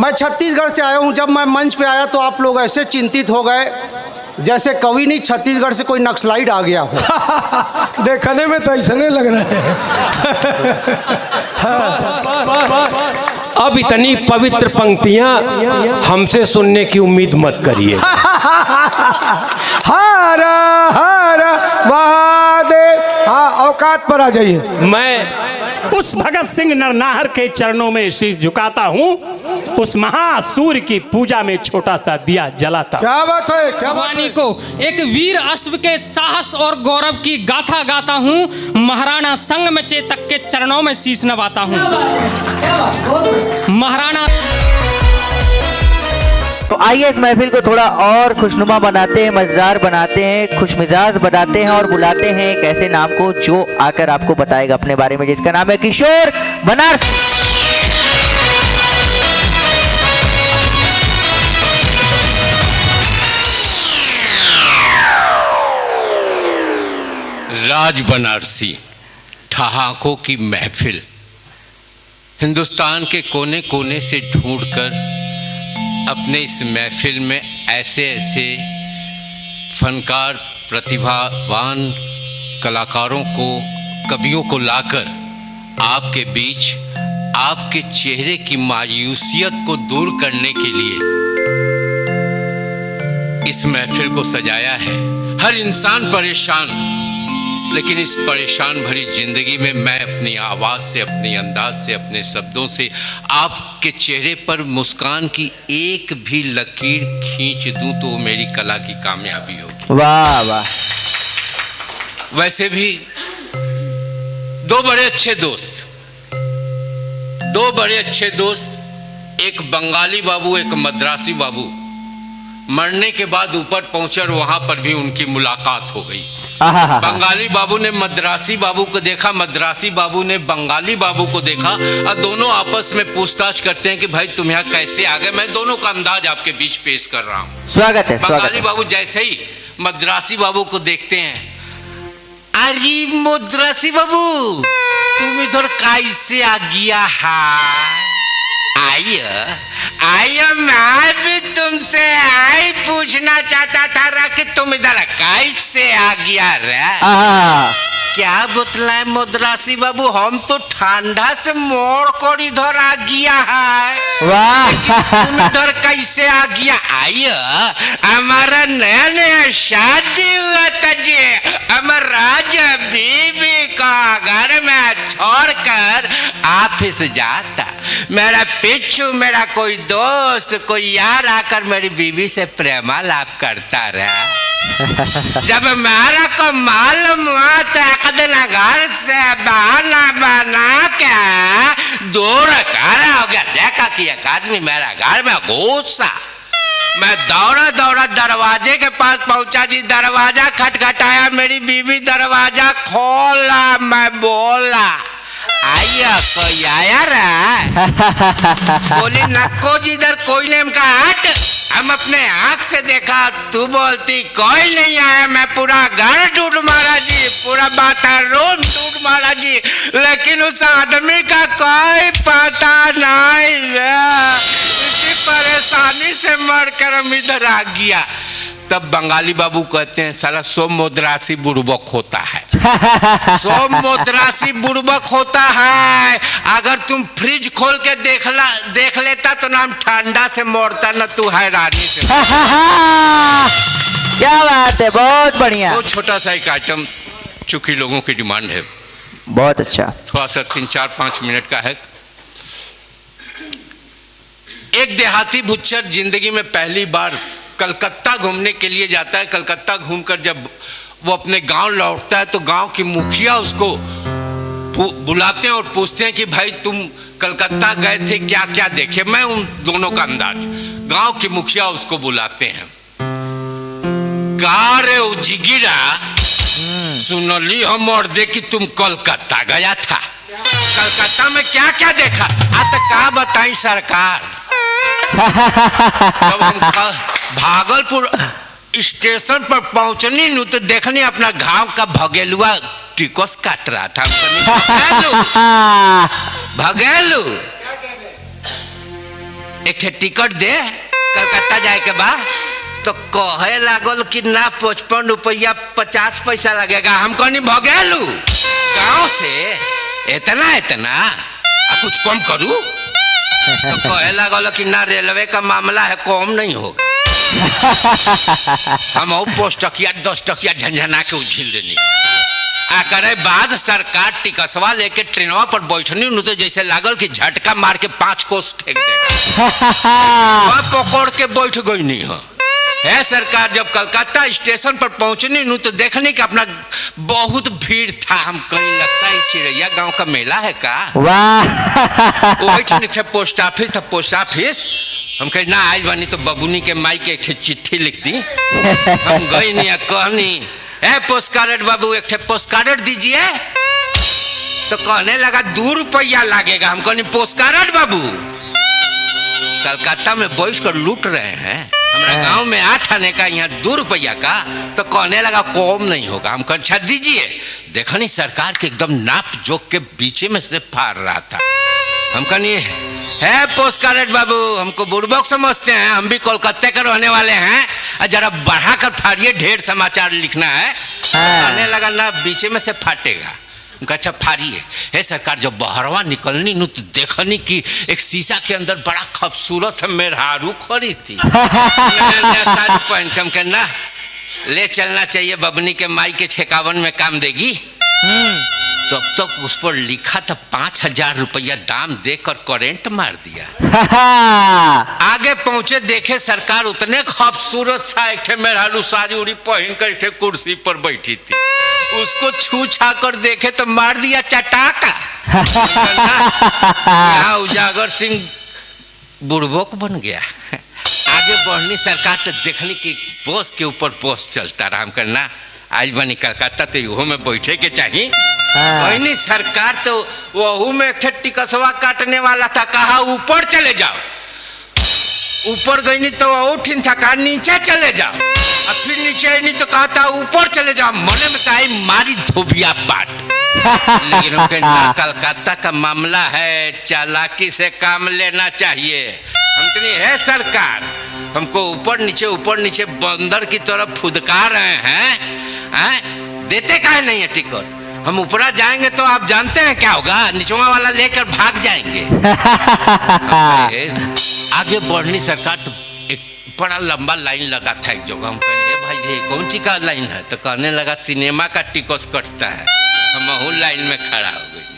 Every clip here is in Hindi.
मैं छत्तीसगढ़ से आया हूँ। जब मैं मंच पे आया तो आप लोग ऐसे चिंतित हो गए जैसे कवि नहीं, छत्तीसगढ़ से कोई नक्सलाइट आ गया हो। देखने में तो ऐसा नहीं लग रहा है। अब इतनी पवित्र पंक्तियां हमसे सुनने की उम्मीद मत करिए। हर हर महादेव। हाँ, औकात पर आ जाइए। मैं उस भगत सिंह नरनाहर के चरणों में शीश झुकाता हूँ, उस महासूर्य की पूजा में छोटा सा दिया जलाता। क्या बात है, क्या बात वाणी को एक वीर अश्व के साहस और गौरव की गाथा गाता हूँ, महाराणा संगम चेतक के चरणों में शीश नवाता हूँ। महाराणा। तो आइए इस महफिल को थोड़ा और खुशनुमा बनाते हैं, मजेदार बनाते हैं, खुशमिजाज बनाते हैं और बुलाते हैं एक ऐसे नाम को जो आकर आपको बताएगा अपने बारे में, जिसका नाम है किशोर बनारसी। राज बनारसी ठहाकों की महफिल हिंदुस्तान के कोने कोने से ढूंढकर अपने इस महफिल में ऐसे ऐसे फनकार, प्रतिभावान कलाकारों को, कवियों को लाकर आपके बीच आपके चेहरे की मायूसियत को दूर करने के लिए इस महफिल को सजाया है। हर इंसान परेशान, लेकिन इस परेशान भरी जिंदगी में मैं अपनी आवाज़ से, अपनी अंदाज से, अपने शब्दों से आपके चेहरे पर मुस्कान की एक भी लकीर खींच दूं तो मेरी कला की कामयाबी होगी। वाह वाह। वैसे भी दो बड़े अच्छे दोस्त, एक बंगाली बाबू, एक मद्रासी बाबू, मरने के बाद ऊपर पहुंचे और वहां पर भी उनकी मुलाकात हो गई। बंगाली बाबू ने मद्रासी बाबू को देखा, मद्रासी बाबू ने बंगाली बाबू को देखा और दोनों आपस में पूछताछ करते हैं कि भाई तुम यहाँ कैसे आ गए। मैं दोनों का अंदाज आपके बीच पेश कर रहा हूँ। स्वागत है। बंगाली बाबू जैसे ही मद्रासी बाबू को देखते हैं, अरे मद्रासी बाबू तुम इधर कैसे आ गया है? आइए मैं भी तुमसे आई पूछना चाहता था कि तुम इधर कैसे आ गया रे? क्या बतलाए मद्रासी बाबू, हम तो ठंडा से मोड़ कर इधर आ गया है। वाह। तुम इधर कैसे आ गया? आइए हमारा नया नया शादी हुआ था जी, हमारा राजा बीबी का घर में छोड़कर ऑफिस जाता, मेरा पिछू मेरा कोई दोस्त कोई यार आकर मेरी बीवी से प्रेमालाप करता रहा। जब मेरा को मालूम हुआ तो एक दिन घर से बहाना बना के दूर खड़ा हो गया। देखा कि एक आदमी मेरा घर में घुसा। मैं दौड़ा दौड़ा दरवाजे के पास पहुंचा जी, दरवाजा खटखटाया, मेरी बीवी दरवाजा खोला। मैं बोला आइया कोई आया रहा? बोली नको जी इधर कोई नहीं। का हट, हम अपने आँख से देखा। तू बोलती कोई नहीं आया। मैं पूरा घर ढूंढ मारा जी, पूरा बाथरूम ढूंढ मारा जी, लेकिन उस आदमी का कोई पता नहीं है। इसी परेशानी से मरकर हम इधर आ गया। तब बंगाली बाबू कहते हैं साला सोम मद्रासी बुड़बक होता है। सोम मद्रासी बुड़बक होता है। अगर तुम फ्रिज खोल के देख लेता तो नाम ठंडा से मरता, न तू हैरानी से। क्या बात है, बहुत बढ़िया। बहुत छोटा सा एक आइटम, चूंकि लोगों की डिमांड है। बहुत अच्छा। थोड़ा सा 3-4-5 मिनट का है। एक देहाती बुच्चर जिंदगी में पहली बार कलकत्ता घूमने के लिए जाता है। कलकत्ता घूमकर जब वो अपने गांव लौटता है तो गांव की मुखिया उसको बुलाते हैं और पूछते हैं कि भाई तुम कलकत्ता गए थे, क्या क्या देखे? मैं उन दोनों का अंदाज। गांव की मुखिया उसको बुलाते हैं, का रे उजिगिरा सुनली हम और दे कि तुम कलकत्ता गया था, कलकत्ता में क्या क्या देखा? तो क्या बताई सरकार। जब हम भागलपुर स्टेशन पर पहुंचनी नु तो देखनी अपना गांव का भगेलुआ टिकस काट रहा था। भगेलू एक ठे टिकट दे कलकत्ता जाए के बाद। तो कहे लागल कि ना 55 रुपया 50 पैसा लगेगा। हम कहनी भगेलू गाँव से इतना कुछ कम करूँ। तो कहे लागल कि ना रेलवे का मामला है, कम नहीं होगा। हम 5 टकिया 10 टकिया झंझना के उछिल देनी। आकर बाद सरकार टिकसवा लेके ट्रेनवा पर बैठनी नु तो जैसे लागल कि झटका मार के 5 कोस फेंक देगा। पकड़ के बैठ गई नहीं हो। है सरकार जब कलकत्ता स्टेशन पर पहुंचनी नु तो देखने का अपना बहुत भीड़ था। हम कहीं लगता है चिड़ैया गांव का मेला है का। वाह पोस्ट ऑफिस था। पोस्ट ऑफिस हम कहीं ना आज बनी तो बबुनी के माई के एक चिट्ठी लिख दी। हम गई नहीं कहनी ए पोस्ट कार्ड बाबू एक पोस्ट कार्ड दीजिए। तो कहने लगा 2 रुपया लगेगा। हम कहनी पोस्ट कार्ड बाबू कलकत्ता में बैठ कर लूट रहे हैं, हमारा गांव में 8 आने का, यहाँ 2 रुपया का। तो कहने लगा कम नहीं होगा। हम कहा दीजिए। देखो नहीं सरकार के एकदम नाप जोक के बीचे में से फाड़ रहा था। हम कहनी है पोस्ट कार्ड बाबू हमको बुड़बक समझते हैं, हम भी कोलकाता के रहने वाले हैं, जरा बढ़ा कर फाड़िए, ढेर समाचार लिखना है। कहने लगा ना बीचे में से फाटेगा। अच्छा फाड़िए। हे सरकार जब बहरवा निकलनी नु तो देखनी कि एक शीशा के अंदर बड़ा खूबसूरत सा मेहरारू खड़ी थी। साड़ी पहन के हम कहना ले चलना चाहिए, बबनी के माई के 56 में काम देगी। तब तक उस पर लिखा था 5000 रुपया दाम देकर करेंट मार दिया। आगे पहुंचे देखे सरकार उतने खूबसूरत सा एक मेहरारू साड़ी उड़ी पहन कर एक कुर्सी पर बैठी थी। उसको छू छा कर देखे तो मार दिया चटाका। यहाँ उजागर सिंह बुड़बक बन गया। आगे बढ़नी सरकार तो देखनी कि पोस्ट के ऊपर पोस्ट चलता रहा। हम करना आज बनी कलकत्ता तो यूहो में बैठे के चाहिए। नहीं सरकार तो वहू में एक टिकसवा काटने वाला था। कहा ऊपर चले जाओ। ऊपर गई नहीं तो उठिन था, कहा नीचे चले जाओ। अब फिर नीचे नहीं तो कहा था ऊपर चले जाओ। मने में कहा मारी धोबिया बाट। लेकिन उनके ना कलकत्ता का मामला है, चालाकी से काम लेना चाहिए। हम कहीं है सरकार हमको ऊपर नीचे बंदर की तरफ फुदका रहे हैं, देते काहे नहीं है टिकस। हम ऊपरा जाएंगे तो आप जानते हैं क्या होगा, निचवा वाला लेकर भाग जाएंगे। आगे बढ़नी सरकार तो एक बड़ा लंबा लाइन लगा था एक जगह। हम कहे भाई ये कौन सी का लाइन है। तो कहने लगा सिनेमा का टिकस कटता है। हम लाइन में खड़ा हो गई।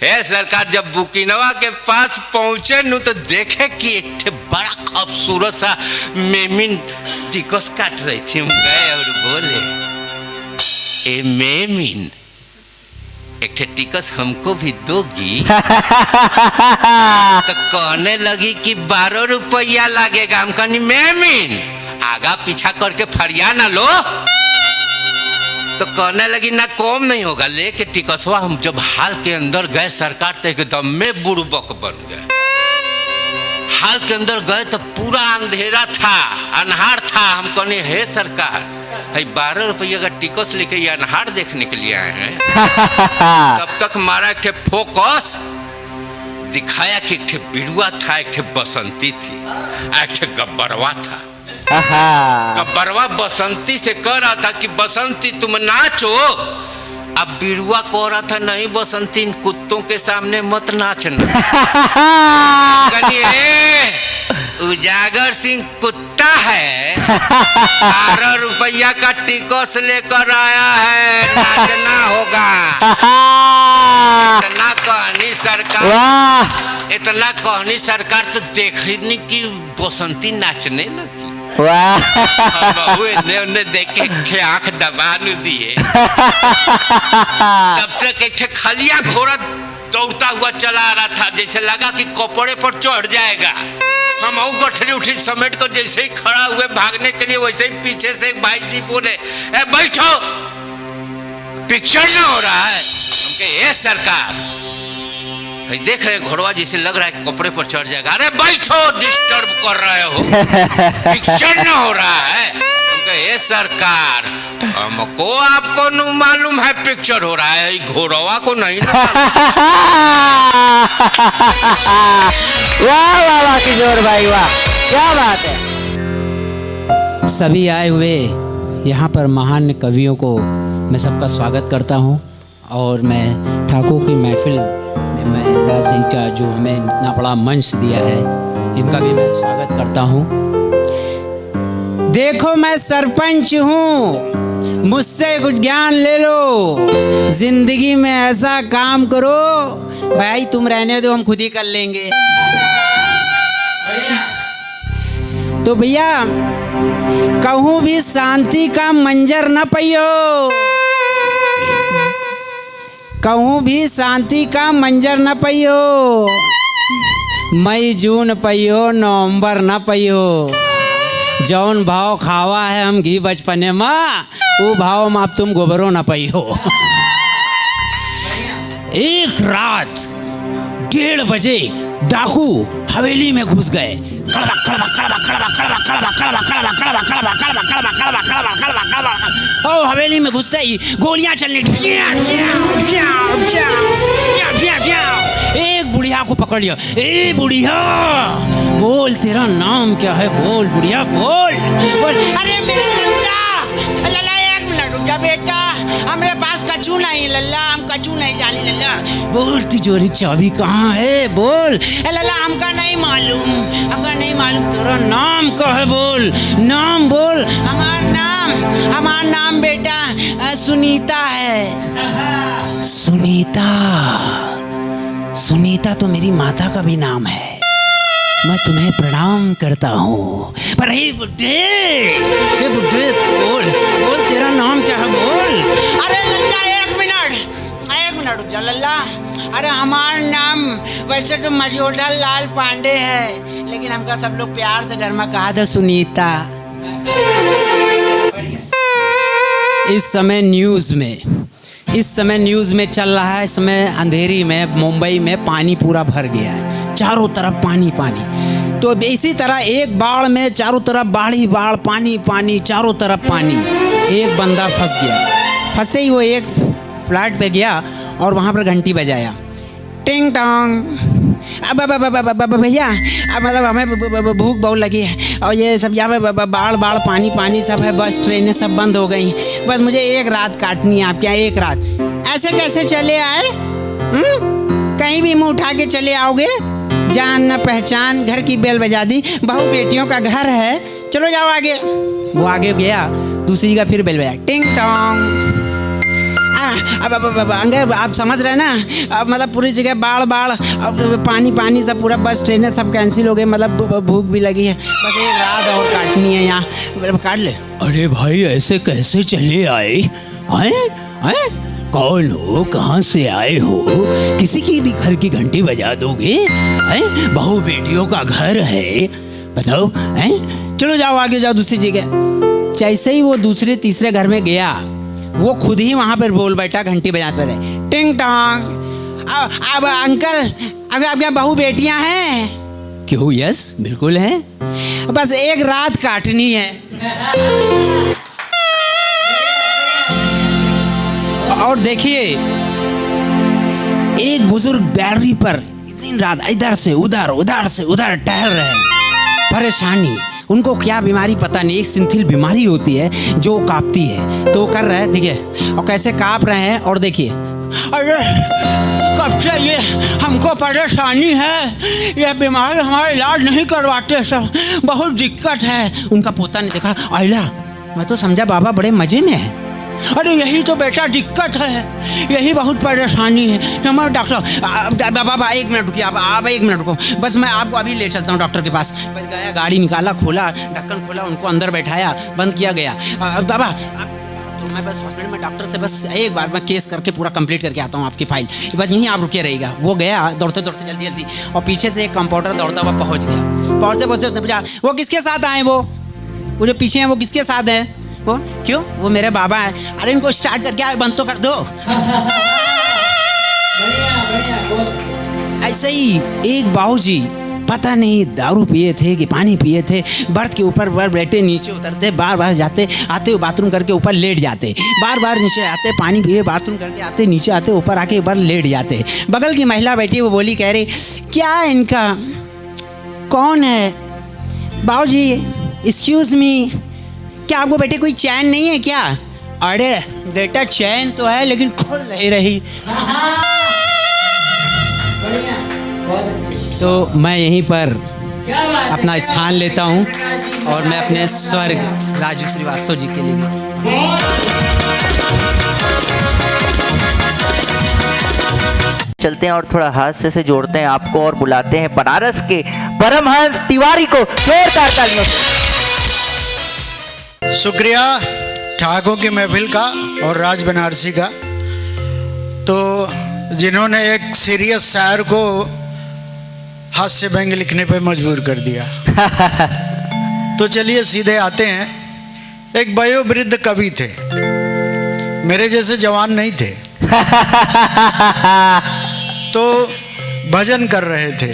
है सरकार जब बुकिनवा के पास पहुंचे नु तो देखे कि एक बड़ा खूबसूरत सा मेमिन टिकस काट रही थी। हम गए और बोले ए मेमिन एक टिकस हमको भी दोगी। तो कहने लगी कि 12 रुपया लगेगा। हम कहनी मेमिन आगा पीछा करके फरिया ना लो। तो कहने लगी ना कम नहीं होगा। लेके टिकसवा हम जब हाल के अंदर गए सरकार तो एकदम में बुड़बक बन गए। हाल के अंदर गए तो पूरा अंधेरा था, अनहार था। हम कहने हे सरकार 12 रुपया का टिकस लेके ये अनहार देखने के लिए आए हैं। तब तक हमारा एक फोकस दिखाया कि एक बिरुआ था, एक बसंती थी, एक गब्बरवा था। गब्बरवा बसंती से कह रहा था कि बसंती तुम नाचो। अब बिरुआ कह रहा था नहीं बसंती इन कुत्तों के सामने मत नाचना। उजागर सिंह कुत्ता है, 12 रुपया का टिकस लेकर आया है, नाचना होगा। इतना कहनी सरकार तो देखने की बसंती नाचने लगी। ने देख के आंख दबा दिए। तब तक एक खलिया घोड़ा दौड़ता हुआ चला आ रहा था, जैसे लगा कि कपड़े पर चढ़ जाएगा। हम गठरी उठी समेट कर जैसे ही खड़ा हुए भागने के लिए, वैसे ही पीछे से एक भाई जी बोले ए बैठो पिक्चर ना हो रहा है। हम कहे सरकार देख रहे घोड़वा जैसे लग रहा है कपड़े पर चढ़ जाएगा। अरे बैठो डिस्टर्ब कर रहे हो, पिक्चर ना हो रहा है। ये सरकार हमको आपको न मालूम है पिक्चर हो रहा है, घोड़वा को नहीं। वाह वाह वाह किशोर भाई, वाह क्या बात है। सभी आए हुए यहाँ पर महान कवियों को मैं सबका स्वागत करता हूँ और मैं ठाकुर की महफिल में महाराज जी का जो हमें इतना बड़ा मंच दिया है इनका भी मैं स्वागत करता हूँ। देखो मैं सरपंच हूँ, मुझसे कुछ ज्ञान ले लो, जिंदगी में ऐसा काम करो भाई, तुम रहने दो हम खुद ही कर लेंगे। तो भैया कहूँ भी शांति का मंजर न पियो, कहूँ भी शांति का मंजर न पियो, मई जून पियो नवंबर न पियो, जौन भाव खावा है हम घी बचपने माँ वो भाव में अब तुम गोबरों न पियो। एक रात 1:30 बजे डाकू हवेली में घुस गए। और हवेली में घुसते ही गोलियां चलने, एक बुढ़िया को पकड़ लिया। ए बुढ़िया बोल, तेरा नाम क्या है? बोल बुढ़िया बोल बोल। अरे मेरा लल्ला, 1 मिनट रुक जा बेटा, हमारे पास कछू नहीं लल्ला, हम कछू नहीं जाने लल्ला। बोल तिजोरी की चाबी कहाँ है? बोल लल्ला, हमका नहीं मालूम, हमका नहीं मालूम। तेरा नाम क्या है? बोल नाम बोल। हमारा नाम बेटा सुनीता है। सुनीता तो मेरी माता का भी नाम है। मैं तुम्हें प्रणाम करता हूँ। पर हे बुड्ढे बोल तेरा नाम क्या है? बोल। अरे लल्ला 1 मिनट रुक जा लल्ला। अरे हमारा नाम वैसे तो मजोडा लाल पांडे है, लेकिन हमका सब लोग प्यार से घर में कहा था सुनीता। इस समय न्यूज़ में चल रहा है, इस समय अंधेरी में मुंबई में पानी पूरा भर गया है, चारों तरफ पानी। तो इसी तरह एक बाढ़ में चारों तरफ बाढ़, पानी, चारों तरफ पानी। एक बंदा फंस गया, फंसे ही वो एक फ्लैट पे गया और वहाँ पर घंटी बजाया, टिंग टोंग। अब भैया अब मतलब हमें भूख बहुत लगी है और ये सब यहाँ पे बाढ़ पानी सब है, बस ट्रेनें सब बंद हो गई, बस मुझे एक रात काटनी है आपके यहाँ, एक रात। ऐसे कैसे चले आए? कहीं भी मुँह उठा के चले आओगे? जान न पहचान, घर की बेल बजा दी, बहू बेटियों का घर है, चलो जाओ आगे। वो आगे गया, दूसरी का फिर बेल बजा, टिंग टोंग। अब अंगर आप समझ रहे हैं ना, अब मतलब पूरी जगह बाढ़, अब पानी सब पूरा, बस ट्रेनें सब कैंसिल हो गई, मतलब भूख भी लगी है, बस एक रात और काटनी है यहाँ, काट ले। अरे भाई ऐसे कैसे चले आए? कौन हो? कहाँ से आए हो? किसी की भी घर की घंटी बजा दोगे? बहू बेटियों का घर है, बताओ हैं? चलो जाओ आगे जाओ दूसरी जगह। जैसे ही वो दूसरे तीसरे घर में गया, वो खुद ही वहाँ पर बोल बैठा, घंटी बजाते बजाते, टिंग टोंग। अब अंकल, अब आपके बहू बेटियाँ हैं? क्यों यस बिल्कुल है, बस एक रात काटनी है। और देखिए एक बुजुर्ग बैटरी पर दिन रात इधर से उधर टहल रहे हैं, परेशानी। उनको क्या बीमारी पता नहीं, एक सिंथिल बीमारी होती है जो कांपती है, तो वो कर रहे हैं, देखिए और कैसे कांप रहे हैं। और देखिए, अरे कब से ये हमको परेशानी है, ये बीमारी हमारा इलाज नहीं करवाते सब, बहुत दिक्कत है। उनका पोता ने देखा, आइला मैं तो समझा बाबा बड़े मजे में है। अरे यही तो बेटा दिक्कत है, यही बहुत परेशानी है। तो मैं डॉक्टर, बाबा 1 मिनट रुकिए, आप 1 मिनट रुको, बस मैं आपको अभी ले चलता हूँ डॉक्टर के पास। बस गया, गाड़ी निकाला, खोला, ढक्कन खोला, उनको अंदर बैठाया, बंद किया गया। बाबा तो मैं बस हॉस्पिटल में डॉक्टर से बस एक बार मैं केस करके पूरा कंप्लीट करके आता हूँ आपकी फाइल, बस यहीं आप रुके रहेगा। वो गया दौड़ते जल्दी, और पीछे से एक कंपाउंडर दौड़ता हुआ पहुँच गया। पहुँचते पूछा, वो किसके साथ आए? वो जो पीछे हैं वो किसके साथ हैं? वो क्यों? वो मेरे बाबा है। अरे इनको स्टार्ट करके आए, बंद तो कर दो। ऐसे ही एक बाबूजी पता नहीं दारू पिए थे कि पानी पिए थे, बर्थ के ऊपर बैठे, नीचे उतरते, बार जाते आते, बाथरूम करके ऊपर लेट जाते, बार नीचे आते, पानी पिए, बाथरूम करके आते, नीचे आते, ऊपर आके एक बार लेट जाते। बगल की महिला बैठी, वो बोली, कह रही क्या इनका कौन है? बाबूजी एक्सक्यूज मी, क्या आपको बेटे कोई चैन नहीं है क्या? अरे बेटा चैन तो है लेकिन खुल नहीं रही। तो मैं यहीं पर अपना स्थान लेता हूँ और मैं अपने स्वर्ग राजू श्रीवास्तव जी के लिए चलते हैं और थोड़ा हास्य से जोड़ते हैं आपको और बुलाते हैं बनारस के परमहंस तिवारी को जोरदार तालियों से। शुक्रिया ठाकों की महफिल का और राज बनारसी का, तो जिन्होंने एक सीरियस शायर को हास्य व्यंग लिखने पे मजबूर कर दिया। तो चलिए सीधे आते हैं। एक वयोवृद्ध कवि थे, मेरे जैसे जवान नहीं थे। तो भजन कर रहे थे।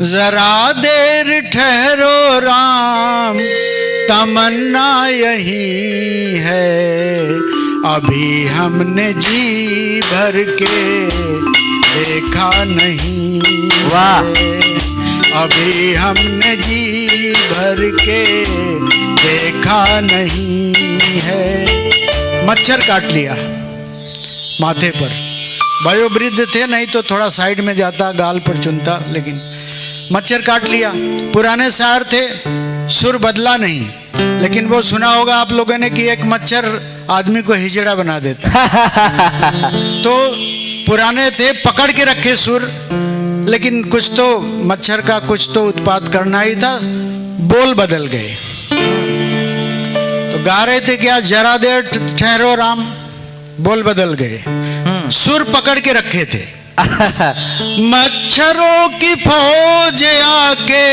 जरा देर ठहरो राम, तमन्ना यही है, अभी हमने जी भर के देखा नहीं। वाह, अभी हमने जी भर के देखा नहीं है। मच्छर काट लिया माथे पर। वयोवृद्ध थे, नहीं तो थोड़ा साइड में जाता, गाल पर चुनता, लेकिन मच्छर काट लिया। पुराने शायर थे, सुर बदला नहीं, लेकिन वो सुना होगा आप लोगों ने कि एक मच्छर आदमी को हिजड़ा बना देता। तो पुराने थे, पकड़ के रखे सुर, लेकिन कुछ तो मच्छर का कुछ तो उत्पात करना ही था, बोल बदल गए। तो गा रहे थे क्या, जरा देर ठहरो राम, बोल बदल गए, सुर पकड़ के रखे थे। मच्छरों की फौज आके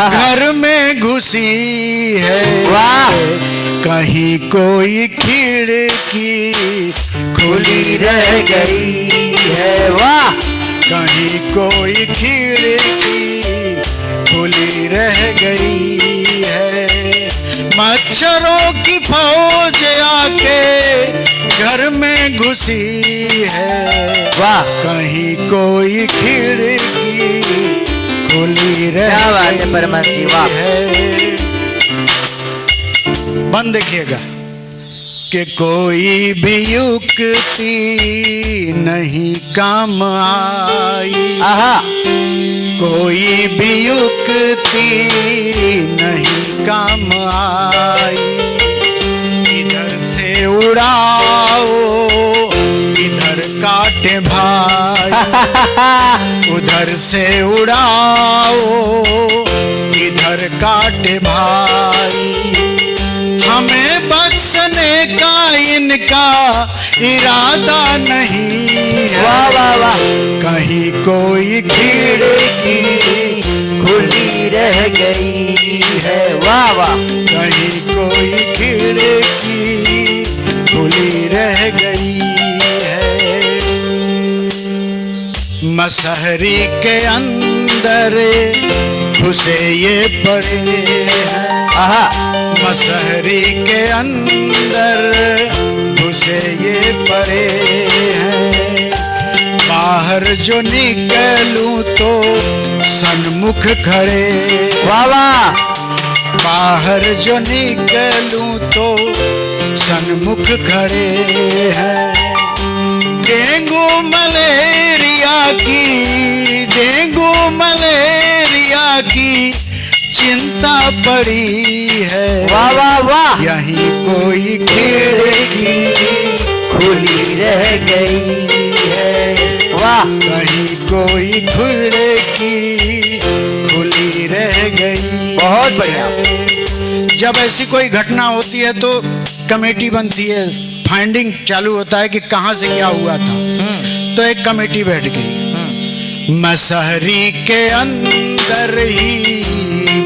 घर में घुसी है, कहीं कोई खिड़की खुली रह गई है। वाह, कहीं कोई खिड़की खुली रह गई है। मच्छरों की फौज आके घर में घुसी है। वाह, कहीं कोई खिड़की खुली रह गई परमहंस जी, वाह। है। बंद देखिएगा कि कोई भी युक्ति नहीं काम आई। आहा, कोई भी युक्ति नहीं काम आई। इधर से उड़ाओ, इधर काटे भाई, उधर से उड़ाओ, इधर काटे भाई। हमें बख्शने का इनका इरादा नहीं है। वाह वाह वाह, कहीं कोई खिड़की खुली रह गई है। वाह वाह, कहीं कोई खिड़की खुली रह गई है। मसहरी के अंदर घुसे ये पड़े हैं। आहा, मसहरी के अंदर घुसे ये पड़े हैं। बाहर जो निकलूं तो सन्मुख खड़े। वाह वाह, बाहर जो निकलूं तो सन्मुख खड़े हैं। डेंगू मलेरिया की, डेंगू मलेरिया की चिंता पड़ी है। वाह वाह वाह, यहीं कोई खिड़की खुली रह गई है। वाह, कहीं कोई खिड़की खुली रह गई। बहुत बढ़िया। जब ऐसी कोई घटना होती है तो कमेटी बनती है, फाइंडिंग चालू होता है कि कहां से क्या हुआ था। तो एक कमेटी बैठ गई। मसहरी के अंदर ही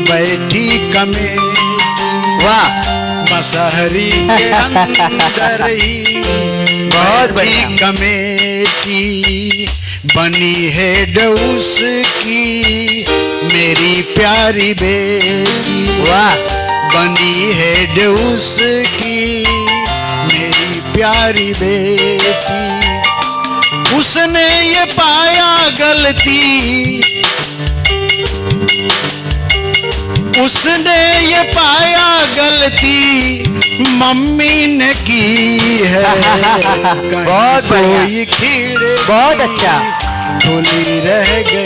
बैठी कमेटी। वाह, मसहरी के अंदर ही बहुत बैठी बढ़िया। कमेटी। बनी है डूस की मेरी प्यारी बेटी। वाह, बनी है डूस की मेरी प्यारी बेटी। उसने ये पाया गलती उसने ये पाया गलती मम्मी ने की है। कहीं बहुत बढ़िया। कोई खिड़की बहुत अच्छा। खुली रह गई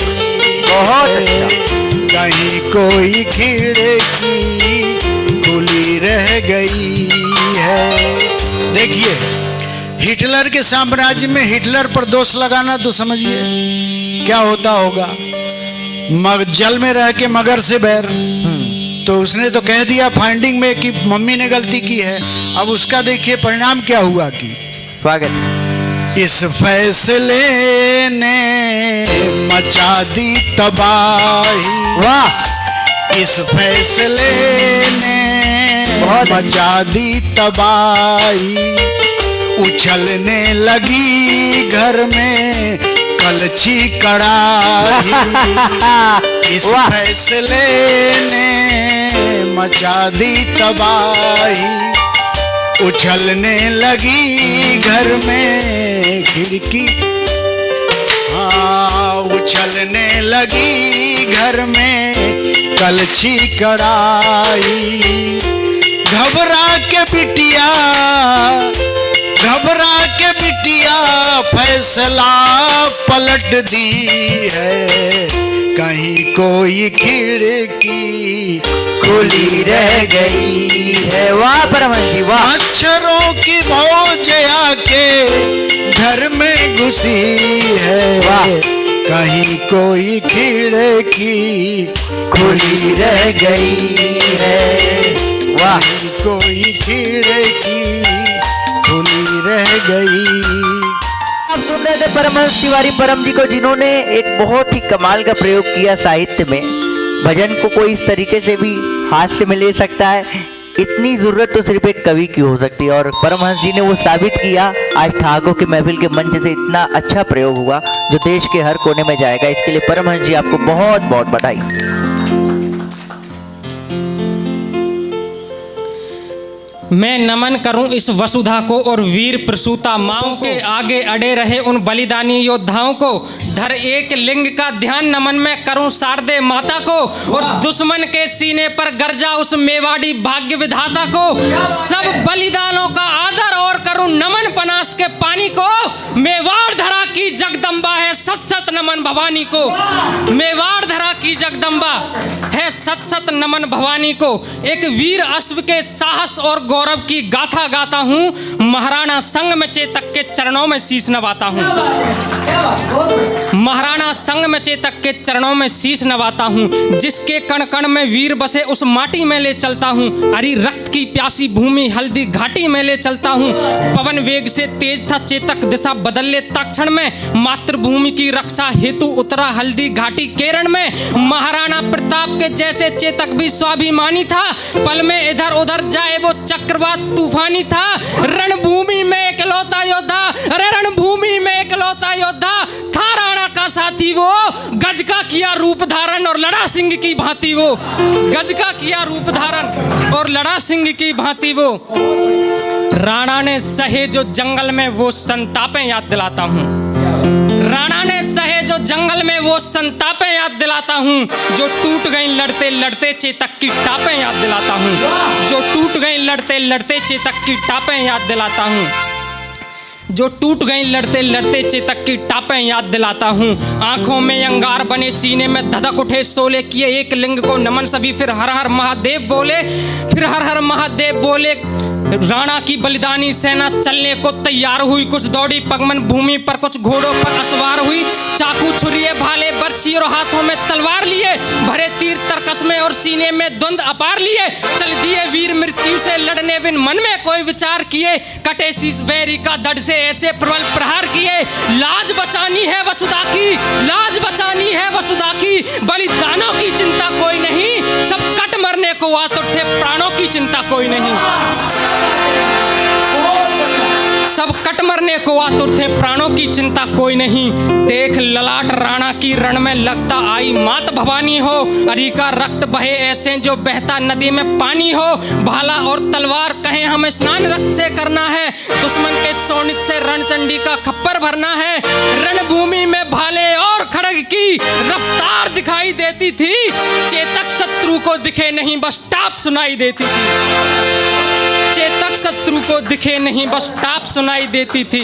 बहुत है। अच्छा। कहीं कोई खिड़की खुली रह गई है। देखिए, हिटलर के साम्राज्य में हिटलर पर दोष लगाना तो समझिए क्या होता होगा। जल में रह के मगर से बैर, तो उसने तो कह दिया फाइंडिंग में कि मम्मी ने गलती की है। अब उसका देखिए परिणाम क्या हुआ कि स्वागत। इस फैसले ने मचा दी तबाही। वाह। इस फैसले ने बहुत मचा दी तबाही। उछलने लगी घर में कलछी कड़ाही। इस वाह। फैसले ने मचा दी तबाही। उछलने लगी घर में खिड़की, हाँ उछलने लगी घर में कलछी कड़ाही। घबरा के बिटिया फैसला पलट दी है। कहीं कोई खिड़की खुली रह गई है। वाह परमहंस जी वाह। मच्छरों की मौज आके घर में घुसी है। वाह। कहीं कोई खिड़की खुली रह गई है। वाह। कहीं कोई खिड़की खुली रह गई। आप सुन रहे थे परमहंस तिवारी परम जी को, जिन्होंने एक बहुत ही कमाल का प्रयोग किया साहित्य में। भजन को कोई इस तरीके से भी हास्य में ले सकता है, इतनी जरूरत तो सिर्फ एक कवि की हो सकती है, और परमहंस जी ने वो साबित किया। आज ठाकुर के महफिल के मंच से इतना अच्छा प्रयोग हुआ जो देश के हर कोने में जाएगा। इसके लिए परमहंस जी आपको बहुत बहुत बधाई। मैं नमन करूं इस वसुधा को और वीर प्रसूता माओं के आगे अड़े रहे उन बलिदानी योद्धाओं को। धर एक लिंग का ध्यान नमन में करूं शारदे माता को, और दुश्मन के सीने पर गरजा उस मेवाड़ी भाग्य विधाता को। सब बलिदानों का आदर और करूं नमन पनास के पानी को। मेवाड़ धरा की जगदम्बा है सत सत नमन भवानी को। मेवाड़ धरा की जगदम्बा है सत सत नमन भवानी को। एक वीर अश्व के साहस और गौरव की गाथा गाता हूँ। महाराणा संग चेतक के चरणों में शीश नवाता हूँ। महाराणा संग चेतक के चरणों में शीश नवाता हूँ। जिसके कण कण में वीर बसे उस माटी में ले चलता हूँ। हरी रक्त की प्यासी भूमि हल्दी घाटी में ले चलता हूँ। पवन वेग से तेज था चेतक दिशा बदल ले तक्षण में। मातृभूमि की रक्षा हेतु उतरा हल्दी घाटी केरन में। महाराणा प्रताप के जैसे चेतक भी स्वाभिमानी था। पल में इधर उधर जाए वो चक्रवात तूफानी था। रणभूमि में इकलौता योद्धा, अरे रणभूमि में इकलौता योद्धा था राणा का साथी वो। गज का किया रूप धारण और लड़ा सिंह की भांति वो। गज का किया रूप धारण और लड़ा सिंह की भांति वो। राणा ने सहे जो जंगल में वो संतापें याद दिलाता हूँ। राणा ने सहे जो जंगल में वो संतापें याद दिलाता हूँ। जो टूट गई लड़ते लड़ते चेतक की टापें याद दिलाता हूँ। जो टूट गई लड़ते लड़ते चेतक की टापें याद दिलाता हूँ। जो टूट गई लड़ते लड़ते चेतक की टापें याद दिलाता हूँ। आंखों में अंगार बने सीने में धधक उठे सोले किए एक लिंग को नमन सभी फिर हर हर महादेव बोले। फिर हर हर महादेव बोले। राणा की बलिदानी सेना चलने को तैयार हुई। कुछ दौड़ी पगमन भूमि पर कुछ घोड़ों पर असवार हुई। चाकू छुरिये भाले बर्छी और हाथों में तलवार लिए। भरे तीर तरकस में और सीने में द्वंद अपार लिए। चल दिए वीर मृत्यु से लड़ने बिन मन में कोई विचार किए। कटे शीस बैरी का दड़ से ऐसे प्रबल प्रहार किए। लाज बचानी है वसुधा की, लाज बचानी है वसुधा की। बलिदानों की चिंता कोई नहीं, सब कट मरने को आ तो प्राणों की चिंता कोई नहीं। सब कट मरने को आतुर थे, प्राणों की चिंता कोई नहीं। देख ललाट राणा की रण में लगता आई मात भवानी हो, अरी का रक्त बहे ऐसे जो बहता नदी में पानी हो। भाला और तलवार कहें हमें स्नान रक्त से करना है, दुश्मन के सोनित से रणचंडी का खप्पर भरना है। रणभूमि में भाले और खड़ग की रफ्तार दिखाई देती थी, चेतक शत्रु को दिखे नहीं बस टाप सुनाई देती थी। चेतक शत्रु को दिखे नहीं बस टाप सुनाई देती थी।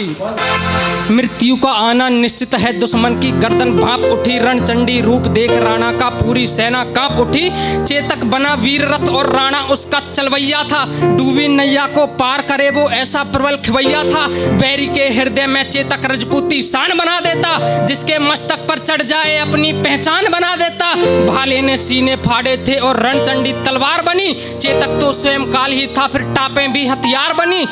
मृत्यु का आना निश्चित है, दुश्मन की गर्दन भांप उठी। रणचंडी रूप देख राणा का पूरी सेना कांप उठी। चेतक बना वीर रथ और राणा उसका चलवैया था, डूबी नैया को पार करे वो ऐसा प्रबल खवैया था। बैरी के हृदय में चेतक रजपूती शान बना देता, जिसके मस्तक पर चढ़ जाए अपनी पहचान बना देता। भाले ने सीने फाड़े थे और रणचंडी तलवार बनी, चेतक तो स्वयं काल ही था फिर टापें भी हथियार बनी।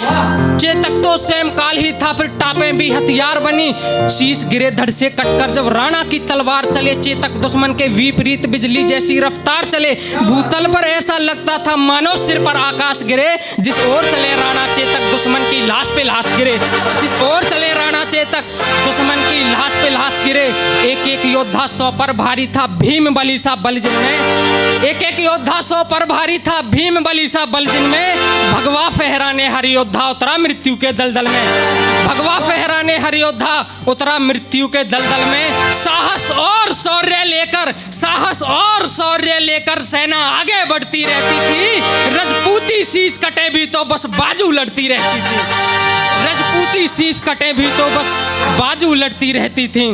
चेतक तो स्वयं काल ही था फिर टापें भी हथियार बनी। शीश गिरे धड़ से कटकर जब राणा की तलवार चले, चेतक दुश्मन के विपरीत बिजली जैसी रफ्तार चले। भूतल पर ऐसा लगता था मानो सिर पर आकाश गिरे, जिस ओर चले राणा चेतक दुश्मन की लाश पे लाश गिरे। जिस ओर चले राणा चेतक दुश्मन की लाश पे लाश गिरे। एक एक योद्धा 100 पर भारी था, भीम बली सा बलजिन में। एक एक योद्धा 100 पर भारी था, भीम बली सा बलजिन में। भगवा फहराने हर योद्धा उतरा मृत्यु के दलदल में। भगवा फहराने हर योद्धा उतरा मृत्यु के दलदल में। साहस और शौर्य लेकर, साहस और शौर्य लेकर सेना आगे बढ़ती रहती थी। रजपूती शीश कटे भी तो बस बाजू लड़ती रहती थी। रजपूती शीश कटे भी तो बस बाजू लड़ती रहती थी।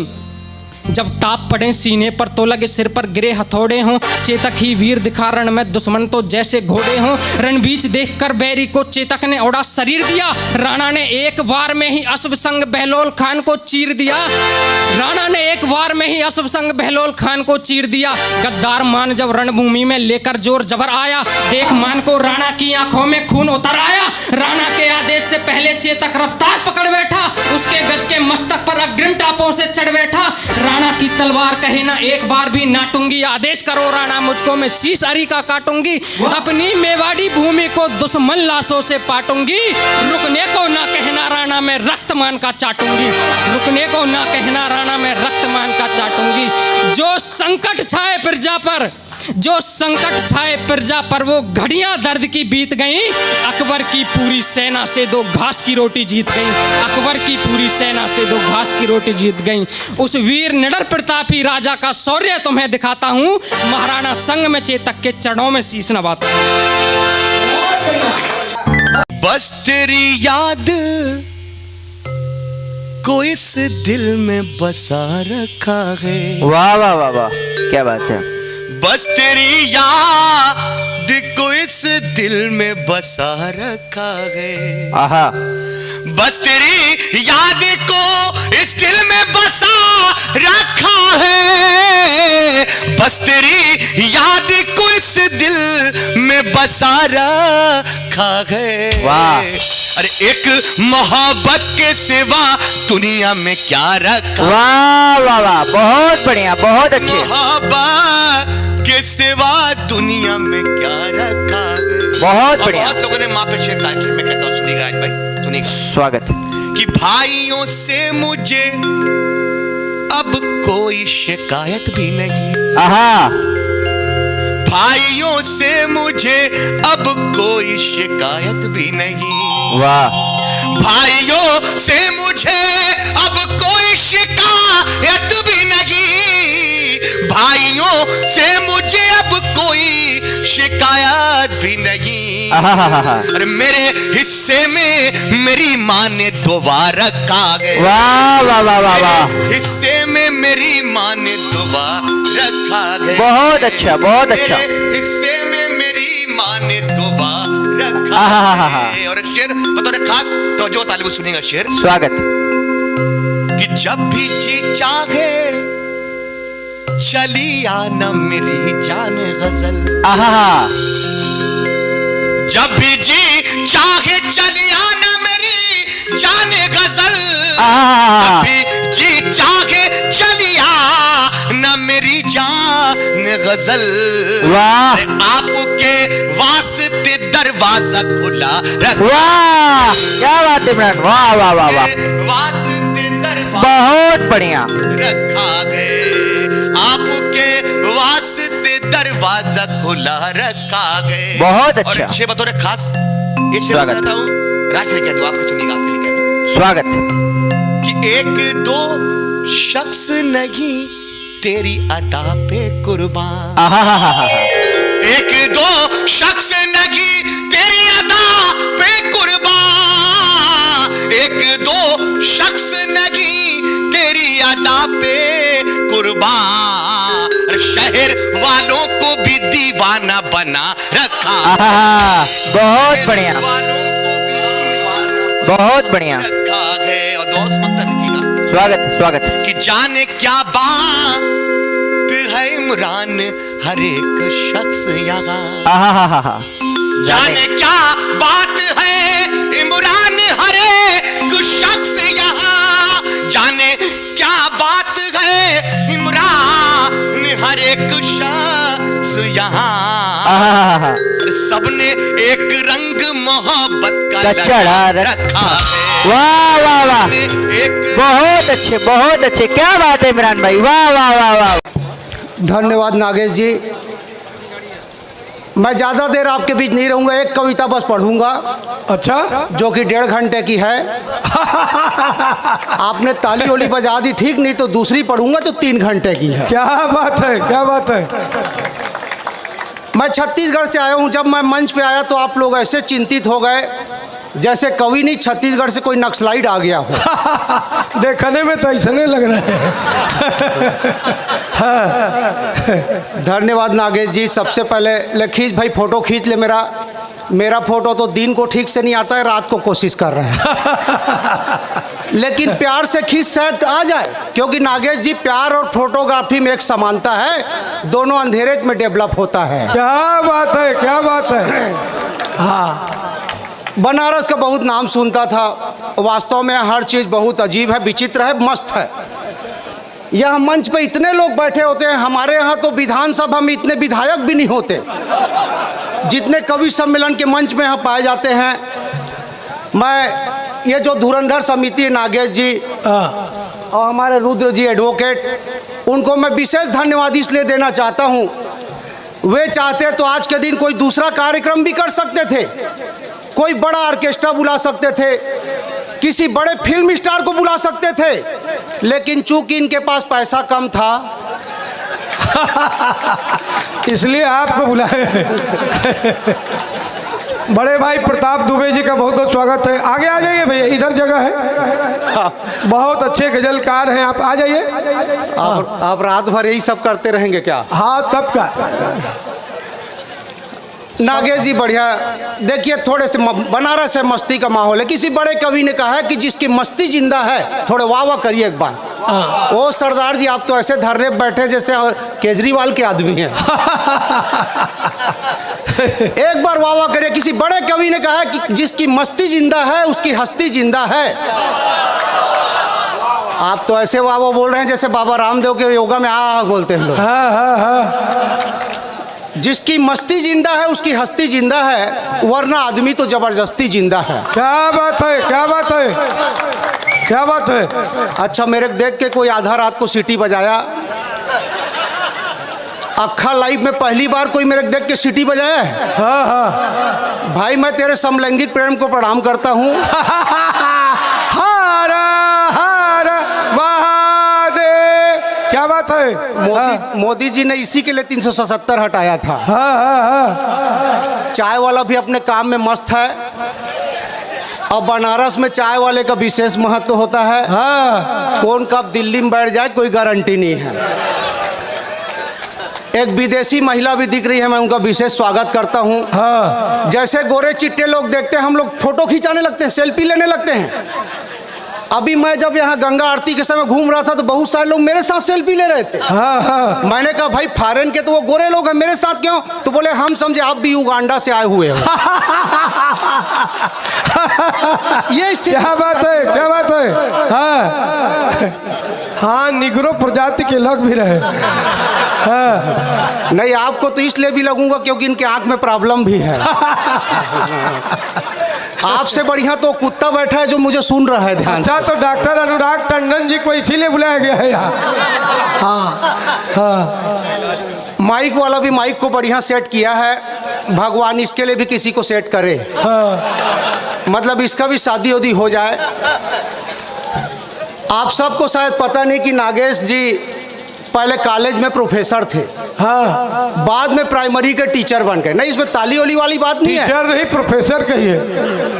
जब टाप पड़े सीने पर तो लगे सिर पर गिरे हथौड़े हों, चेतक ही वीर दिखा रण में दुश्मन तो जैसे घोड़े हों। रणबीच देखकर बैरी को चेतक ने ओढ़ा शरीर दिया, राणा ने एक बार में ही अश्व संग बहलोल खान को चीर दिया। राणा ने एक बार में ही अश्व संग बहलोल खान को चीर दिया। गद्दार मान जब रणभूमि में लेकर जोर जबर आया, देख मान को राणा की आंखों में खून उतर आया। राणा के आदेश से पहले चेतक रफ्तार पकड़ बैठा, उसके गज के मस्तक पर अग्रिम टापों से चढ़ बैठा। राणा की तलवार कहे ना एक बार भी नाटूंगी, आदेश करो राणा मुझको मैं शीश अरी का काटूंगी। अपनी मेवाड़ी भूमि को दुश्मन लाशों से पाटूंगी। रुकने को ना कहना राणा मैं रक्तमान का चाटूंगी। रुकने को ना कहना राणा मैं रक्तमान का चाटूंगी। जो संकट छाए प्रजा पर, जो संकट छाए प्रजा पर वो घड़ियां दर्द की बीत गई। अकबर की पूरी सेना से 2 घास की रोटी जीत गई। अकबर की पूरी सेना से 2 घास की रोटी जीत गई। उस वीर निडर प्रतापी राजा का शौर्य तुम्हें दिखाता हूँ, महाराणा संग में चेतक के चरणों में शीश नवाता हूँ। बस तेरी याद को इस दिल में बसा रखा है। वाह वाह वाह वाह, क्या बात है। बस तेरी याद को इस दिल में बसा रखा है। आहा, बस तेरी याद को इस दिल में बसा रखा है। बस तेरी याद को इस दिल में बसा रखा है। वाह। अरे एक मोहब्बत के सिवा दुनिया में क्या रखा। वाह वाह वाह, बहुत बढ़िया, बहुत अच्छे। मोहब्बत के सिवा दुनिया में क्या रखा है। बहुत बढ़िया। बहुत लोगों ने माँ पे शेर कहा, मैं कहता हूँ सुनिएगा आज भाई, सुनिएगा। स्वागत। कि भाइयों से मुझे अब कोई शिकायत भी नहीं। आहा, भाइयों से मुझे अब कोई शिकायत भी नहीं। वाह। भाइयों से मुझे अब कोई शिकायत भी नहीं। भाइयों से मुझे अब कोई शिकायत भी नहीं। अरे मेरे हिस्से में मेरी माँ ने दुआ रखा है। वाह वाह वाह वाह वाह, हिस्से में मेरी माँ ने दुआ रखा है। बहुत अच्छा, बहुत अच्छा। मेरे हिस्से में मेरी माँ ने दुआ रखा है। और एक शेर बतौर खास तवज्जो तालिब सुनिएगा शेर। स्वागत। कि जब भी जी चाहे चली आना मेरी जान गजल। आहा, जब भी जी चाहे चली आना मेरी जान गजल। आहा, जब भी जी चाहे चली आना मेरी जान गजल। वाह। अरे आपके वास्ते दरवाजा खुला वाह क्या बात है इमरान, वाह वाह वाह वाह, वास्ते दरवाजा बहुत बढ़िया। रखा गए, आपके वास्ते दरवाजा खुला रखा गए। बहुत अच्छा। और छह बतौर खास ये शेर स्वागत। बताता हूँ, राज भाई कह दो, आपको चुनिएगा, आपके लिए कह दो स्वागत। कि एक दो शख्स नहीं तेरी अदा पे कुर्बान। आहा, एक दो शख्स नहीं तेरी अदा पे कुर्बान। एक दो शख्स नहीं तेरी अदा पे कुर्बान। शहर वालों को भी दीवाना बना रखा। बहुत बढ़िया, वालों को भी दीवाना बहुत बढ़िया। रखा है। और दोस्त मत देखिएगा, स्वागत स्वागत। कि जाने क्या बात है इमरान हर एक शख्स यहाँ। आहा, जाने क्या बात है इमरान हर एक शख्स यहाँ। जाने क्या बात है इमरान हर एक शख्स यहाँ। सबने एक रंग मोहब्बत का चढ़ा रखा है। वाह वाह वाह, एक बहुत अच्छे बहुत अच्छे, क्या बात है इमरान भाई, वाह वाह वाह वाह। धन्यवाद नागेश जी। मैं ज़्यादा देर आपके बीच नहीं रहूँगा, एक कविता बस पढ़ूंगा अच्छा जो कि 1.5 घंटे की है। आपने ताली ओली बजा दी, ठीक, नहीं तो दूसरी पढ़ूंगा जो 3 घंटे की है। क्या बात है, क्या बात है। मैं छत्तीसगढ़ से आया हूँ। जब मैं मंच पे आया तो आप लोग ऐसे चिंतित हो गए जैसे कवि नहीं, छत्तीसगढ़ से कोई नक्सलाइट आ गया हो। देखने में तो ऐसा नहीं लग रहा है। धन्यवाद नागेश जी। सबसे पहले ले खींच भाई, फोटो खींच ले मेरा फोटो तो दिन को ठीक से नहीं आता है, रात को कोशिश कर रहे हैं। लेकिन प्यार से खींच शायद आ जाए, क्योंकि नागेश जी प्यार और फोटोग्राफी में एक समानता है, दोनों अंधेरे में डेवलप होता है। क्या बात है, क्या बात है। हाँ, बनारस का बहुत नाम सुनता था, वास्तव में हर चीज़ बहुत अजीब है, विचित्र है, मस्त है। यहाँ मंच पे इतने लोग बैठे होते हैं, हमारे यहाँ तो विधानसभा में इतने विधायक भी नहीं होते जितने कवि सम्मेलन के मंच में यहाँ पाए जाते हैं। मैं ये जो धुरंधर समिति है, नागेश जी और हमारे रुद्र जी एडवोकेट, उनको मैं विशेष धन्यवाद इसलिए देना चाहता हूँ। वे चाहते तो आज के दिन कोई दूसरा कार्यक्रम भी कर सकते थे, कोई बड़ा ऑर्केस्ट्रा बुला सकते थे, किसी बड़े फिल्म स्टार को बुला सकते थे, लेकिन चूंकि इनके पास पैसा कम था इसलिए आपको बुलाए। बड़े भाई प्रताप दुबे जी का बहुत बहुत स्वागत है। आगे आ जाइए भैया, इधर जगह है, बहुत अच्छे गजलकार हैं, आप आ जाइए। आप रात भर यही सब करते रहेंगे क्या? हाँ, तब का। नागेश जी बढ़िया। देखिए, थोड़े से बनारस से मस्ती का माहौल है। किसी बड़े कवि ने कहा है कि जिसकी मस्ती जिंदा है, थोड़े वाह वाह करिए एक बार। ओ सरदार जी, आप तो ऐसे धरने बैठे जैसे केजरीवाल के आदमी हैं। एक बार वाह वाह करिए। किसी बड़े कवि ने कहा है कि जिसकी मस्ती जिंदा है उसकी हस्ती जिंदा है। आप तो ऐसे वाह वाह बोल रहे हैं जैसे बाबा रामदेव के योगा में आ बोलते हैं लोग। जिसकी मस्ती जिंदा है उसकी हस्ती जिंदा है, वरना आदमी तो जबरदस्ती जिंदा है। क्या बात है, क्या बात है, क्या बात है। अच्छा, मेरे देख के कोई आधा रात को सीटी बजाया। अक्खा लाइव में पहली बार कोई मेरे देख के सीटी बजाया है। हाँ हाँ भाई, मैं तेरे समलैंगिक प्रेम को प्रणाम करता हूँ। हर हर महादेव, क्या बात है। मोदी जी ने इसी के लिए 377 हटाया था। हाँ। चाय वाला भी अपने काम में मस्त है। अब बनारस में चाय वाले का विशेष महत्व होता है। हाँ। कौन कब दिल्ली में बैठ जाए कोई गारंटी नहीं है। एक विदेशी महिला भी दिख रही है, मैं उनका विशेष स्वागत करता हूँ। हाँ। जैसे गोरे चिट्टे लोग देखते हैं, हम लोग फोटो खिंचाने लगते हैं, सेल्फी लेने लगते हैं। अभी मैं जब यहाँ गंगा आरती के समय घूम रहा था तो बहुत सारे लोग मेरे साथ सेल्फी ले रहे थे। हाँ हाँ। मैंने कहा भाई फॉरेन के तो वो गोरे लोग हैं, मेरे साथ क्यों? तो बोले हम समझे आप भी युगांडा से आए हुए हो। ये क्या बात है, क्या बात है। हाँ। हाँ, निग्रो प्रजाति के लग भी रहे। हाँ। नहीं, आपको तो इसलिए भी लगूंगा क्योंकि इनके आंख में प्रॉब्लम भी है। आपसे बढ़िया तो कुत्ता बैठा है जो मुझे सुन रहा है ध्यान से। अच्छा, तो डॉक्टर अनुराग टंडन जी को इसीलिए बुलाया गया है यहाँ। हाँ हाँ। माइक वाला भी माइक को बढ़िया सेट किया है, भगवान इसके लिए भी किसी को सेट करे। हाँ। मतलब इसका भी शादी उदी हो जाए। आप सबको शायद पता नहीं कि नागेश जी पहले कॉलेज में प्रोफेसर थे। हाँ। बाद में प्राइमरी के टीचर बन गए। नहीं, इसमें ताली ओली वाली बात नहीं है। टीचर नहीं, प्रोफेसर कहिए।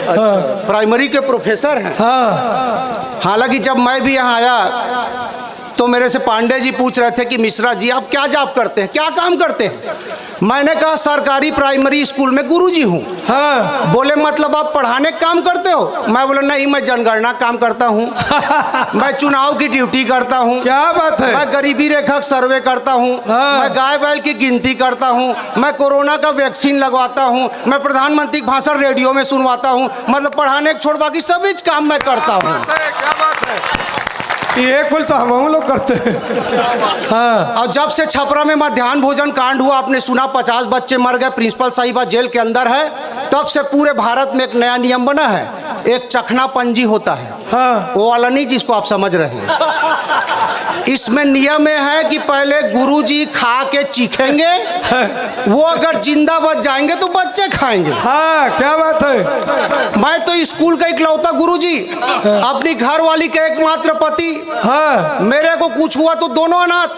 हाँ। प्राइमरी के प्रोफेसर हैं। हाँ। हालांकि जब मैं भी यहाँ आया तो मेरे से पांडे जी पूछ रहे थे कि मिश्रा जी आप क्या जॉब करते हैं, क्या काम करते हैं। मैंने कहा सरकारी प्राइमरी स्कूल में गुरुजी हूँ। हाँ। बोले मतलब आप पढ़ाने का काम करते हो। मैं बोला नहीं, मैं जनगणना काम करता हूँ। मैं चुनाव की ड्यूटी करता हूँ। क्या बात है। मैं गरीबी रेखा का सर्वे करता हूँ। हाँ। मैं गाय बैल की गिनती करता हूँ। मैं कोरोना का वैक्सीन लगवाता हूँ। मैं प्रधानमंत्री का भाषण रेडियो में सुनवाता हूँ। मतलब पढ़ाने को छोड़ बाकी सभी काम मैं करता हूँ। क्या बात है। ये कुल तो हम लोग करते हैं। हाँ। और जब से छपरा में मध्याह्न भोजन कांड हुआ, आपने सुना 50 बच्चे मर गए, प्रिंसिपल साहिबा जेल के अंदर है, तब से पूरे भारत में एक नया नियम बना है, एक चखना पंजी होता है। हाँ। वो वाला नहीं जिसको आप समझ रहे हैं। इसमें नियम है कि पहले गुरुजी खा के चीखेंगे, वो अगर जिंदा बच जाएंगे तो बच्चे खाएंगे। हाँ, क्या बात है। मैं तो स्कूल का इकलौता गुरुजी, अपनी घर वाली के एकमात्र पति। हाँ। मेरे को कुछ हुआ तो दोनों अनाथ।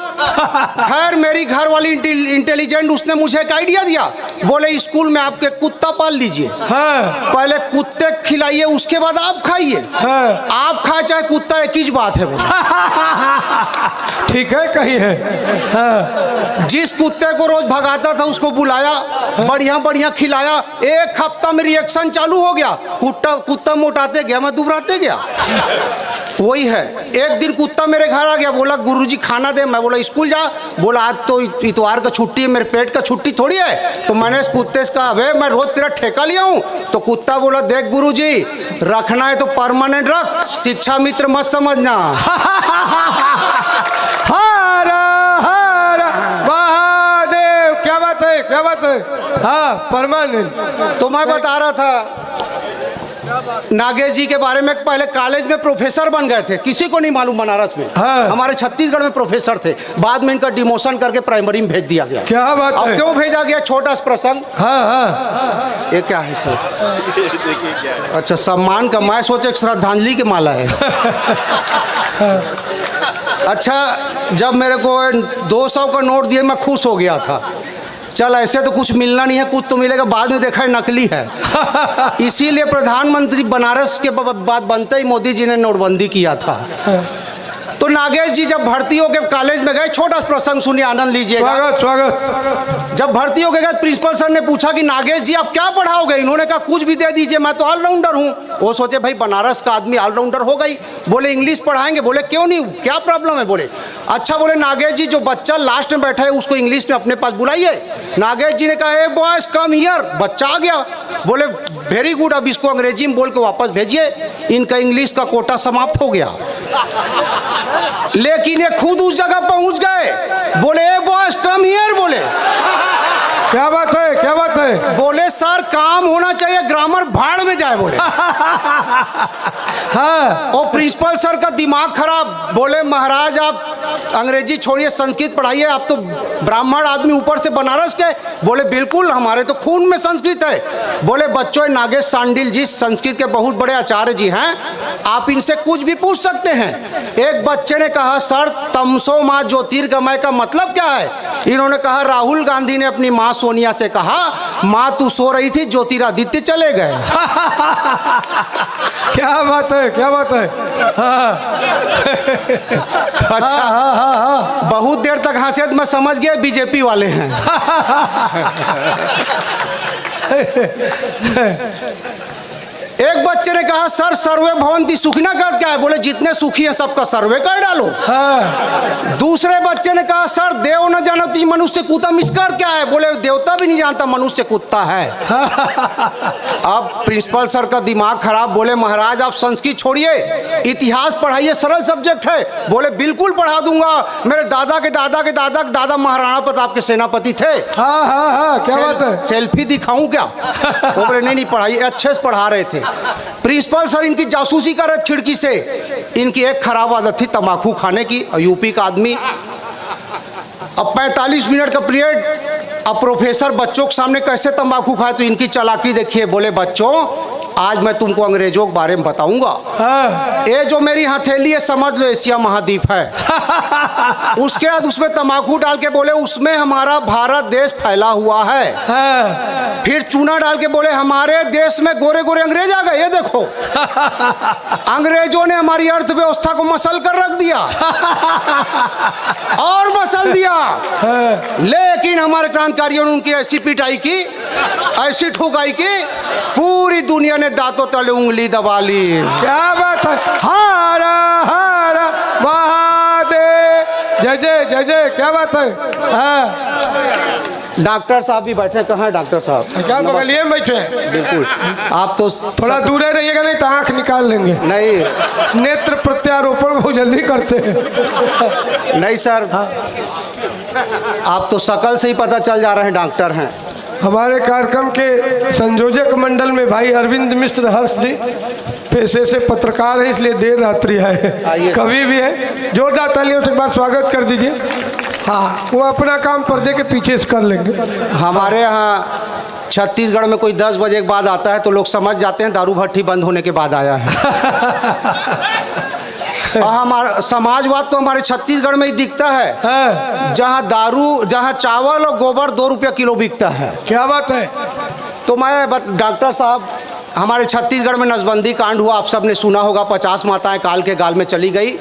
खैर मेरी घर वाली इंटेलिजेंट, उसने मुझे एक आइडिया दिया। बोले स्कूल में आपके कुत्ता पाल लीजिए। हाँ। पहले कुत्ते खिलाइए, उसके बाद आप खाइए। हाँ। आप खाए चाहे कुत्ता, एक ही बात है। ठीक है, कही है। हाँ। जिस कुत्ते को रोज भगाता था उसको बुलाया, बढ़िया बढ़िया खिलाया। एक हफ्ता में रिएक्शन चालू हो गया। कुत्ता मोटाते गया, मैं दुबराते गया। वही है। एक दिन कुत्ता मेरे घर आ गया, बोला गुरुजी खाना दे। मैं बोला स्कूल जा। बोला आज तो इतवार का छुट्टी है, मेरे पेट का छुट्टी थोड़ी है। तो मैंने इस कुत्ते से कहा अबे मैं रोज तेरा ठेका लिया हूँ। तो कुत्ता बोला देख गुरुजी, रखना है तो परमानेंट रख, शिक्षा मित्र मत समझना। हारा हारा महादेव। क्या बात है, क्या बात है। हाँ, परमानेंट। तो मैं बता रहा था नागेश जी के बारे में। पहले कॉलेज में प्रोफेसर बन गए थे, किसी को नहीं मालूम बनारस में। हाँ। हमारे छत्तीसगढ़ में प्रोफेसर थे, बाद में इनका डिमोशन करके प्राइमरी में भेज दिया गया। क्या बात अब है। क्यों भेजा गया, छोटा सा प्रसंग। हाँ हाँ। ये क्या है सर। अच्छा, सम्मान का, मैं सोचा श्रद्धांजलि की माला है। अच्छा, जब मेरे को 200 का नोट दिए मैं खुश हो गया था। चल ऐसे तो कुछ मिलना नहीं है, कुछ तो मिलेगा। बाद में देखा है नकली है। इसीलिए प्रधानमंत्री बनारस के बाद बनते ही मोदी जी ने नोटबंदी किया था। तो नागेश जी जब भर्ती होकर कॉलेज में गए, छोटा सा प्रसंग सुनिए, आनंद लीजिएगा। स्वागत स्वागत। जब भर्ती हो गए प्रिंसिपल सर ने पूछा कि नागेश जी आप क्या पढ़ाओगे। इन्होंने कहा कुछ भी दे दीजिए, मैं तो ऑलराउंडर हूँ। वो सोचे भाई बनारस का आदमी ऑलराउंडर हो गई। बोले इंग्लिश पढ़ाएंगे। बोले क्यों नहीं, क्या प्रॉब्लम है। बोले अच्छा। बोले नागेश जी जो बच्चा लास्ट में बैठा है उसको इंग्लिश में अपने पास बुलाइए। नागेश जी ने कहा ए बॉयज कम हियर। बच्चा आ गया। बोले वेरी गुड, अब इसको अंग्रेजी में बोल के वापस भेजिए। इनका इंग्लिश का कोटा समाप्त हो गया। लेकिन ये खुद उस जगह पहुंच गए। बोले ए बॉयज कम हियर। बोले क्या बात है, क्या बात है। बोले सर काम होना चाहिए, ग्रामर भाड़ में जाए। बोले हाँ। और प्रिंसिपल सर का दिमाग खराब। बोले महाराज आप अंग्रेजी छोड़िए, संस्कृत पढ़ाइए, आप तो ब्राह्मण आदमी, ऊपर से बनारस के। बोले बिल्कुल, हमारे तो खून में संस्कृत है। बोले बच्चों, नागेश सांडिल जी संस्कृत के बहुत बड़े आचार्य जी हैं, आप इनसे कुछ भी पूछ सकते हैं। एक बच्चे ने कहा सर तमसो माँ ज्योतिर्गमय का मतलब क्या है। इन्होंने कहा राहुल गांधी ने अपनी माँ सोनिया से कहा माँ तू सो रही थी, ज्योतिरादित्य चले गए। क्या बात है, क्या बात है। हाँ। अच्छा। हाँ, हाँ, हाँ। बहुत देर तक हंसे तो मैं समझ गया बीजेपी वाले हैं। एक बच्चे ने कहा सर सर्वे भवंती सुखिना कर क्या है? बोले जितने सुखी हैं सबका सर्वे कर डालो। दूसरे बच्चे ने कहा सर देव न जानती मनुष्य कुत्ता मिसकर क्या है? बोले देवता भी नहीं जानता मनुष्य कुत्ता है। अब प्रिंसिपल सर का दिमाग खराब, बोले महाराज आप संस्कृत छोड़िए, इतिहास पढ़ाइए, सरल सब्जेक्ट है। बोले बिल्कुल पढ़ा दूंगा, मेरे दादा के दादा के दादा के दादा महाराणा प्रताप के सेनापति थे। क्या बात है? सेल्फी दिखाऊं क्या? वो बोले नहीं पढ़ाइए, अच्छे से पढ़ा रहे थे। प्रिंसिपल सर इनकी जासूसी कर रहे खिड़की से। इनकी एक खराब आदत थी तंबाकू खाने की, यूपी का आदमी। अब 45 मिनट का पीरियड, अब प्रोफेसर बच्चों के सामने कैसे तंबाकू खाए, तो इनकी चालाकी देखिए। बोले बच्चों आज मैं तुमको अंग्रेजों के बारे में बताऊंगा। ये जो मेरी हथेली है समझ लो एशिया महाद्वीप है। उसके बाद उसमें तंबाकू डाल के बोले उसमें हमारा भारत देश फैला हुआ है। फिर चूना डाल के बोले हमारे देश में गोरे गोरे अंग्रेज आ गए, ये देखो। अंग्रेजों ने हमारी अर्थव्यवस्था को मसल कर रख दिया और मसल दिया। लेकिन हमारे क्रांतिकारियों ने उनकी ऐसी पिटाई की, ऐसी ठुकाई की, पूरी दुनिया ने दांतों तले उंगली दबा ली। क्या बात है? हारा हारा महादेव, जय जय जय जय। क्या बात है? डॉक्टर साहब भी बैठे, कहाँ है डॉक्टर साहब? क्या बगलिए में बैठे? बिल्कुल, आप तो थोड़ा दूर रहिएगा नहीं तो आंख निकाल लेंगे। नहीं, नेत्र प्रत्यारोपण बहुत जल्दी करते हैं। नहीं सर, आप तो शकल से ही पता चल जा रहे हैं डॉक्टर हैं। हमारे कार्यक्रम के संयोजक मंडल में भाई अरविंद मिश्र हर्ष जी पेशे से पत्रकार है, इसलिए देर रात्रि आए। कवि भी है, जोरदार तालियों से एक बार स्वागत कर दीजिए। हाँ, वो अपना काम पर्दे के पीछे से कर लेंगे। हमारे यहाँ छत्तीसगढ़ में कोई 10 बजे के बाद आता है तो लोग समझ जाते हैं दारू भट्टी बंद होने के बाद आया है। हमारा समाजवाद तो हमारे छत्तीसगढ़ में ही दिखता है, जहाँ दारू, जहाँ चावल और गोबर 2 रुपया किलो बिकता है। क्या बात है? तो मैं डॉक्टर साहब, हमारे छत्तीसगढ़ में नसबंदी कांड हुआ, आप सब ने सुना होगा, 50 माताएं काल के गाल में चली गई।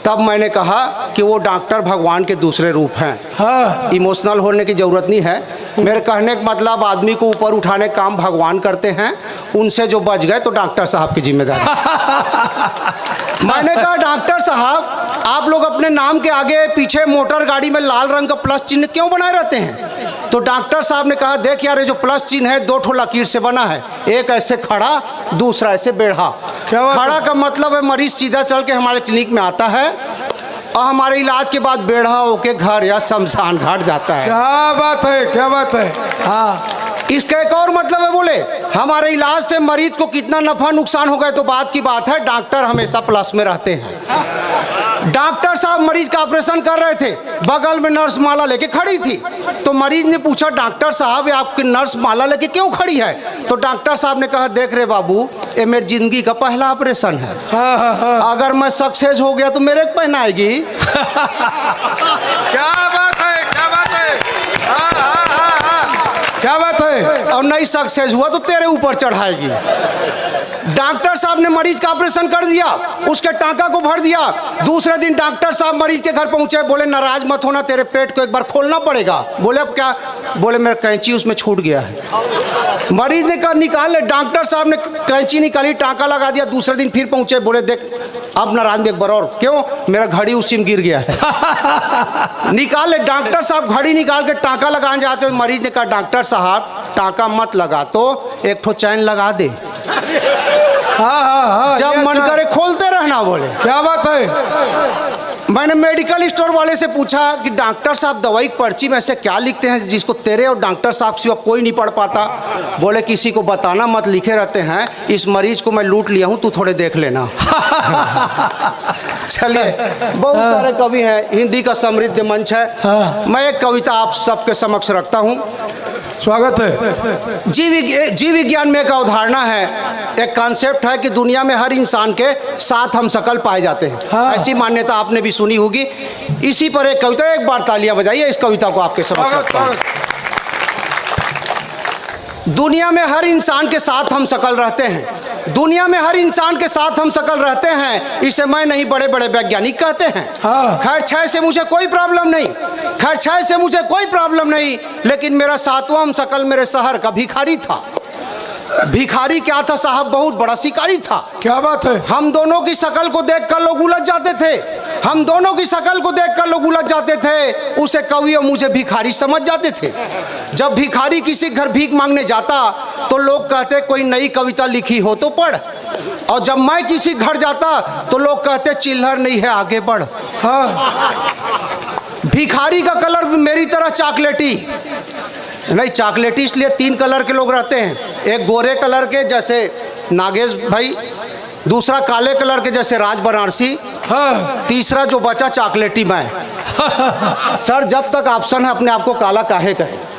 तब मैंने कहा कि वो डॉक्टर भगवान के दूसरे रूप हैं। इमोशनल होने की ज़रूरत नहीं है। मेरे कहने का मतलब आदमी को ऊपर उठाने का काम भगवान करते हैं, उनसे जो बच गए तो डॉक्टर साहब की जिम्मेदारी। मैंने कहा डॉक्टर साहब आप लोग अपने नाम के आगे पीछे मोटर गाड़ी में लाल रंग का प्लस चिन्ह क्यों बनाए रहते हैं? तो डॉक्टर साहब ने कहा देख यार, ये जो प्लस चिन्ह है 2 ठो लकीर से बना है, एक ऐसे खड़ा, दूसरा ऐसे बेढ़ा। खड़ा का मतलब है मरीज सीधा चल के हमारे क्लिनिक में आता है और हमारे इलाज के बाद बेढ़ा होके घर या शमशान घाट जाता है। क्या बात है? क्या बात है? हाँ, इसका एक और मतलब है, बोले हमारे इलाज से मरीज को कितना नफा नुकसान हो गया तो बात की बात है, डॉक्टर हमेशा प्लस में रहते हैं। डॉक्टर साहब मरीज का ऑपरेशन कर रहे थे, बगल में नर्स माला लेके खड़ी थी। तो मरीज ने पूछा डॉक्टर साहब आपकी नर्स माला लेके क्यों खड़ी है? तो डॉक्टर साहब ने कहा देख रहे बाबू, ये मेरी जिंदगी का पहला ऑपरेशन है। अगर मैं सक्सेस हो गया तो मेरे को पहनाएगी। क्या बात है? क्या बात है? क्या बात है? और नहीं सक्सेस हुआ तो तेरे ऊपर चढ़ाएगी। डॉक्टर साहब ने मरीज का ऑपरेशन कर दिया, उसके टांका को भर दिया। दूसरे दिन डॉक्टर साहब मरीज के घर पहुंचे, बोले नाराज मत होना, तेरे पेट को एक बार खोलना पड़ेगा। बोले अब क्या? बोले मेरा कैंची उसमें छूट गया है। मरीज ने कहा निकाल ले। डॉक्टर साहब ने कैंची निकाली, टांका लगा दिया। दूसरे दिन फिर पहुंचे, बोले देख अब नाराज एक बार और। क्यों? मेरा घड़ी उसी में गिर गया है। निकाल ले। डॉक्टर साहब घड़ी निकाल के टांका लगाने जाते, मरीज ने कहा डॉक्टर साहब टांका मत लगा, तो एक ठो चैन लगा दे। जब मन करे खोलते रहना। बोले क्या बात है? मैंने मेडिकल स्टोर वाले से पूछा कि डॉक्टर साहब दवाई की पर्ची में ऐसे क्या लिखते हैं जिसको तेरे और डॉक्टर साहब सिवा कोई नहीं पढ़ पाता? बोले किसी को बताना मत, लिखे रहते हैं इस मरीज को मैं लूट लिया हूं, तू थोड़े देख लेना। चलिए, बहुत सारे कवि हैं, हिंदी का समृद्ध मंच है। मैं एक कविता आप सबके समक्ष रखता हूं। स्वागत है। जीव विज्ञान में एक अवधारणा है, एक कॉन्सेप्ट है कि दुनिया में हर इंसान के 7 हम शकल पाए जाते हैं। ऐसी मान्यता आपने भी सुनी होगी। इसी पर एक कविता, एक बार तालियां बजाइए, इस कविता को आपके समक्ष रखता हूं। दुनिया में हर इंसान के 7 हम शकल रहते हैं। दुनिया में हर इंसान के 7 हम शकल रहते हैं। इसे मैं नहीं, बड़े बड़े वैज्ञानिक कहते हैं। खैर 6 से मुझे कोई प्रॉब्लम नहीं, खैर 6 से मुझे कोई प्रॉब्लम नहीं, लेकिन मेरा 7वां हम शकल मेरे शहर का भिखारी था। भिखारी क्या था साहब, बहुत बड़ा शिकारी था। क्या बात है। हम दोनों की शकल को देखकर लोग उलझ जाते थे, हम दोनों की शकल को देखकर लोग उलझ जाते थे। उसे कवि और मुझे भिखारी समझ जाते थे। जब भिखारी किसी घर भीख मांगने जाता तो लोग कहते कोई नई कविता लिखी हो तो पढ़, और जब मैं किसी घर जाता तो लोग कहते चिल्हर नहीं है आगे बढ़। हाँ। भिखारी का कलर भी मेरी तरह चॉकलेटी नहीं, चॉकलेटी इसलिए 3 कलर के लोग रहते हैं, एक गोरे कलर के जैसे नागेश भाई, दूसरा काले कलर के जैसे राज बनारसी, हाँ। तीसरा जो बचा चॉकलेटी मैं। सर जब तक ऑप्शन है अपने आप को काला काहे कहे।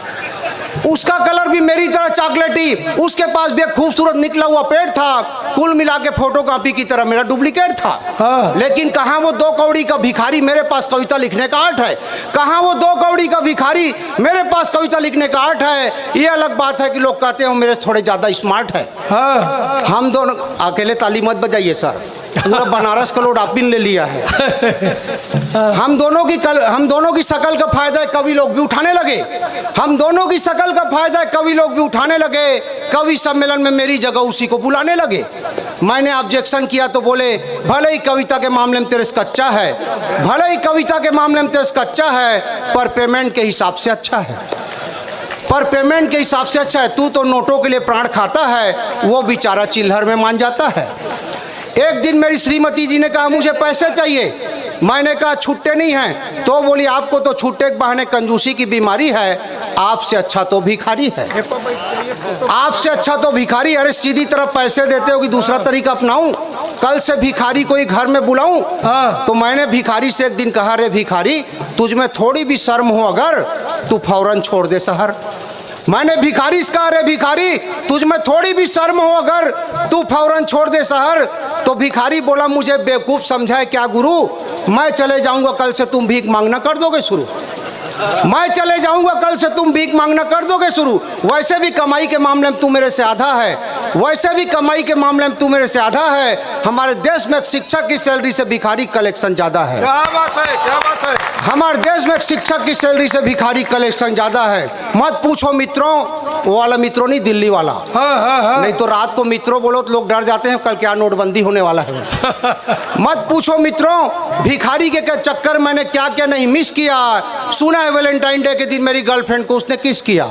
उसका कलर भी मेरी तरह चॉकलेटी, उसके पास भी एक खूबसूरत निकला हुआ पेट था, कुल मिला के फोटोकॉपी की तरह मेरा डुप्लीकेट था। हाँ। लेकिन कहाँ वो 2 कौड़ी का भिखारी, मेरे पास कविता लिखने का आर्ट है। कहाँ वो 2 कौड़ी का भिखारी, मेरे पास कविता लिखने का आर्ट है। ये अलग बात है कि लोग कहते हैं मेरे से थोड़े ज़्यादा स्मार्ट है। हाँ। हम दोनों अकेले ताली मत बजाइए सर, पूरा बनारस का लोड आप भी ले लिया है। हम दोनों की शकल का फायदा कवि लोग भी उठाने लगे, हम दोनों की शकल का फायदा कवि लोग भी उठाने लगे। कवि सम्मेलन में मेरी जगह उसी को बुलाने लगे। मैंने ऑब्जेक्शन किया तो बोले भले ही कविता के मामले में तेरे से कच्चा है, भले ही कविता के मामले में तेरे से कच्चा है, पर पेमेंट के हिसाब से अच्छा है, पर पेमेंट के हिसाब से अच्छा है। तू तो नोटों के लिए प्राण खाता है, वो बेचारा चिल्हर में मान जाता है। एक दिन मेरी श्रीमती जी ने कहा मुझे पैसे चाहिए, मैंने कहा छुट्टे नहीं हैं, तो बोली आपको तो छुट्टे के बहाने कंजूसी की बीमारी है, आपसे अच्छा तो भिखारी है, आपसे अच्छा तो भिखारी। अरे सीधी तरफ पैसे देते हो कि दूसरा तरीका अपनाऊं, कल से भिखारी कोई घर में बुलाऊं। तो मैंने भिखारी से एक दिन कहा रे भिखारी तुझ में थोड़ी भी शर्म हो अगर तू फौरन छोड़ दे शहर। मैंने भिखारी से कहा रे भिखारी तुझ में थोड़ी भी शर्म हो अगर तू फौरन छोड़ दे शहर। तो भिखारी बोला मुझे बेवकूफ़ समझा है क्या गुरु, मैं चले जाऊंगा कल से तुम भीख मांगना कर दोगे शुरू, मैं चले जाऊंगा कल से तुम भीख मांगना कर दोगे शुरू। वैसे भी कमाई के मामले में तू मेरे से आधा है, वैसे भी कमाई के मामले में तू मेरे से आधा है। हमारे देश में एक शिक्षक की सैलरी से भिखारी कलेक्शन ज़्यादा है। क्या बात है, क्या बात है। हमारे देश में एक शिक्षक की सैलरी से भिखारी कलेक्शन ज़्यादा है। मत पूछो मित्रों, वो वाला मित्रों नहीं दिल्ली वाला। हाँ, हाँ, हाँ। नहीं तो रात को मित्रों बोलो तो लोग डर जाते हैं कल क्या नोटबंदी होने वाला है। मत पूछो मित्रों, भिखारी के चक्कर मैंने क्या क्या नहीं मिस किया। सुना है वैलेंटाइन डे के दिन मेरी गर्लफ्रेंड को उसने किस किया,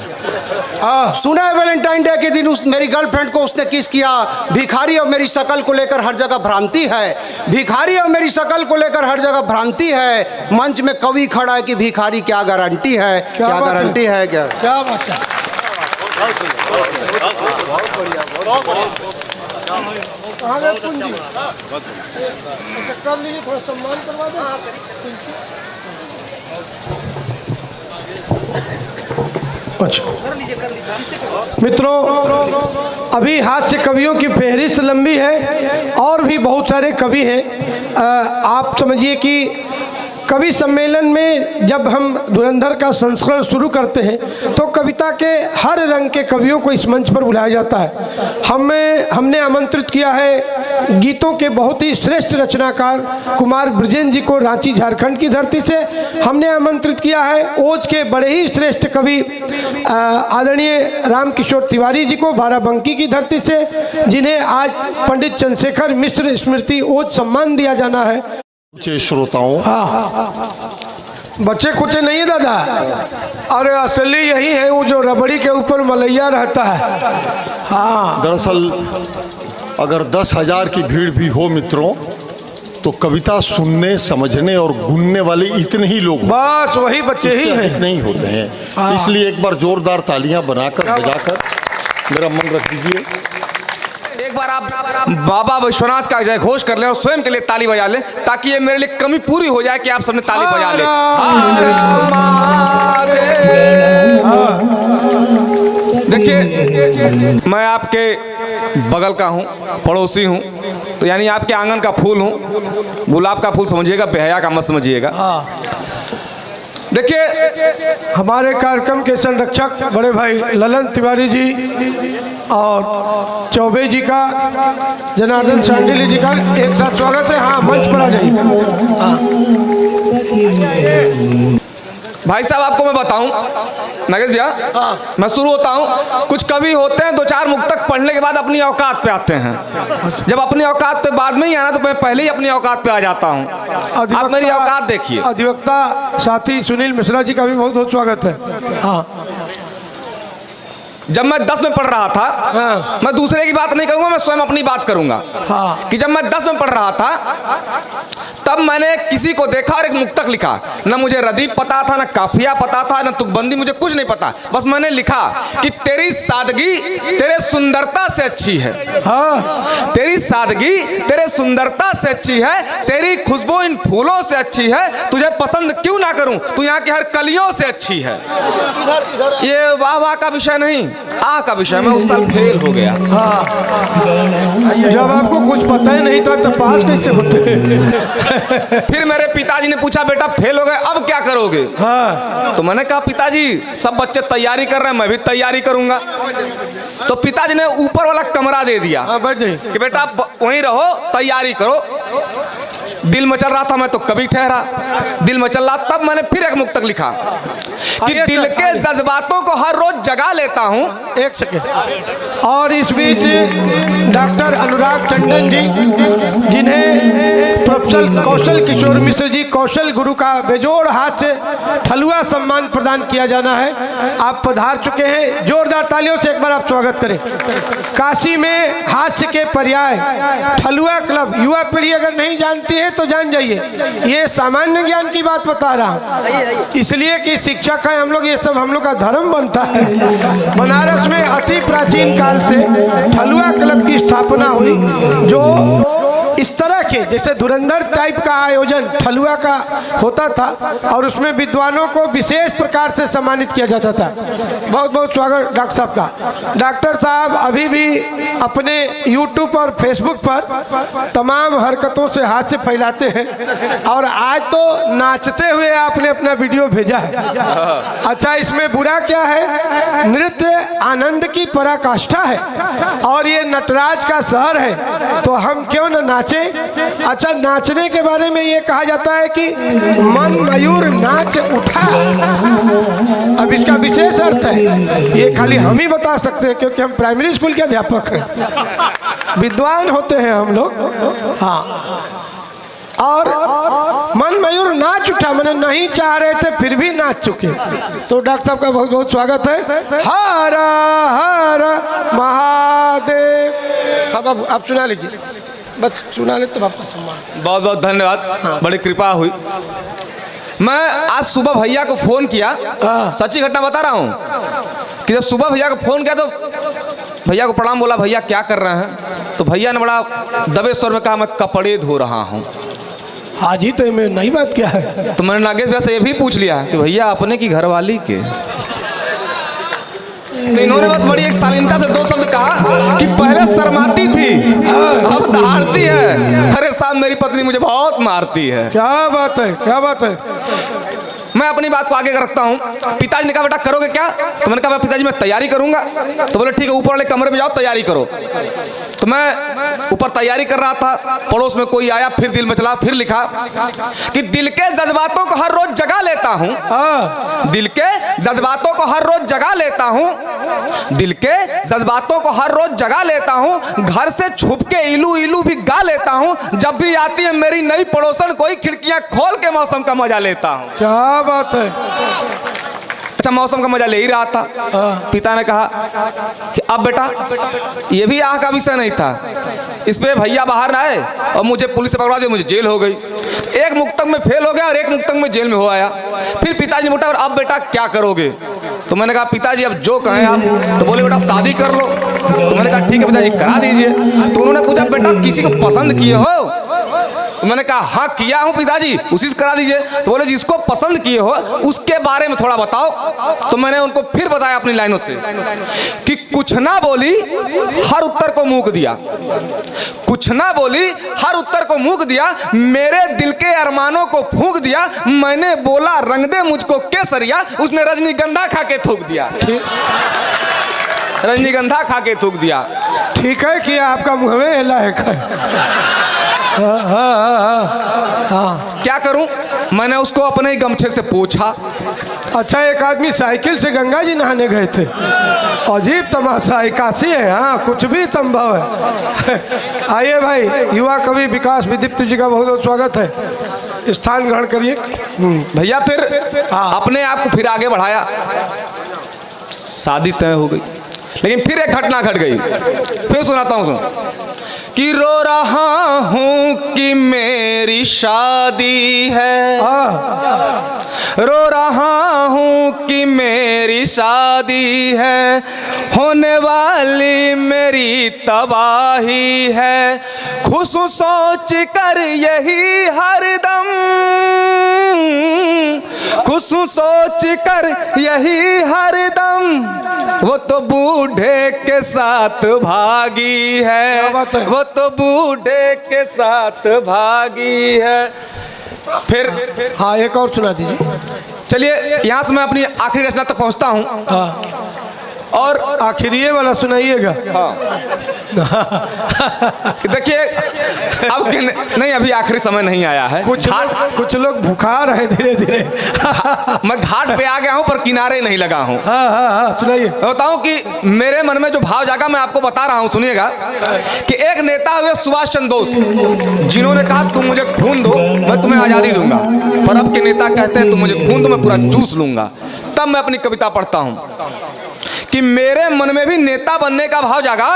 सुना है वैलेंटाइन डे के दिन मेरी गर्लफ्रेंड को उसने किस किया। भिखारी और मेरी शकल को लेकर हर जगह भ्रांति है, भिखारी और मेरी शकल को लेकर हर जगह भ्रांति है। मंच में कवि खड़ा है कि भिखारी क्या गारंटी है, क्या गारंटी है, क्या क्या बात है। मित्रों अभी हाथ से कवियों की फहरिस्त लंबी है और भी बहुत सारे कवि हैं। आप समझिए कि कवि सम्मेलन में जब हम धुरंधर का संस्करण शुरू करते हैं तो कविता के हर रंग के कवियों को इस मंच पर बुलाया जाता है। हमने आमंत्रित किया है गीतों के बहुत ही श्रेष्ठ रचनाकार कुमार ब्रजेंद्र जी को, रांची झारखंड की धरती से। हमने आमंत्रित किया है ओज के बड़े ही श्रेष्ठ कवि आदरणीय रामकिशोर तिवारी जी को, बाराबंकी की धरती से, जिन्हें आज पंडित चंद्रशेखर मिश्र स्मृति ओज सम्मान दिया जाना है। श्रोताओं, बच्चे कुछ नहीं है दादा, अरे असली यही है वो जो रबड़ी के ऊपर मलैया रहता है। हाँ, दरअसल अगर 10,000 की भीड़ भी हो मित्रों तो कविता सुनने समझने और गुनने वाले इतने ही लोग, बस वही बच्चे ही हैं, इतने ही होते हैं। इसलिए एक बार जोरदार तालियां बनाकर बजाकर मेरा मन रख दीजिए। एक बार आप बाबा विश्वनाथ का जय घोष कर लें और स्वयं के लिए ताली बजा लें ताकि ये मेरे लिए कमी पूरी हो जाए कि आप सबने ताली बजा लें। देखिए मैं आपके बगल का हूँ, पड़ोसी हूँ, तो यानी आपके आंगन का फूल हूँ। गुलाब का फूल समझिएगा, बेहया का मत समझिएगा। देखिए हमारे कार्यक्रम के संरक्षक बड़े भाई ललन तिवारी जी और चौबे जी का, जनार्दन सांडिली जी का एक साथ स्वागत है। हाँ, मंच पर आ जाइए। भाई साहब आपको मैं बताऊं नागेश भैया, मैं शुरू होता हूं। कुछ कवि होते हैं 2-4 मुक्तक पढ़ने के बाद अपनी औकात पे आते हैं। जब अपनी औकात पे बाद में ही आना तो मैं पहले ही अपनी औकात पे आ जाता हूं। आप मेरी औकात देखिए। अधिवक्ता साथी सुनील मिश्रा जी का भी बहुत बहुत स्वागत है। हाँ, जब मैं 10 में पढ़ रहा था, मैं दूसरे की बात नहीं करूंगा, मैं स्वयं अपनी बात करूंगा। कि जब मैं 10 में पढ़ रहा था तब मैंने किसी को देखा और एक मुक्तक लिखा। न मुझे रदीफ पता था, न काफिया पता था, न तुकबंदी, मुझे कुछ नहीं पता। बस मैंने लिखा कि तेरी सादगी तेरे सुंदरता से अच्छी है। तेरी सादगी तेरे सुंदरता से अच्छी है, तेरी खुशबू इन फूलों से अच्छी है, तुझे पसंद क्यों ना करूं, तू यहाँ की हर कलियों से अच्छी है। ये वाह वाह का विषय नहीं, आ का विषय। मैं उस साल फेल हो गया। जब आपको कुछ पता ही नहीं था तो पास कैसे होते? फिर मेरे पिताजी ने पूछा, बेटा फेल हो गए अब क्या करोगे? तो मैंने कहा, पिताजी सब बच्चे तैयारी कर रहे हैं, मैं भी तैयारी करूंगा। तो पिताजी ने ऊपर वाला कमरा दे दिया कि बेटा आप वहीं रहो, तैयारी करो। दिल मचल रहा था, मैं तो कभी ठहरा। दिल मचल रहा, तब मैंने फिर एक मुक्तक लिखा कि दिल के जज्बातों को हर रोज जगा लेता हूँ। एक सेकेंड। और इस बीच डॉक्टर अनुराग टंडन जी, जिन्हें प्रोफेसर कौशल किशोर मिश्र जी कौशल गुरु का बेजोड़ हाथ से ठलुआ सम्मान प्रदान किया जाना है, आप पधार चुके हैं। जोरदार तालियों से एक बार आप स्वागत करें। काशी में हास्य के पर्याय ठलुआ क्लब, युवा पीढ़ी अगर नहीं जानती है तो जान जाइए। ये सामान्य ज्ञान की बात बता रहा हूँ, इसलिए कि शिक्षक है हम लोग, ये सब हम लोग का धर्म बनता है। बनारस में अति प्राचीन काल से ठलुआ क्लब की स्थापना हुई, जो इस तरह के जैसे धुरंधर टाइप का आयोजन ठलुआ का होता था और उसमें विद्वानों को विशेष प्रकार से सम्मानित किया जाता था। बहुत बहुत स्वागत डॉक्टर साहब का। डॉक्टर साहब अभी भी अपने YouTube और Facebook पर तमाम हरकतों से हास्य फैलाते हैं और आज तो नाचते हुए आपने अपना वीडियो भेजा है। अच्छा, इसमें बुरा क्या है? नृत्य आनंद की पराकाष्ठा है और ये नटराज का शहर है, तो हम क्यों न नाचे। अच्छा, नाचने के बारे में ये कहा जाता है कि मन मयूर नाच उठा। अब इसका विशेष अर्थ है, ये खाली हम ही बता सकते हैं क्योंकि हम प्राइमरी स्कूल के अध्यापक हैं, विद्वान होते हैं हम लोग। हाँ, और मन मयूर नाच उठा, मैंने नहीं चाह रहे थे फिर भी नाच चुके। तो डॉक्टर साहब का बहुत बहुत स्वागत है। हर हर महादेव। अब आप सुना लीजिए, बस सुना ले तो आपका सम्मान। बहुत बहुत धन्यवाद, बड़ी कृपा हुई। मैं आज सुबह भैया को फोन किया, सच्ची घटना बता रहा हूँ कि जब सुबह भैया को फोन किया तो भैया को प्रणाम बोला, भैया क्या कर रहे हैं? तो भैया ने बड़ा दबे स्वर में कहा, मैं कपड़े धो रहा हूँ। आज ही तो मैं नई बात क्या है। तो मैंने नागेश भैया से ये भी पूछ लिया कि भैया अपने की घरवाली के। तो इन्होंने बस बड़ी एक शालीनता से 2 शब्द कहा कि पहले शर्माती थी अब दहाड़ती है। अरे साहब, मेरी पत्नी मुझे बहुत मारती है। क्या बात है, क्या बात है। मैं अपनी बात को आगे रखता हूँ। पिताजी ने कहा, बेटा करोगे क्या? तो मैंने कहा, पिताजी मैं तैयारी करूंगा। तो बोले ठीक है, ऊपर वाले कमरे में जाओ तैयारी करो। तो मैं ऊपर तैयारी कर रहा था, पड़ोस में कोई आया, फिर दिल में चला, फिर लिखा कि दिल के जज्बातों को हर रोज जगा लेता हूँ। दिल के जज्बातों को हर रोज जगा लेता हूँ। दिल के जज्बातों को हर रोज जगा लेता हूँ। घर से छुप के इलू इलू भी गा लेता हूँ। जब भी आती है मेरी नई पड़ोसन, कोई खिड़कियां खोल के मौसम का मजा लेता हूँ। क्या बात है। अच्छा, मौसम का मजा ले ही रहा था। पिता ने कहा कि अब बेटा, ये भी आह का विषय नहीं था, इस पे भैया बाहर ना आए और मुझे पुलिस से पकड़ा दिया, मुझे जेल हो गई। एक मुक्तक में फेल हो गया और एक मुक्तक में जेल में हो आया। फिर पिताजी ने पूछा, अब बेटा क्या करोगे? तो मैंने कहा, पिताजी अब जो कहें आप। तो बोले, बेटा शादी कर लो। तो मैंने कहा ठीक है पिताजी, करा दीजिए। तो उन्होंने पूछा, बेटा किसी को पसंद किए हो? तो मैंने कहा हाँ किया हूँ पिताजी, उसी से करा दीजिए। तो बोले, जिसको पसंद किए हो उसके बारे में थोड़ा बताओ। तो मैंने उनको फिर बताया अपनी लाइनों से कि कुछ ना बोली, हर उत्तर को मूक दिया। कुछ ना बोली, हर उत्तर को मूक दिया। मेरे दिल के अरमानों को फूंक दिया। मैंने बोला, रंग दे मुझको केसरिया। उसने रजनीगंधा खा के थूक दिया। रजनीगंधा खा के थूक दिया। ठीक है कि आपका मुँह में लायक है। क्या करूं? मैंने उसको अपने ही गमछे से पूछा अच्छा, एक आदमी साइकिल से गंगा जी नहाने गए थे। अजीब तमाशा है, काशी है। हाँ, कुछ भी संभव है। आइए भाई, युवा कवि विकास विदीप्त जी का बहुत बहुत स्वागत है। स्थान ग्रहण करिए। भैया फिर अपने आप को फिर आगे बढ़ाया, शादी तय हो गई, लेकिन फिर एक घटना घट गई। फिर सुनाता हूँ, सुन। कि रो रहा हूँ कि मेरी शादी है, रो रहा हूँ कि मेरी शादी है, होने वाली मेरी तबाही है, खुश सोच कर यही हरदम, खुश सोच कर यही हरदम, वो तो बूढ़े के साथ भागी है, वो तो बूढ़े के साथ भागी है। फिर हाँ, एक और सुना दीजिए। चलिए, यहाँ से मैं अपनी आखिरी रचना तक पहुँचता हूँ। और आखिरी ये वाला सुनाइएगा। हाँ। देखिए, अब नहीं, अभी आखिरी समय नहीं आया है। कुछ लोग बुखार है धीरे धीरे। मैं घाट पे आ गया हूँ पर किनारे नहीं लगा हूँ। हाँ, सुनाइए। बताऊँ कि मेरे मन में जो भाव जागा, मैं आपको बता रहा हूँ, सुनिएगा। कि एक नेता हुए सुभाष चंद्र बोस, जिन्होंने कहा तुम मुझे खून दो, मैं तुम्हें आज़ादी दूंगा। पर अब के नेता कहते हैं तुम मुझे खून दो, मैं पूरा चूस लूंगा। तब मैं अपनी कविता पढ़ता हूँ कि मेरे मन में भी नेता बनने का भाव जागा,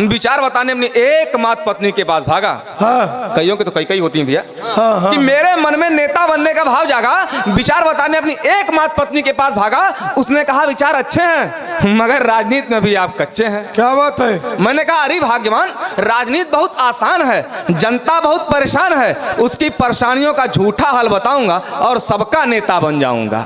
विचार बताने अपनी एकमात्र पत्नी के पास भागा। कईयों के तो कई होती हैं भैया। कि मेरे मन में नेता बनने का भाव जागा, विचार बताने अपनी एकमात्र पत्नी के पास भागा। उसने कहा विचार अच्छे हैं, मगर राजनीति में भी आप कच्चे हैं। क्या बात है? मैंने कहा अरे भाग्यवान, राजनीति बहुत आसान है, जनता बहुत परेशान है, उसकी परेशानियों का झूठा हल बताऊंगा और सबका नेता बन जाऊंगा,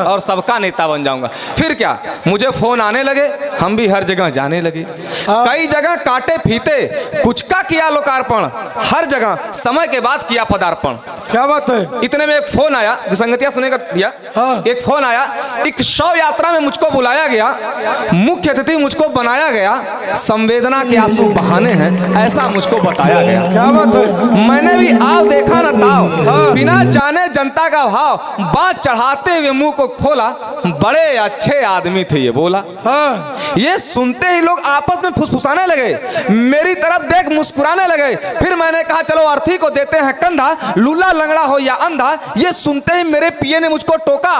और सबका नेता बन जाऊंगा। फिर क्या, मुझे फोन आने लगे, हम भी हर जगह जाने लगे। कई जगह काटे फीते, कुछ का किया लोकार्पण, हर जगह समय के बाद किया पदार्पण। क्या बात है? इतने में एक फोन आया, विसंगतियां सुनेगा भैया। एक फोन आया, एक शव यात्रा में मुझको बुलाया गया, मुख्य अतिथि मुझको बनाया गया, संवेदना के आंसू बहाने हैं ऐसा मुझको बताया गया। क्या बात है? मैंने भी आओ देखा न ताव, बिना जाने जनता का भाव, बात चढ़ाते हुए मुंह को खोला, बड़े अच्छे आदमी थे ये बोला। ये सुनते ही लोग आपस में फुसफुसाने लगे, मेरी तरफ देख मुस्कुराने लगे। फिर मैंने कहा चलो अर्थी को देते हैं कंधा, लूला लंगड़ा हो या अंधा। ये सुनते ही मेरे पिए ने मुझको टोका,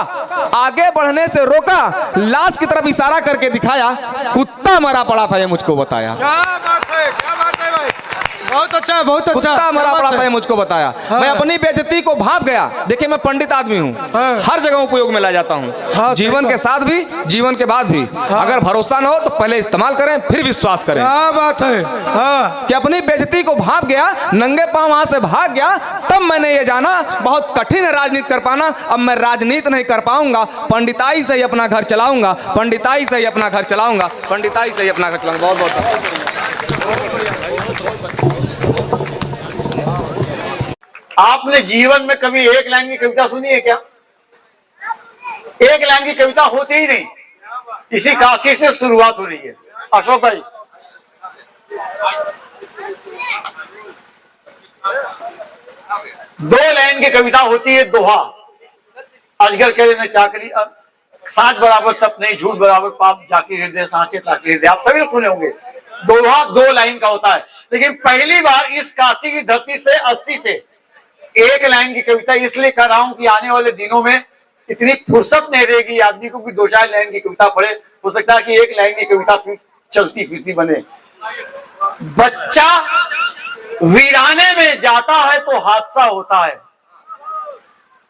आगे बढ़ने से रोका, लाश की तरफ इशारा करके दिखाया, कुत्ता मरा पड़ा था ये मुझको बताया। क्या बात है? क्या बात है भाई? बहुत अच्छा, बहुत अच्छा। कुत्ता मरा पड़ा था ये मुझको बताया। मैं अपनी बेइज्जती को भाप गया। देखिए मैं पंडित आदमी हूँ, हर जगह उपयोग में ला जाता हूँ, जीवन के साथ भी जीवन के बाद भी। अगर भरोसा न हो तो पहले इस्तेमाल करें फिर विश्वास करें। क्या बात है? कि अपनी बेइज्जती को भाप गया, नंगे पांव वहां से भाग गया। तब मैंने ये जाना बहुत कठिन है राजनीति कर पाना। अब मैं राजनीति नहीं कर पाऊंगा, पंडिताई से ही अपना घर चलाऊंगा, पंडिताई से ही अपना घर चलाऊंगा, पंडिताई से ही अपना घर चलाऊंगा। बहुत बहुत आपने जीवन में कभी एक लाइन की कविता सुनी है क्या? एक लाइन की कविता होती ही नहीं। इसी काशी से शुरुआत हो रही है। अशोक भाई, दो लाइन की कविता होती है दोहा। अजगर करे न चाकरी, साँच बराबर तप नहीं, झूठ बराबर पाप, जाके हृदय सांचे ताकि हृदय। आप सभी लोग सुने होंगे। दोहा दो लाइन का होता है, लेकिन पहली बार इस काशी की धरती से, अस्थि से एक लाइन की कविता इसलिए कर रहा हूं कि आने वाले दिनों में इतनी फुर्सत नहीं रहेगी आदमी को कि दो चार लाइन की कविता पढ़े। हो सकता है कि एक लाइन की कविता फिर चलती फिरती बने। बच्चा वीराने में जाता है तो हादसा होता है।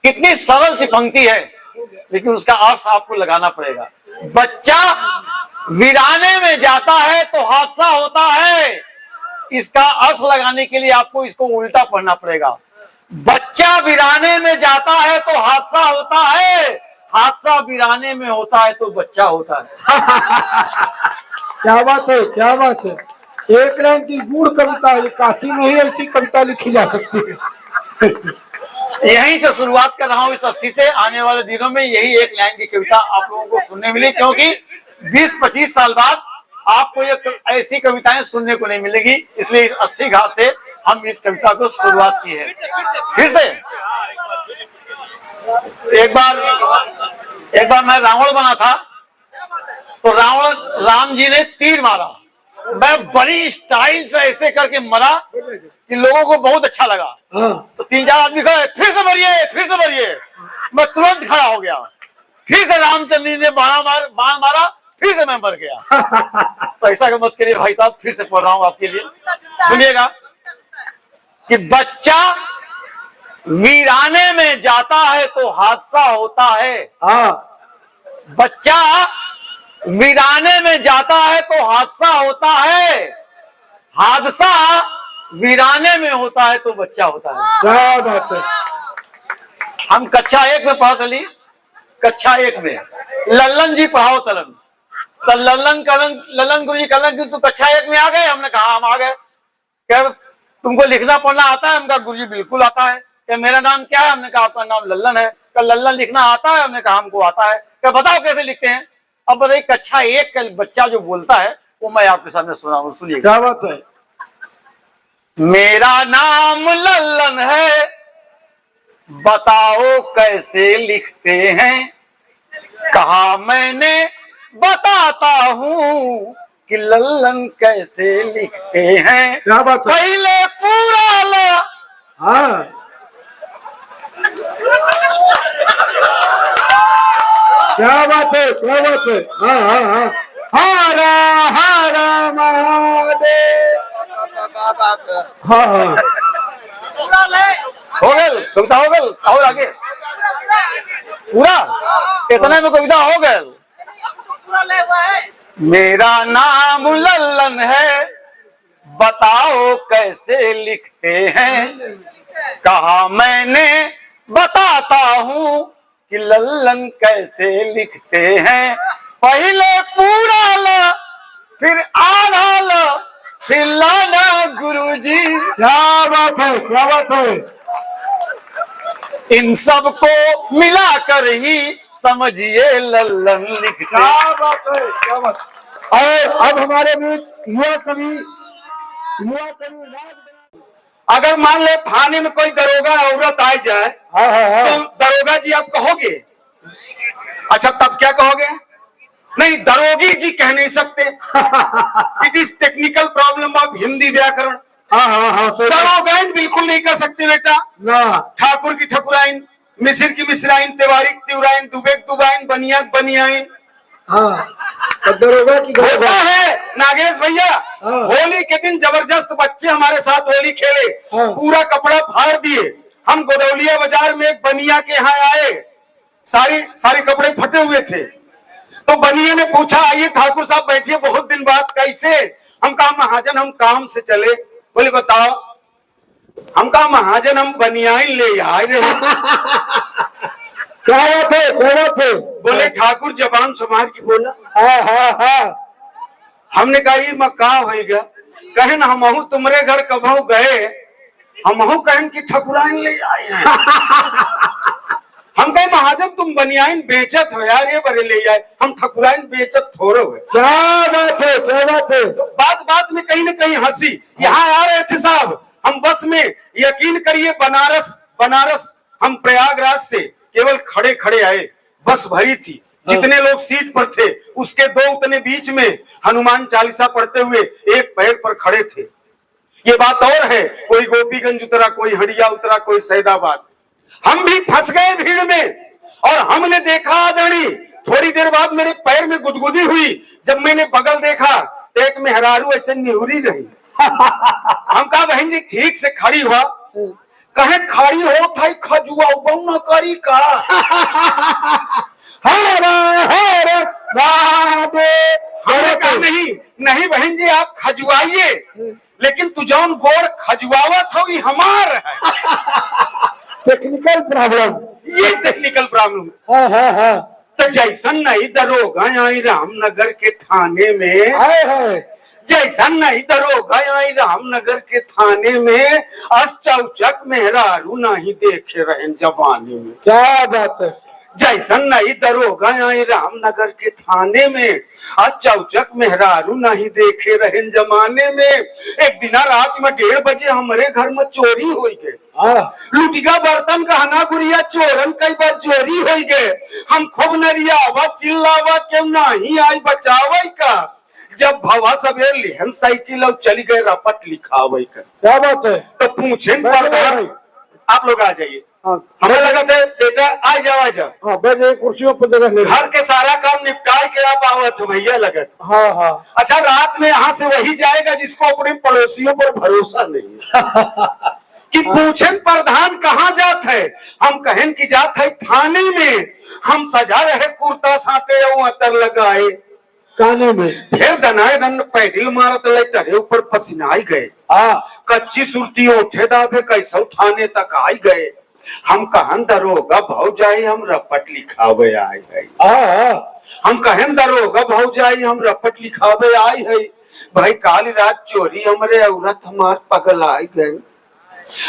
कितनी सरल सी पंक्ति है, लेकिन उसका अर्थ आपको लगाना पड़ेगा। बच्चा वीराने में जाता है तो हादसा होता है, इसका अर्थ लगाने के लिए आपको इसको उल्टा पढ़ना पड़ेगा। बच्चा वीराने में जाता है तो हादसा होता है, हादसा वीराने में होता है तो बच्चा होता है। क्या बात है? क्या बात है? एक लाइन की गूढ़ कविता है, काशी में ही ऐसी कविता लिखी जा सकती है। यहीं से शुरुआत कर रहा हूं इस 80 से। आने वाले दिनों में यही एक लाइन की कविता आप लोगों को सुनने मिली, क्योंकि 20-25 साल बाद आपको ये ऐसी कविताएं सुनने को नहीं मिलेगी। इसलिए इस 80 घाट से हम इस कविता को शुरुआत की है। फिर से एक बार एक बार मैं रावण बना था, तो राम जी ने तीर मारा, मैं बड़ी स्टाइल से ऐसे करके मरा कि लोगों को बहुत अच्छा लगा। तो 3-4 आदमी कहे फिर से मरिए, फिर से मरिए। मैं तुरंत खड़ा हो गया, फिर से रामचंद्र जी ने बाण मारा, फिर से मैं मर गया। तो ऐसा मत करिए भाई साहब, फिर से पढ़ रहा हूं आपके लिए, सुनिएगा कि बच्चा वीराने में जाता है तो हादसा होता है। बच्चा वीराने में जाता है तो हादसा होता है, हादसा वीराने में होता है तो बच्चा होता है। क्या बात है। हम कक्षा 1 में पढ़ा चली, कक्षा 1 में लल्लन जी पढ़ाओ तलन, तो लल्लन गुरु जी कलन की तू कक्षा 1 में आ गए? हमने कहा हम आ गए। क्या तुमको लिखना पढ़ना आता है? हमने कहा गुरु जी बिल्कुल आता है। क्या मेरा नाम क्या है? हमने कहा आपका नाम लल्लन है। क्या लल्लन लिखना आता है? हमने कहा हमको आता है। क्या बताओ कैसे लिखते हैं? अब बताइए, कक्षा 1 का बच्चा जो बोलता है वो मैं आपके सामने सुनाऊं, सुनिए। क्या बात है। मेरा नाम लल्लन है, बताओ कैसे लिखते हैं? कहा मैंने बताता हूँ कि लल्लन कैसे लिखते हैं। क्या बात है। पहले पूरा ला। हाँ क्या बात है, क्या बात है। हाँ हाँ हाँ। हरा हरा महादेव। हाँ हाँ हो गए कविता, हो गए और आगे पूरा इतने में कविता हो गए। मेरा नाम लल्लन है, बताओ कैसे लिखते हैं? कहा मैंने बताता हूँ कि लल्लन कैसे लिखते हैं। पहले पूरा ला, फिर आधा ला, फिर लाना गुरुजी। क्या बात है, क्या बात है। इन सब को मिलाकर ही समझिए लल्लन लिखते। क्या बात है, क्या बात। और अब हमारे बीच युवा कवि अगर मान ले थाने में कोई दरोगा औरत आ जाए, तो दरोगा जी आप कहोगे? अच्छा तब क्या कहोगे? नहीं, दरोगी जी कह नहीं सकते। It is technical problem of Hindi व्याकरण। दरोगाइन बिल्कुल नहीं कह सकते बेटा। ठाकुर की ठकुराइन, मिसिर की मिसराइन, तिवारी की तिवराइन, दुबे की दुबाइन, बनिया की बनियाइन। दरोगा की होता है नागेश भैया। होली के दिन जबरदस्त बच्चे हमारे साथ होली खेले, पूरा कपड़ा फाड़ दिए। हम गोदौलिया बाजार में एक बनिया के यहाँ आए, सारे कपड़े फटे हुए थे। तो बनिया ने पूछा, आइए ठाकुर साहब बैठिए, बहुत दिन बाद, कैसे? हम कहा महाजन हम काम से चले। बोले बताओ। हम कहा महाजन हम बनियाइन ले आए रहे। क्या बात है, क्या बात है। बोले ठाकुर जबान संभाल के बोला। हमने कहा ये मक्का होगा। कहे न हमहू तुमरे घर कभू गए, हमहू कहन की ठकुराइन ले आए हैं। हम कहे महाजन तुम बनियाइन बेचत हो यार, ये बड़े ले आए। हम ठकुराइन बेचत थोड़ो है। क्या बात है, क्या बात है। तो बात में कहीं न कहीं हंसी। यहाँ आ रहे थे साहब हम बस में, यकीन करिए बनारस हम प्रयागराज से केवल खड़े खड़े आए। बस भरी थी, जितने लोग सीट पर थे उसके 2 उतने बीच में हनुमान चालीसा पढ़ते हुए एक पैर पर खड़े थे। ये बात और है, कोई गोपीगंज उतरा, कोई हड़िया उतरा, कोई सैदाबाद। हम भी फंस गए भीड़ में और हमने देखा आदरणी। थोड़ी देर बाद मेरे पैर में गुदगुदी हुई। जब मैंने बगल देखा तो एक मेहरारू ऐसे निहुरी रही। हम कहा बहन जी ठीक से खड़ी हुआ। कहे खड़ी हो था खजुआ न करी का। नहीं बहन जी आप खजुआइए, लेकिन तू जौन गोड़ खजुआवत हो ये हमार है। टेक्निकल प्रॉब्लम, ये टेक्निकल प्रॉब्लम। तो जैसन नहीं दरोगा आई रामनगर के थाने में, जैसा नहीं दरोगा आई रामनगर के थाने में, चौचक मेहरारू नहीं देखे रहे जवानी में। क्या बात है। जैसन नहीं दरोगा आए रामनगर के थाने में, आज चौचक मेहरारू नहीं देखे रहे जमाने में। एक दिन रात में 1:30 बजे हमारे घर में चोरी हो गए। लुटिका बर्तन गहना गुड़िया चोरन कई बार चोरी हो गए। हम खूब नरियावा चिल्लावा क्यों नहीं आई बचावे का। जब भवा सवेर लिहन साइकिल और चली गए रपट लिखावे का। क्या बात है? तो पूछे आप लोग आ जाइए। हमें लगा था बेटा आ जाओ आ जाओ। हाँ बैठे कुर्सियों पर जगह घर के सारा काम निपटाए के आप आवत भैया लगत। हाँ हाँ। अच्छा रात में यहाँ से वही जाएगा जिसको अपने पड़ोसियों पर भरोसा नहीं है। कि पूछन प्रधान कहाँ जात है, हम कहन की जात है थाने में। हम सजा रहे कुर्ता साटे और अतर लगाए काने में, फिर दनाए दन पैडिल मारत ले तरे ऊपर पसीनाई गए। कच्ची सुरती उठे दाबे कैसो थाने तक आई गए। हम कहन दरोगा भाव जाए हम रपट लिखावे आए है। हम कहन दरोगा भाव जाए हम रपट लिखावे आए है। भाई काली रात चोरी हमरे औरत हमार पगल आई गए।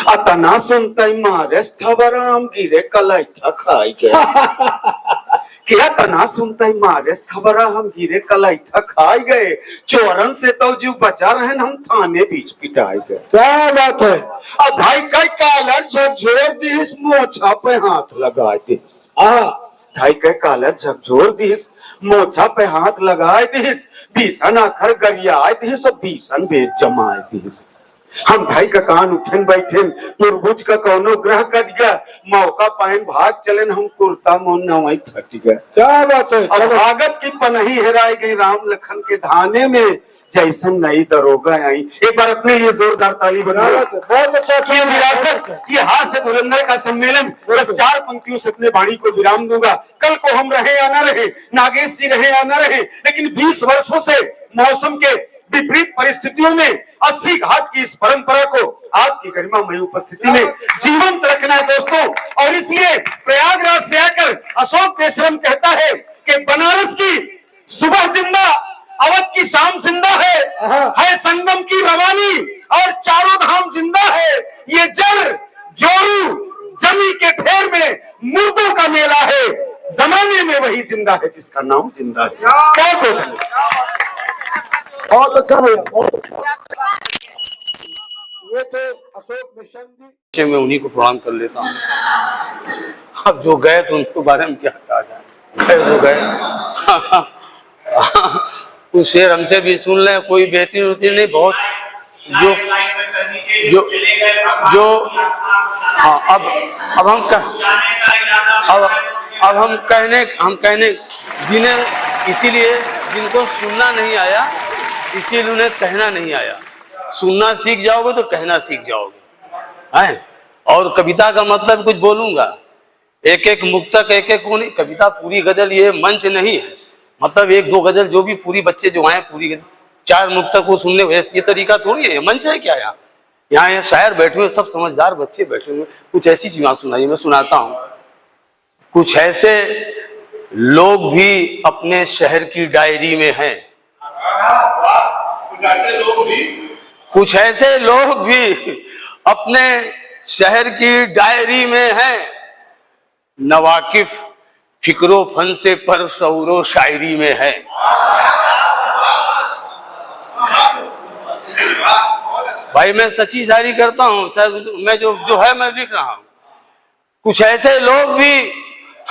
अतना सुनते मारे स्थबराम गिरे कलाई था खाई गए। क्या तना सुनते मारे खबरा हम गिरे कलाई था खाई गए। चोरन से तो जो बचा रहे हम थाने बीच पिटाई गए। क्या बात है? अब भाई कई कालर झकझोर दिस मोछा पे हाथ लगा दे। भाई कई कालर झकझोर दिस मोछा पे हाथ लगाए दिस। बीसन आखर गरियाए दिस और बीसन बेर जमाए दिस। हम भाई का कान उठन बैठन तुरबुज का कौनो ग्रह कट गया। मौका पाइन भाग चलन हम कुर्ता मोन वही फट गया। क्या बात है? अब भागत की पनही हेराई गई राम लखन के धाने में। जैसन नई दरोगा आई। एक बार अपने लिए जोरदार ताली बनाओ। बहुत अच्छा। ये विरासत, ये हास्य धुरंधर का सम्मेलन। बस 4 पंक्तियों से अपने वाणी को विराम दूंगा। कल को हम रहे या न रहे, नागेश जी रहे या न रहे, लेकिन 20 वर्षों से मौसम के विपरीत परिस्थितियों में 80 घाट की इस परंपरा को आपकी गरिमामयी उपस्थिति में जीवंत रखना है दोस्तों। और इसलिए प्रयागराज से आकर अशोक पेशरम कहता है कि बनारस की सुबह जिंदा, अवध की शाम जिंदा है संगम की रवानी और चारों धाम जिंदा है। ये जर जोरू जमी के फेर में मुर्दों का मेला है। जमाने में वही जिंदा है जिसका नाम जिंदा है। क्या बोलते बहुत अच्छा भैया। ये तो अशोक मिशन जी। मैं उन्हीं को प्रणाम कर लेता हूँ। अब जो गए तो उनके बारे में क्या कहा जाए। वो गए कुछ शेर हमसे भी सुन लें। कोई बेहतरीन होती नहीं, बहुत जो जो जो हाँ। अब हम कहने जिन्हें इसीलिए जिनको सुनना नहीं आया इसीलिए उन्हें कहना नहीं आया। सुनना सीख जाओगे तो कहना सीख जाओगे हैं। और कविता का मतलब कुछ बोलूंगा, एक एक मुक्तक एक एक को नहीं। कविता पूरी गजल ये मंच नहीं है, मतलब 1-2 गजल जो भी पूरी बच्चे जो आए पूरी गजल 4 मुक्तक को सुनने ये तरीका थोड़ी है। मंच है क्या यहाँ शायर बैठे हुए, सब समझदार बच्चे बैठे हुए। कुछ ऐसी चीजें सुनाइए, मैं सुनाता हूँ। कुछ ऐसे लोग भी अपने शहर की डायरी में हैं। कुछ ऐसे लोग भी अपने शहर की डायरी में हैं। नवाकिफ फिक्रो फन से पर शौरो शायरी में है। भाई मैं सच्ची शायरी करता हूँ, मैं जो है मैं लिख रहा हूँ। कुछ ऐसे लोग भी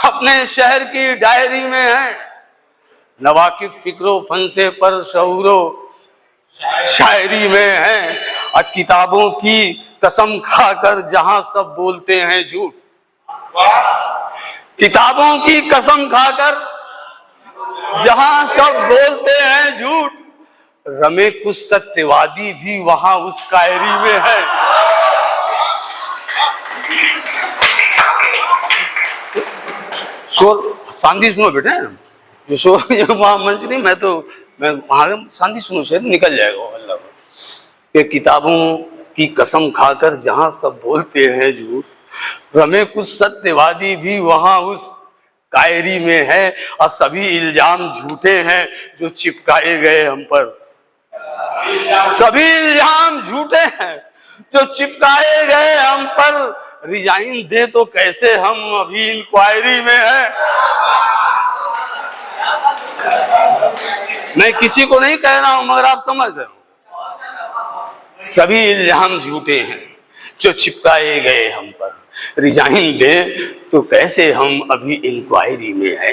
अपने शहर की डायरी में हैं। नवाकिफ फिक्रो फन से पर शौरो शायरी में है। और किताबों की कसम खाकर जहां सब बोलते हैं झूठ। किताबों की कसम खाकर जहां सब बोलते हैं झूठ। रमे कुछ सत्यवादी भी वहां उस कायरी में है। शोर शांति सुनो बेटे, जो शोर वहां मंच नहीं, मैं वहां शांति सुनो, शेर निकल जाएगा अल्लाह। कि किताबों की कसम खाकर जहां सब बोलते हैं झूठ। रमे कुछ सत्यवादी भी वहां उस कायरी में है। और सभी इल्जाम झूठे हैं जो चिपकाए गए हम पर। सभी इल्जाम झूठे हैं जो चिपकाए गए हम पर। रिजाइन दे तो कैसे, हम अभी इंक्वायरी में है। मैं किसी को नहीं कह रहा हूं, मगर आप समझ रहे हो, सभी इल्जाम झूठे हैं जो चिपकाए गए हम पर। रिजाइन दे तो कैसे, हम अभी इंक्वायरी में है,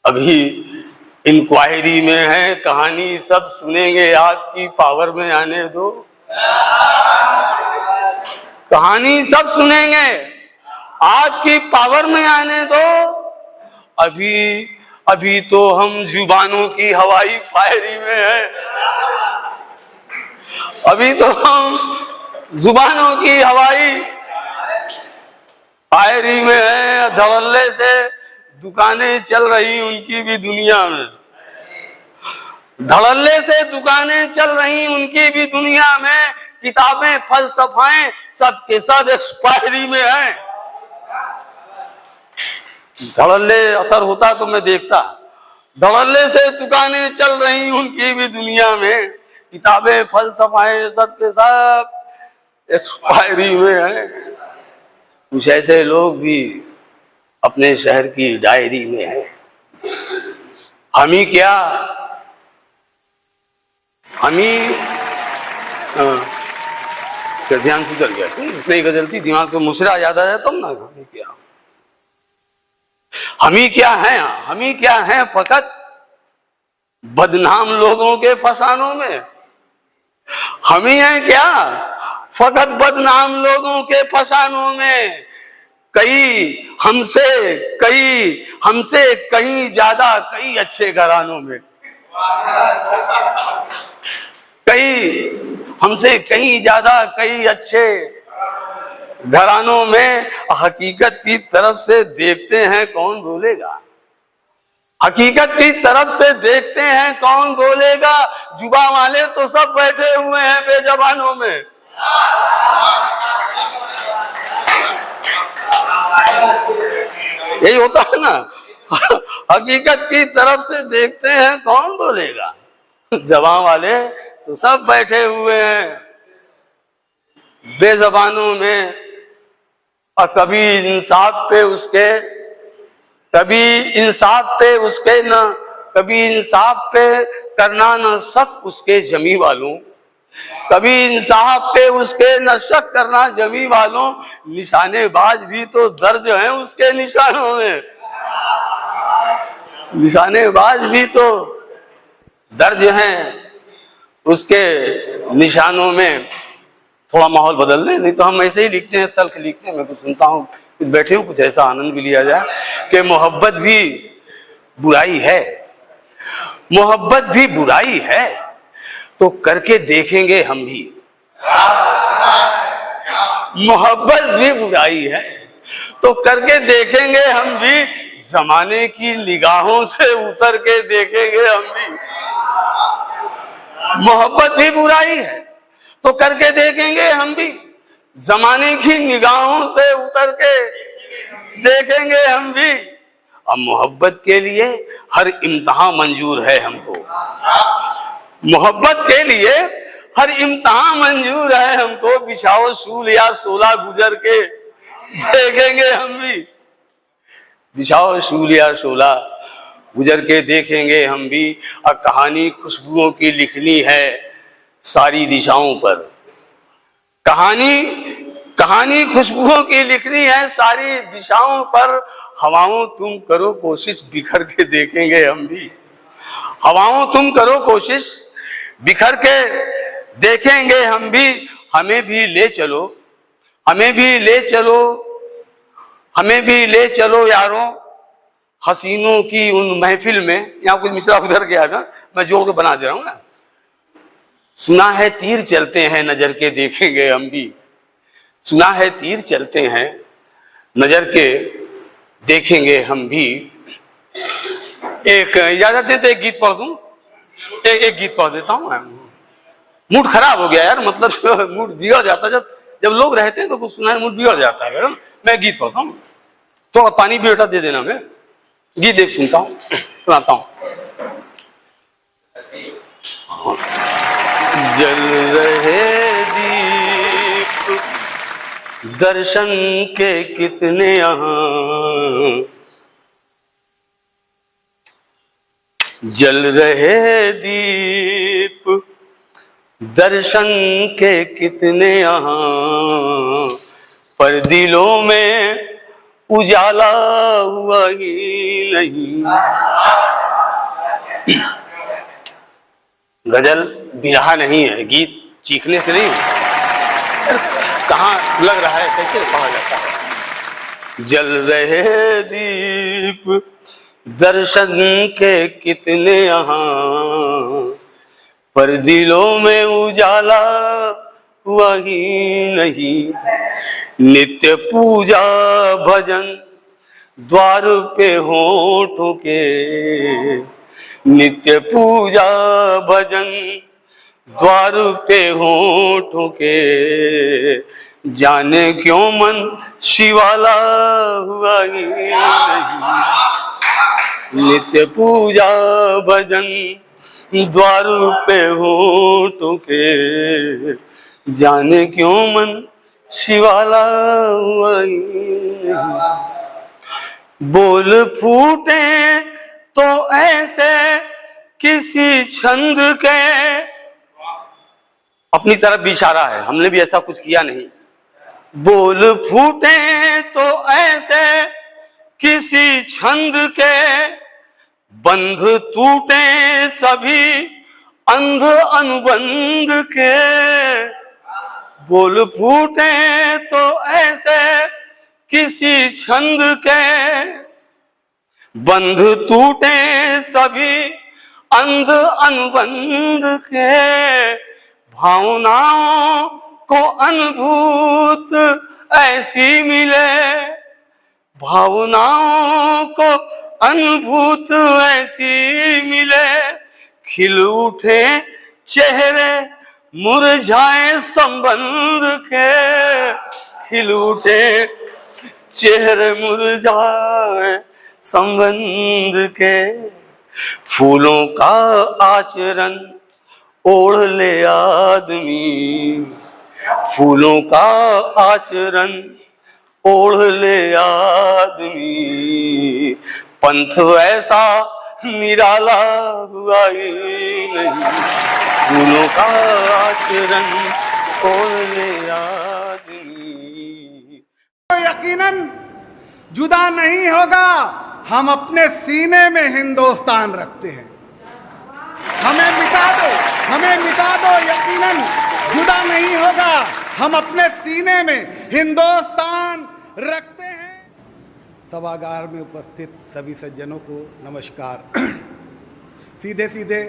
अभी इंक्वायरी में है। कहानी सब सुनेंगे, आपकी पावर में आने दो। कहानी सब सुनेंगे, आपकी पावर में आने दो। अभी तो हम जुबानों की हवाई फायरी में है, अभी तो हम जुबानों की हवाई फायरी में है। धड़ल्ले से दुकानें चल रही उनकी भी दुनिया में, धड़ल्ले से दुकानें चल रही उनकी भी दुनिया में। किताबें, फलसफाएं सबके सब एक्सपायरी में है। धड़ल्ले असर होता तो मैं देखता। धड़ल्ले से दुकानें चल रही उनकी भी दुनिया में, किताबें, फलसफाएं सबके सब एक्सपायरी में है। कुछ ऐसे लोग भी अपने शहर की डायरी में है। हम ही क्या, हम ही ध्यान से चल गया, इतनी गजलती दिमाग से मुशरा याद आ जाए तब ना। हम ही क्या हैं, हम ही क्या हैं फकत बदनाम लोगों के फसानों में। हम ही हैं क्या फकत बदनाम लोगों के फसानों में। कई हमसे कहीं ज्यादा कई अच्छे घरानों में, कई हमसे कहीं ज्यादा कई अच्छे घरानों में। हकीकत की तरफ से देखते हैं कौन बोलेगा, हकीकत की तरफ से देखते हैं कौन बोलेगा। जुबा वाले तो सब बैठे हुए हैं बेजबानों में। यही होता है ना, हकीकत की तरफ से देखते हैं कौन बोलेगा। जबान वाले तो सब बैठे हुए हैं बेजबानों में। और कभी इंसाफ पे उसके करना न शक उसके जमी वालों, कभी इंसाफ पे उसके न शक करना जमी वालों। निशानेबाज भी तो दर्ज हैं उसके निशानों में, निशानेबाज भी तो दर्ज हैं उसके निशानों में। थोड़ा माहौल बदल लें, नहीं तो हम ऐसे ही लिखते हैं, तल्ख लिखते हैं। मैं कुछ सुनता हूँ, कुछ बैठे हूँ, कुछ ऐसा आनंद भी लिया जाए कि मोहब्बत भी बुराई है, मोहब्बत भी बुराई है तो करके देखेंगे हम भी। मोहब्बत भी बुराई है तो करके देखेंगे हम भी। जमाने की निगाहों से उतर के देखेंगे हम भी। मोहब्बत भी बुराई है तो करके देखेंगे हम भी। जमाने की निगाहों से उतर के देखेंगे हम भी। अब मोहब्बत के लिए हर इम्तिहान मंजूर है हमको, मोहब्बत के लिए हर इम्तिहान मंजूर है हमको। बिछाओ सूल या सोला गुजर के देखेंगे हम भी। बिछाओ सूल या सोला गुजर के देखेंगे हम भी। और कहानी खुशबुओं की लिखनी है सारी दिशाओं पर। कहानी खुशबुओं की लिखनी है सारी दिशाओं पर। हवाओं तुम करो कोशिश बिखर के देखेंगे हम भी। हवाओं तुम करो कोशिश बिखर के देखेंगे हम भी। हमें भी ले चलो, हमें भी ले चलो, हमें भी ले चलो यारों हसीनों की उन महफिल में। यहाँ कुछ मिसरा उधर गया ना, मैं जोड़ के बना दे रहा हूँ ना। सुना है तीर चलते हैं नजर के देखेंगे हम भी। सुना है तीर चलते हैं नजर के देखेंगे हम भी। एक इजाजत दे तो एक गीत पढ़ दूं, एक गीत पढ़ देता हूँ। मूड खराब हो गया यार, मतलब मूड बिगड़ जाता जब लोग रहते हैं तो कुछ सुना मूड बिगड़ जाता है। मैं गीत पढ़ता हूँ, थोड़ा पानी भी बेटा दे देना। मैं गीत एक सुनता हूँ, सुनाता हूँ। जल रहे दीप दर्शन के कितने यहाँ जल रहे दीप, दर्शन के कितने यहाँ पर दिलों में उजाला हुआ ही नहीं। गजल बिरहा नहीं है, गीत चीखने से नहीं, कहाँ लग रहा है, कैसे कहा जाता है। जल रहे दीप, दर्शन के कितने यहाँ पर दिलों में उजाला हुआ ही नहीं। नित्य पूजा भजन द्वार पे होठों के, नित्य पूजा भजन द्वार पे होठों के, जाने क्यों मन शिवाला हुआ ही नहीं। नित्य पूजा भजन द्वार पे होठों के, जाने क्यों मन शिवाला हुआ ही नहीं। बोल फूटे तो ऐसे किसी छंद के, अपनी तरफ भी इशारा है, हमने भी ऐसा कुछ किया नहीं। बोल फूटे तो ऐसे किसी छंद के, बंध टूटे सभी अंध अनुबंध के। बोल फूटे तो ऐसे किसी छंद के, बंध टूटे सभी अंध अनुबंध के। भावनाओं को अनुभूत ऐसी मिले, भावनाओं को अनुभूत ऐसी मिले। खिल उठे चेहरे मुरझाए संबंध के, खिल उठे चेहरे मुरझाए संबंध के। फूलों का आचरण ओढ़ ले आदमी, फूलों का आचरण ओढ़ ले आदमी। पंथ ऐसा निराला हुआ ही नहीं, फूलों का आचरण ओढ़ ले आदमी। यकीनन जुदा नहीं होगा, हम अपने सीने में हिंदुस्तान रखते हैं। हमें मिटा दो, हमें मिटा दो, यकीनन जुदा नहीं होगा, हम अपने सीने में हिंदुस्तान रखते हैं। सभागार में उपस्थित सभी सज्जनों को नमस्कार। सीधे सीधे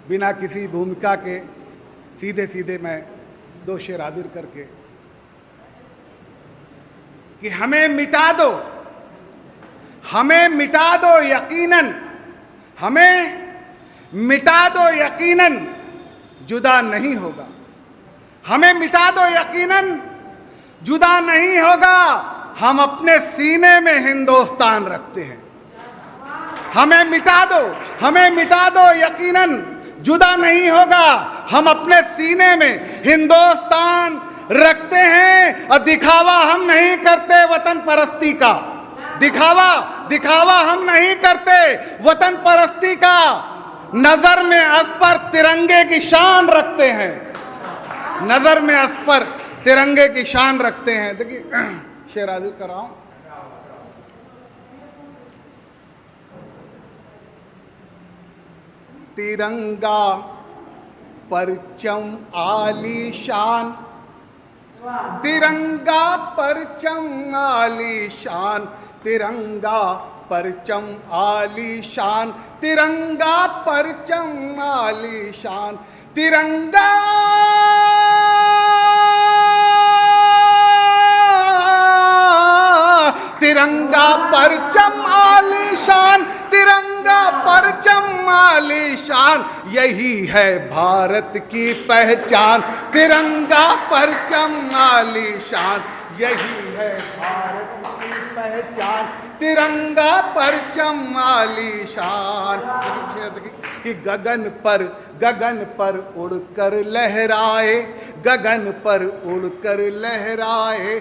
बिना किसी भूमिका के सीधे सीधे मैं दो शेर हाजिर करके कि हमें मिटा दो, हमें मिटा दो यकीनन, हमें मिटा दो यकीनन जुदा नहीं होगा, हमें मिटा दो यकीनन जुदा नहीं होगा, हम अपने सीने में हिंदुस्तान रखते हैं। हमें मिटा दो, हमें मिटा दो यकीनन जुदा नहीं होगा, हम अपने सीने में हिंदुस्तान रखते हैं। और दिखावा हम नहीं करते वतन परस्ती का, दिखावा दिखावा हम नहीं करते वतन परस्ती का। नजर में अस्पर तिरंगे की शान रखते हैं, नजर में अस्पर तिरंगे की शान रखते हैं। देखिए शेर हाजिर कर रहा हूं। तिरंगा परचम आलीशान, तिरंगा परचम आलीशान, तिरंगा परचम आलीशान, तिरंगा परचम आलीशान, तिरंगा तिरंगा परचम आलीशान, तिरंगा परचम आलीशान, यही है भारत की पहचान। तिरंगा परचम आलीशान, यही है भारत की पहचान। तिरंगा परचम आलीशान। कि गगन पर उड़कर लहराए, गगन पर उड़कर लहराए,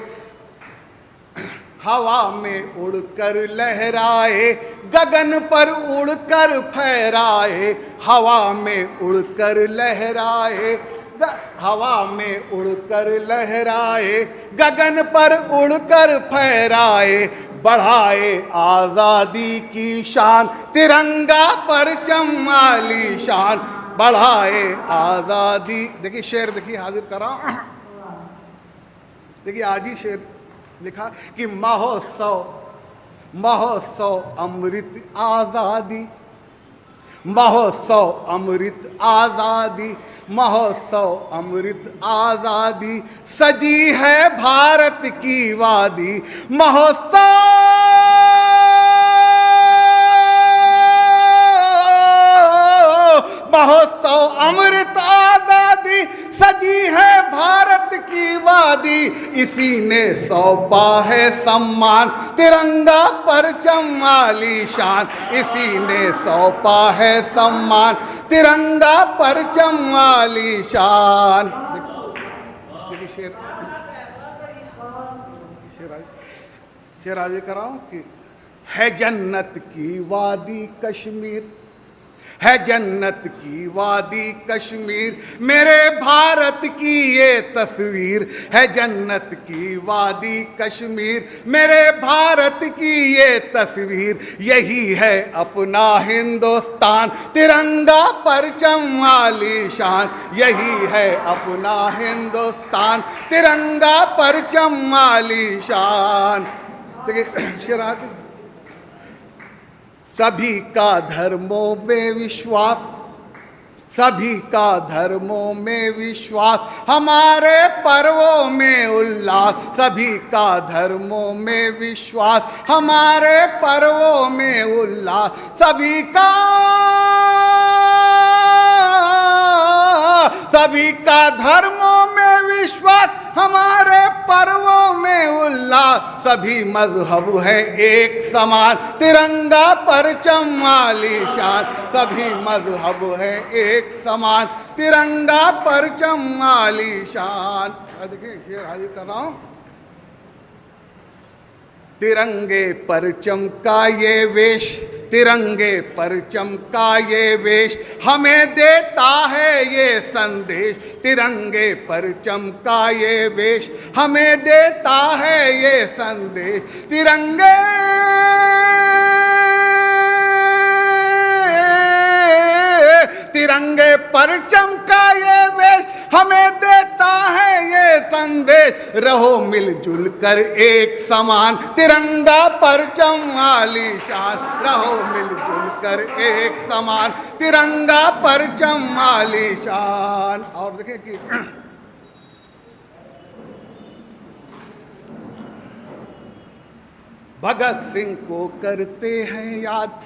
हवा में उड़कर लहराए, गगन पर उड़कर फहराए, हवा में उड़कर लहराए, हवा में उड़कर लहराए, गगन पर उड़कर फहराए, बढ़ाए आजादी की शान, तिरंगा परचम आली शान, बढ़ाए आजादी। देखिए शेर देखिए हाजिर करा, देखिए आज ही शेर लिखा कि महोत्सव महोत्सव अमृत आजादी, महोत्सव अमृत आजादी, महोत्सव अमृत आजादी, सजी है भारत की वादी, महोत्सव महोत्सव अमृत आजादी, सजी है भारत की वादी, इसी ने सौंपा है सम्मान, तिरंगा परचम आलीशान, इसी ने सौंपा है सम्मान, तिरंगा परचम आलीशान। देखिए शेर आगे कराऊं कि है जन्नत की वादी कश्मीर, है जन्नत की वादी कश्मीर, मेरे भारत की ये तस्वीर, है जन्नत की वादी कश्मीर, मेरे भारत की ये तस्वीर, यही है अपना हिंदुस्तान, तिरंगा परचम आलीशान, यही है अपना हिंदुस्तान, तिरंगा परचम आलीशान। देखिए शेर सभी का धर्मों में विश्वास, सभी का धर्मों में विश्वास, हमारे पर्वों में उल्लास, सभी का धर्मों में विश्वास, हमारे पर्वों में उल्लास, सभी का धर्मों में विश्वास, हमारे पर्वों में उल्लास, सभी मजहब है एक समान, तिरंगा परचम आलीशान, सभी मजहब है एक समान, तिरंगा परचम आलीशान। देखिए ये हाजिर कर रहा हूं, तिरंगे परचम का ये वेश, तिरंगे परचम का ये वेश, हमें देता है ये संदेश, तिरंगे परचम का ये वेश, हमें देता है ये संदेश, तिरंगे तिरंगे परचम का ये वेश, हमें देता है ये संदेश, रहो मिलजुल कर एक समान, तिरंगा परचम आलीशान, रहो मिलजुल कर एक समान, तिरंगा परचम आलीशान। और देखिए कि भगत सिंह को करते हैं याद,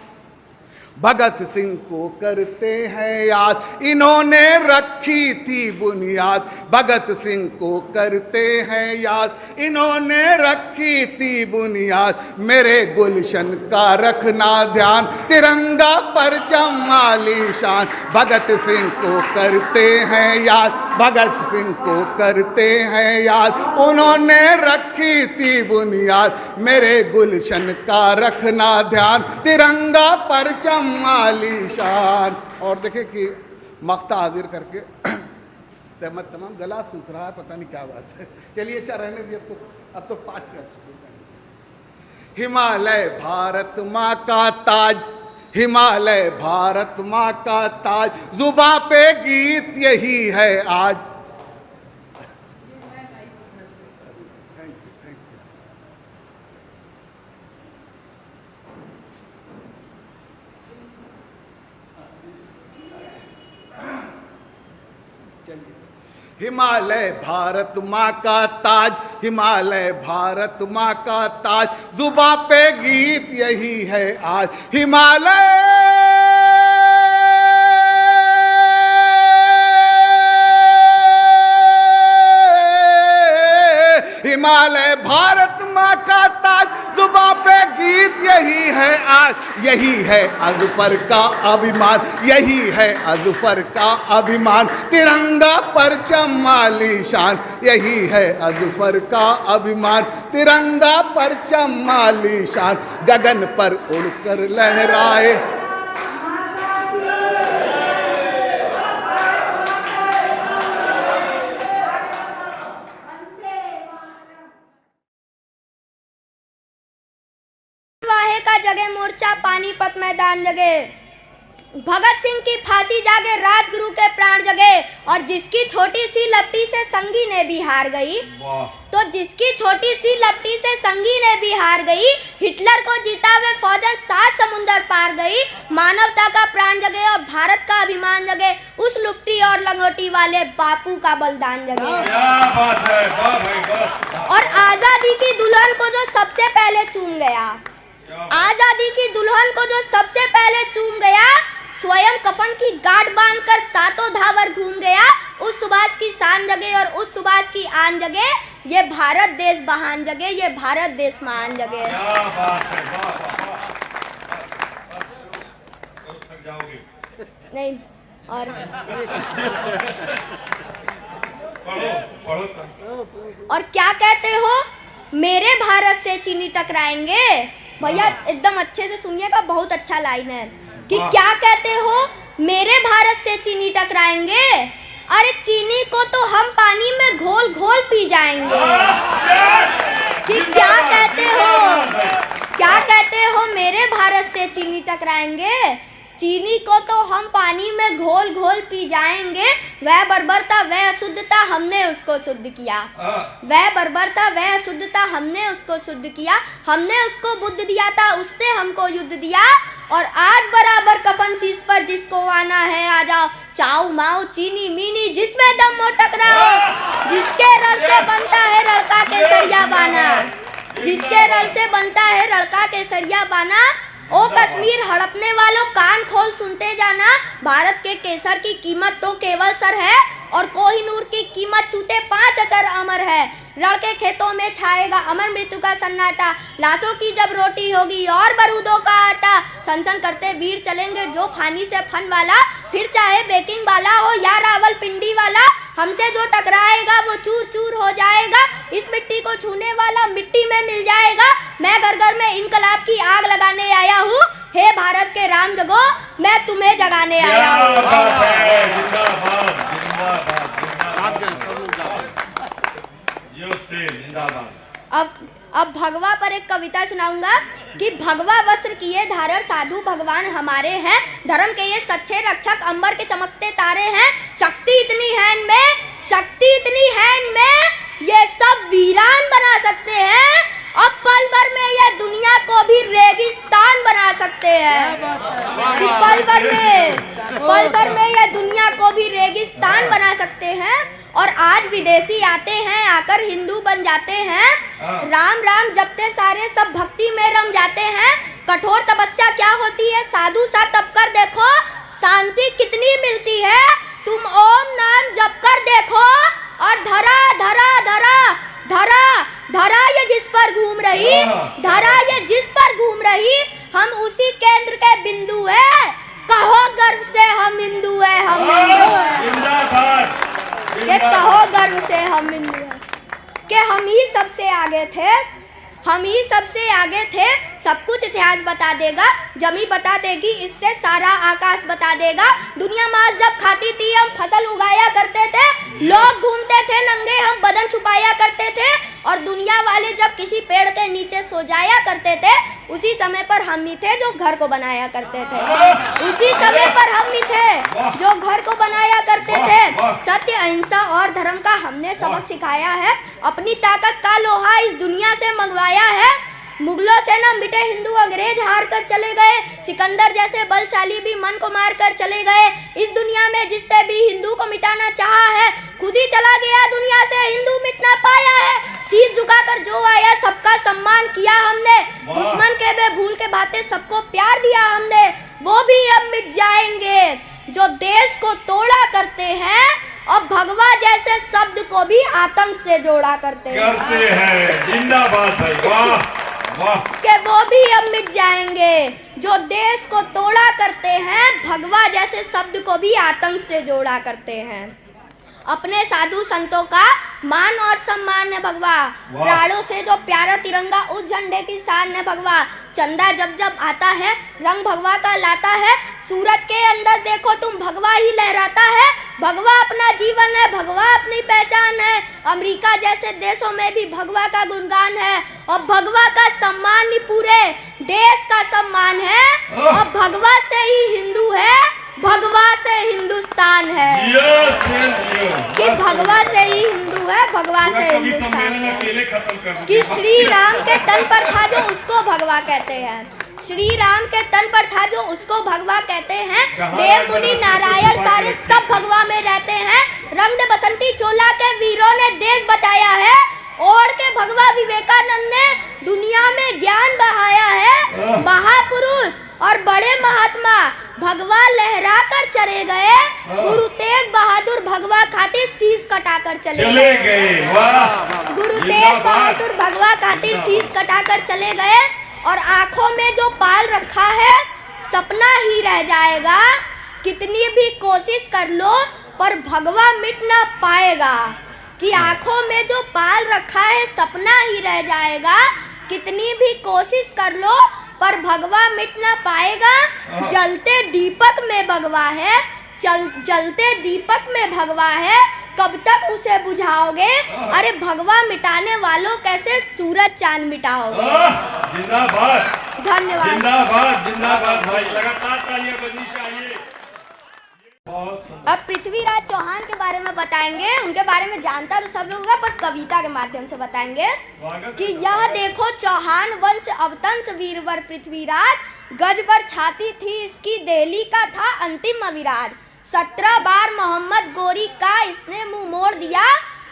भगत सिंह को करते हैं याद, इन्होंने रखी थी बुनियाद, भगत सिंह को करते हैं याद, इन्होंने रखी थी बुनियाद, मेरे गुलशन का रखना ध्यान, तिरंगा परचम आलीशान, भगत सिंह को करते हैं याद, भगत सिंह को करते हैं याद, उन्होंने रखी थी बुनियाद, मेरे गुलशन का रखना ध्यान, तिरंगा परचम आलीशान। और देखे कि मख्ता हाजिर करके तमाम गला सूख रहा है, पता नहीं क्या बात है, चलिए अच्छा रहने दिए, अब तो पाठ कर चुके। हिमालय भारत माँ का ताज, हिमालय भारत माँ का ताज, जुबां पे गीत यही है आज। हिमालय भारत माँ का ताज, हिमालय भारत माँ का ताज, जुबां पे गीत यही है आज, हिमालय हिमालय भारत माँ का ताज, जुबां पे गीत यही है आज, यही है अजफर का अभिमान, यही है अजफर का अभिमान, तिरंगा परचम आलीशान, यही है अजफर का अभिमान, तिरंगा परचम आलीशान, गगन पर उड़कर लहराए। का जगे मोर्चा पानीपत मैदान जगे, भगत सिंह की फांसी जागे, राजगुरु के प्राण जगे, और जिसकी छोटी सी लपटी से संगी ने भी हार गई, तो जिसकी छोटी सी लपटी से संगी ने भी हार गई, हिटलर को जीता वे फौजन 7 समुंदर पार गई, मानवता का प्राण जगे और भारत का अभिमान जगे, उस लुपटी और लंगोटी वाले बापू का बलिदान जगे। और आजादी की दुल्हन को जो सबसे पहले चूम गया, आजादी की दुल्हन को जो सबसे पहले चूम गया, स्वयं कफन की गांठ बांधकर सातों धावर घूम गया, उस सुभाष की शान जगे और उस सुभाष की आन जगे, ये भारत देश महान जगे, ये भारत देश महान जगे। नहीं और क्या कहते हो, मेरे भारत से चीनी टकराएंगे। भैया एकदम अच्छे से सुनिएगा, बहुत अच्छा लाइन है कि क्या कहते हो, मेरे भारत से चीनी टकराएंगे, अरे चीनी को तो हम पानी में घोल घोल पी जाएंगे। कि क्या कहते हो मेरे भारत से चीनी टकराएंगे, चीनी को तो हम पानी में घोल घोल पी जाएंगे, वह बर्बरता वह अशुद्धता हमने उसको शुद्ध किया, वह बर्बरता वह अशुद्धता हमने उसको शुद्ध किया, हमने उसको बुद्ध दिया था उसने हमको युद्ध दिया, और आज बराबर कफन शीश पर जिसको आना है आ जाओ, चाऊ माऊ चीनी मीनी जिसमें दम हो टकराओ, जिसके रल से बनता है रड़का केसरिया बाना, जिसके रल से बनता है रड़का केसरिया बाना। ओ कश्मीर हड़पने वालों कान खोल सुनते जाना, भारत के केसर की कीमत तो केवल सर है, और कोहिनूर की कीमत चूते 5 अचर अमर है, रण के खेतों में छाएगा अमर मृत्यु का सन्नाटा, लाशों की जब रोटी होगी और बारूदों का आटा, सनसन करते वीर चलेंगे जो फानी से फन वाला, फिर चाहे बेकिंग वाला हो या रावल पिंडी वाला, हमसे जो टकराएगा वो चूर चूर हो जाएगा, इस मिट्टी को छूने वाला मिट्टी में मिल जाएगा, मैं घर घर में इनकलाब की आग लगाने आया हूँ, हे भारत के राम जगो मैं तुम्हें जगाने आया हूँ। अब भगवा पर एक कविता सुनाऊंगा कि भगवा वस्त्र किए धारण साधु भगवान हमारे हैं, धर्म के ये सच्चे रक्षक अंबर के चमकते तारे हैं, शक्ति इतनी है इनमें, शक्ति इतनी है इनमें, ये सब वीरान बना सकते हैं, अब पल भर में ये दुनिया को भी रेगिस्तान बना सकते हैं, पल भर में ये दुनिया को भी रेगिस्तान बना सकते हैं, और आज विदेशी आते हैं आकर हिंदू बन जाते हैं, राम राम जपते सारे सब भक्ति में रम जाते हैं, कठोर तपस्या क्या होती है साधु सा तप कर देखो, शांति कितनी मिलती है तुम ओम नाम जप कर देखो, और धरा धरा धरा धरा धरा ये जिस पर घूम रही, धरा ये जिस पर घूम रही, हम उसी केंद्र के बिंदु है, कहो गर्व से हम हिंदू है, हम हिंदू है, ये कहो गर्व से हम हिंदू है, कि हम ही सबसे आगे थे, हम ही सबसे आगे थे, सब कुछ इतिहास बता देगा, जमी बता देगी इससे सारा आकाश बता देगा, दुनिया मांस जब खाती थी हम फसल उगाया करते थे, लोग घूमते थे नंगे हम बदन छुपाया करते थे, और दुनिया वाले जब किसी पेड़ के नीचे सो जाया करते थे, उसी समय पर हम ही थे जो घर को बनाया करते थे, उसी समय पर हम ही थे जो घर को बनाया करते थे, सत्य अहिंसा और धर्म का हमने सबक सिखाया है, अपनी ताकत का लोहा इस दुनिया से मंगवाया है, मुगलों से न मिटे हिंदू अंग्रेज हार कर चले गए, सिकंदर जैसे बलशाली भी मन को मार कर चले गए, इस दुनिया में जिसने भी हिंदू को मिटाना चाहा है, खुद ही चला गया दुनिया से, हिंदू मिट ना पाया है, शीश झुकाकर जो आया सबका सम्मान किया हमने, दुश्मन के बेभूल के बातें सबको प्यार दिया हमने, वो भी अब मिट जाएंगे जो देश को तोड़ा करते हैं, और भगवा जैसे शब्द को भी आतंक से जोड़ा करते हैं। जिंदाबाद भाई, वाह कि वो भी अब मिट जाएंगे। जो देश को तोड़ा करते हैं, भगवा जैसे शब्द को भी आतंक से जोड़ा करते हैं। अपने साधु संतों का मान और सम्मान है भगवा। प्राणों से जो प्यारा तिरंगा उस झंडे की शान है भगवा। चंदा जब जब आता है रंग भगवा का लाता है। सूरज के अंदर देखो तुम भगवा ही लहराता है। भगवा अपना जीवन है, भगवा अपनी पहचान है। अमेरिका जैसे देशों में भी भगवा का गुणगान है और भगवा का सम्मान ही पूरे देश का सम्मान है। और भगवा से ही हिंदू है, भगवा से हिंदुस्तान है। कि भगवा से ही हिंदू है, भगवा से हिंदुस्तान है। कि श्री राम के तन पर था जो उसको भगवा कहते हैं। श्री राम के तन पर था जो उसको भगवा कहते हैं। देव मुनि नारायण सारे सब भगवा में रहते हैं। रंग बसंती चोला के वीरों ने देश बचाया है। ओढ़ के भगवा विवेकानंद ने दुनिया में ज्ञान बढ़ाया है। महापुरुष और बड़े महात्मा भगवा लहरा कर चले गए। गुरु तेग बहादुर भगवा खातिर शीश कटाकर चले गए। गुरु तेग बहादुर भगवा खातिर शीश कटाकर चले गए। और आंखों में जो पाल रखा है सपना ही रह जाएगा। कितनी भी कोशिश कर लो पर भगवा मिट ना पाएगा। कि आंखों में जो पाल रखा है सपना ही रह जाएगा। कितनी भी कोशिश कर लो पर भगवा मिट ना पाएगा। जलते दीपक में भगवा है, जलते दीपक में भगवा है। कब तक उसे बुझाओगे? अरे भगवा मिटाने वालों कैसे सूरज चांद मिटाओगे? जिंदाबाद, धन्यवाद। जिंदाबाद, जिंदाबाद भाई, लगातार तालियां बजनी चाहिए। अब पृथ्वीराज चौहान के बारे में बताएंगे। उनके बारे में जानता तो सब लोग होगा पर कविता के माध्यम से बताएंगे कि यह देखो चौहान वंश अवतंस वीरवर पृथ्वीराज। गज पर छाती थी इसकी, दिल्ली का था अंतिम अविराज। 17 बार मोहम्मद गोरी का इसने मुंह मोड़ दिया।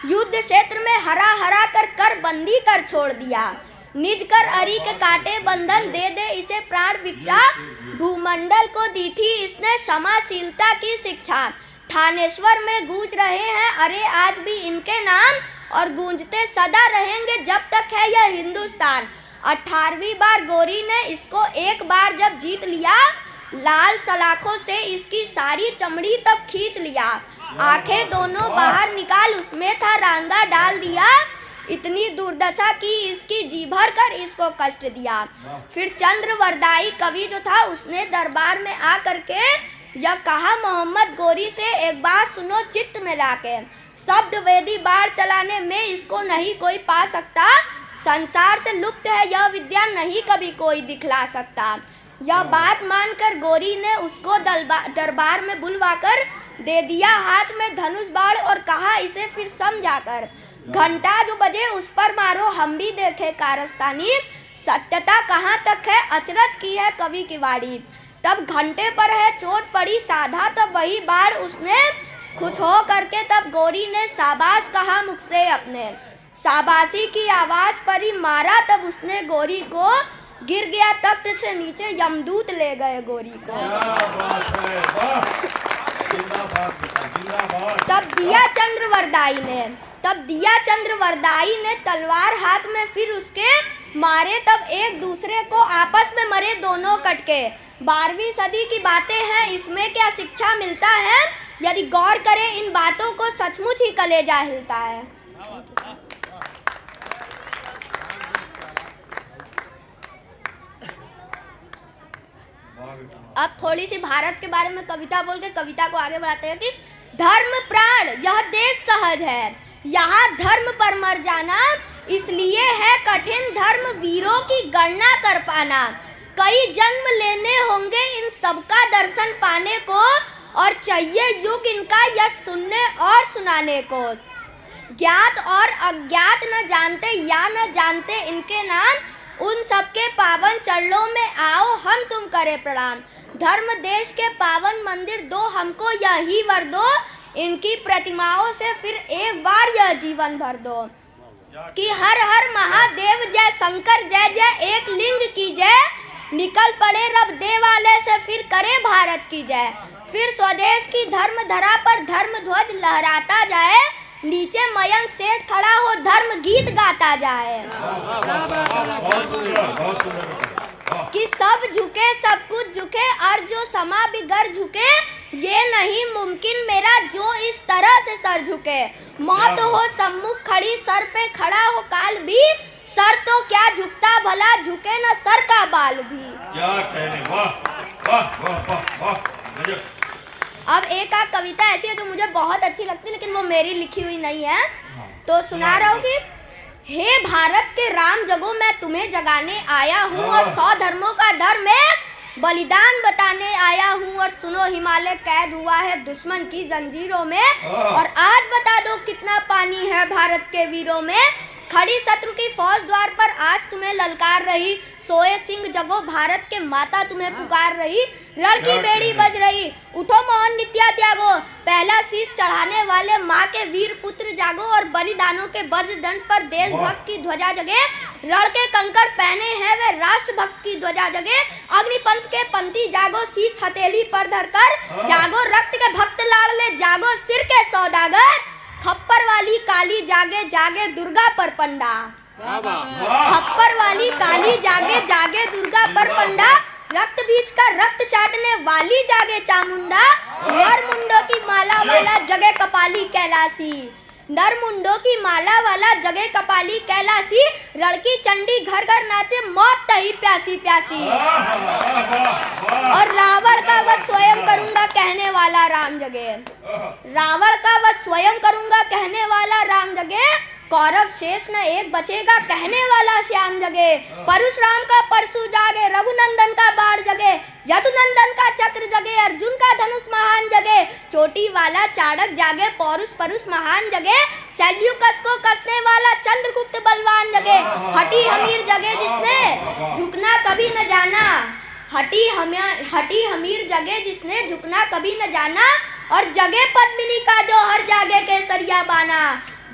युद्ध क्षेत्र में हरा हरा कर बंदी कर छोड़ दिया। निज कर अरी के काटे बंधन, दे दे इसे प्राण भिक्षा। भूमंडल को दी थी इसने क्षमाशीलता की शिक्षा। थानेश्वर में गूंज रहे हैं अरे आज भी इनके नाम, और गूंजते सदा रहेंगे जब तक है यह हिंदुस्तान। 18वीं बार गोरी ने इसको एक बार जब जीत लिया। लाल सलाखों से इसकी सारी चमड़ी तब खींच लिया। आंखें दोनों बाहर निकाल उसमें था रांदा डाल दिया। इतनी दुर्दशा की इसकी जी भर कर इसको कष्ट दिया। फिर चंद्रवरदाई कवि जो था उसने दरबार में आ करके यह कहा मोहम्मद गोरी से, एक बात सुनो चित्त में लाके। शब्द वेदी बाढ़ चलाने में इसको नहीं कोई पा सकता। संसार से लुप्त है यह विद्या, नहीं कभी कोई दिखला सकता। यह बात मानकर गोरी ने उसको दरबार में बुलवाकर दे दिया हाथ में धनुष बाण और कहा इसे फिर समझाकर। घंटा जो बजे उस पर मारो हम भी देखे कारस्तानी। सत्यता कहाँ तक है अचरज की है कवि की वाणी। तब घंटे पर है चोट पड़ी साधा तब वही बाढ़ उसने। खुश हो करके तब गोरी ने शाबाश कहा मुझसे अपने। शाबाशी की आवाज पर ही मारा तब उसने गोरी को। गिर गया तख्त से नीचे यमदूत ले गए गोरी को। तब दिया चंद्रवरदाई ने तलवार हाथ में फिर उसके मारे। तब एक दूसरे को आपस में मरे दोनों कटके। 12वीं सदी की बातें हैं इसमें क्या शिक्षा मिलता है। यदि गौर करें इन बातों को सचमुच ही कलेजा हिलता है। अब थोड़ी सी भारत के बारे में कविता बोल के कविता को आगे बढ़ाते हैं कि धर्म प्राण यह देश सहज है, यहाँ धर्म पर मर जाना इसलिए है कठिन। धर्म वीरों की गणना कर पाना, कई जन्म लेने होंगे इन सबका दर्शन पाने को। और चाहिए युग इनका यह सुनने और सुनाने को। ज्ञात और अज्ञात न जानते या न जानते इनके नाम, उन सबके पावन चरणों में आओ हम तुम करें प्रणाम। धर्म देश के पावन मंदिर दो हमको यही वर दो, इनकी प्रतिमाओं से फिर एक बार यह जीवन भर दो। कि हर हर महादेव जय शंकर जय जय एक लिंग की जय। निकल पड़े रब देवालय से फिर करे भारत की जय। फिर स्वदेश की धर्म धरा पर धर्म ध्वज लहराता जाए। नीचे मयंक सेठ खड़ा हो धर्म गीत गाता जाए। कि सब झुके सब कुछ झुके और जो समा बिगड़ झुके, ये नहीं मुमकिन मेरा जो इस तरह से सर झुके। मौत हो सम्मुख खड़ी सर पे खड़ा हो काल भी, सर तो क्या झुकता भला झुके न सर का बाल भी। क्या कहने, वाह वाह वाह वाह वाह गजब। अब एक आध कविता ऐसी है जो मुझे बहुत अच्छी लगती है, लेकिन वो मेरी लिखी हुई नहीं है, तो सुना रहा हूँ कि हे भारत के राम जगो मैं तुम्हें जगाने आया हूँ और 100 धर्मों का धर्म एक बलिदान बताने आया हूँ। और सुनो हिमालय कैद हुआ है दुश्मन की जंजीरों में, और आज बता दो कितना पानी है भारत के वीरों में। खड़ी शत्रु की फौज द्वार पर आज तुम्हें ललकार रही, सोए सिंह जगो भारत के माता तुम्हें पुकार रही। रण की बेड़ी बज रही उठो मोहन नित्या त्यागो, पहला शीश चढ़ाने वाले माँ के वीर पुत्र जागो। और बलिदानों के वज्र दंड पर देशभक्त की ध्वजा जगे, रण के कंकड़ पहने हैं वे राष्ट्रभक्त की ध्वजा जगे। अग्निपंथ के पंथी जागो शीश हथेली पर धरकर, जागो रक्त के भक्त लाडले जागो सिर के सौदागर। खप्पर वाली काली जागे जागे दुर्गा पर पंडा, खप्पर वाली काली जागे जागे दुर्गा पर पंडा। रक्त बीज का रक्त चाटने वाली जागे चामुंडा, नर मुंडों की माला वाला जगे कपाली कैलासी, नर मुंडों की माला वाला जगे कपाली कैलासी। लड़की चंडी घर घर नाचे मौत तही प्यासी प्यासी, और रावण का वध स्वयं करूंगा कहने वाला राम जगे, रावण का वध स्वयं करूंगा कहने वाला राम जगे। कौरव शेष न एक बचेगा कहने वाला श्याम जगे, परशुराम का परशु जागे रघुनंदन का बाण जगे, यदुनंदन का चक्र जगे अर्जुन का धनुष महान जगे। चोटी वाला चाणक जागे पौरुष परुष महान जगे, शैल्यूकस को कसने वाला चंद्रगुप्त बलवान जगे। हटी हमीर जगे जिसने झुकना कभी न जाना, हटी हमीर जगे जिसने झुकना कभी न जाना। और जगे पद्मिनी का जो हर जागे केसरिया बाना,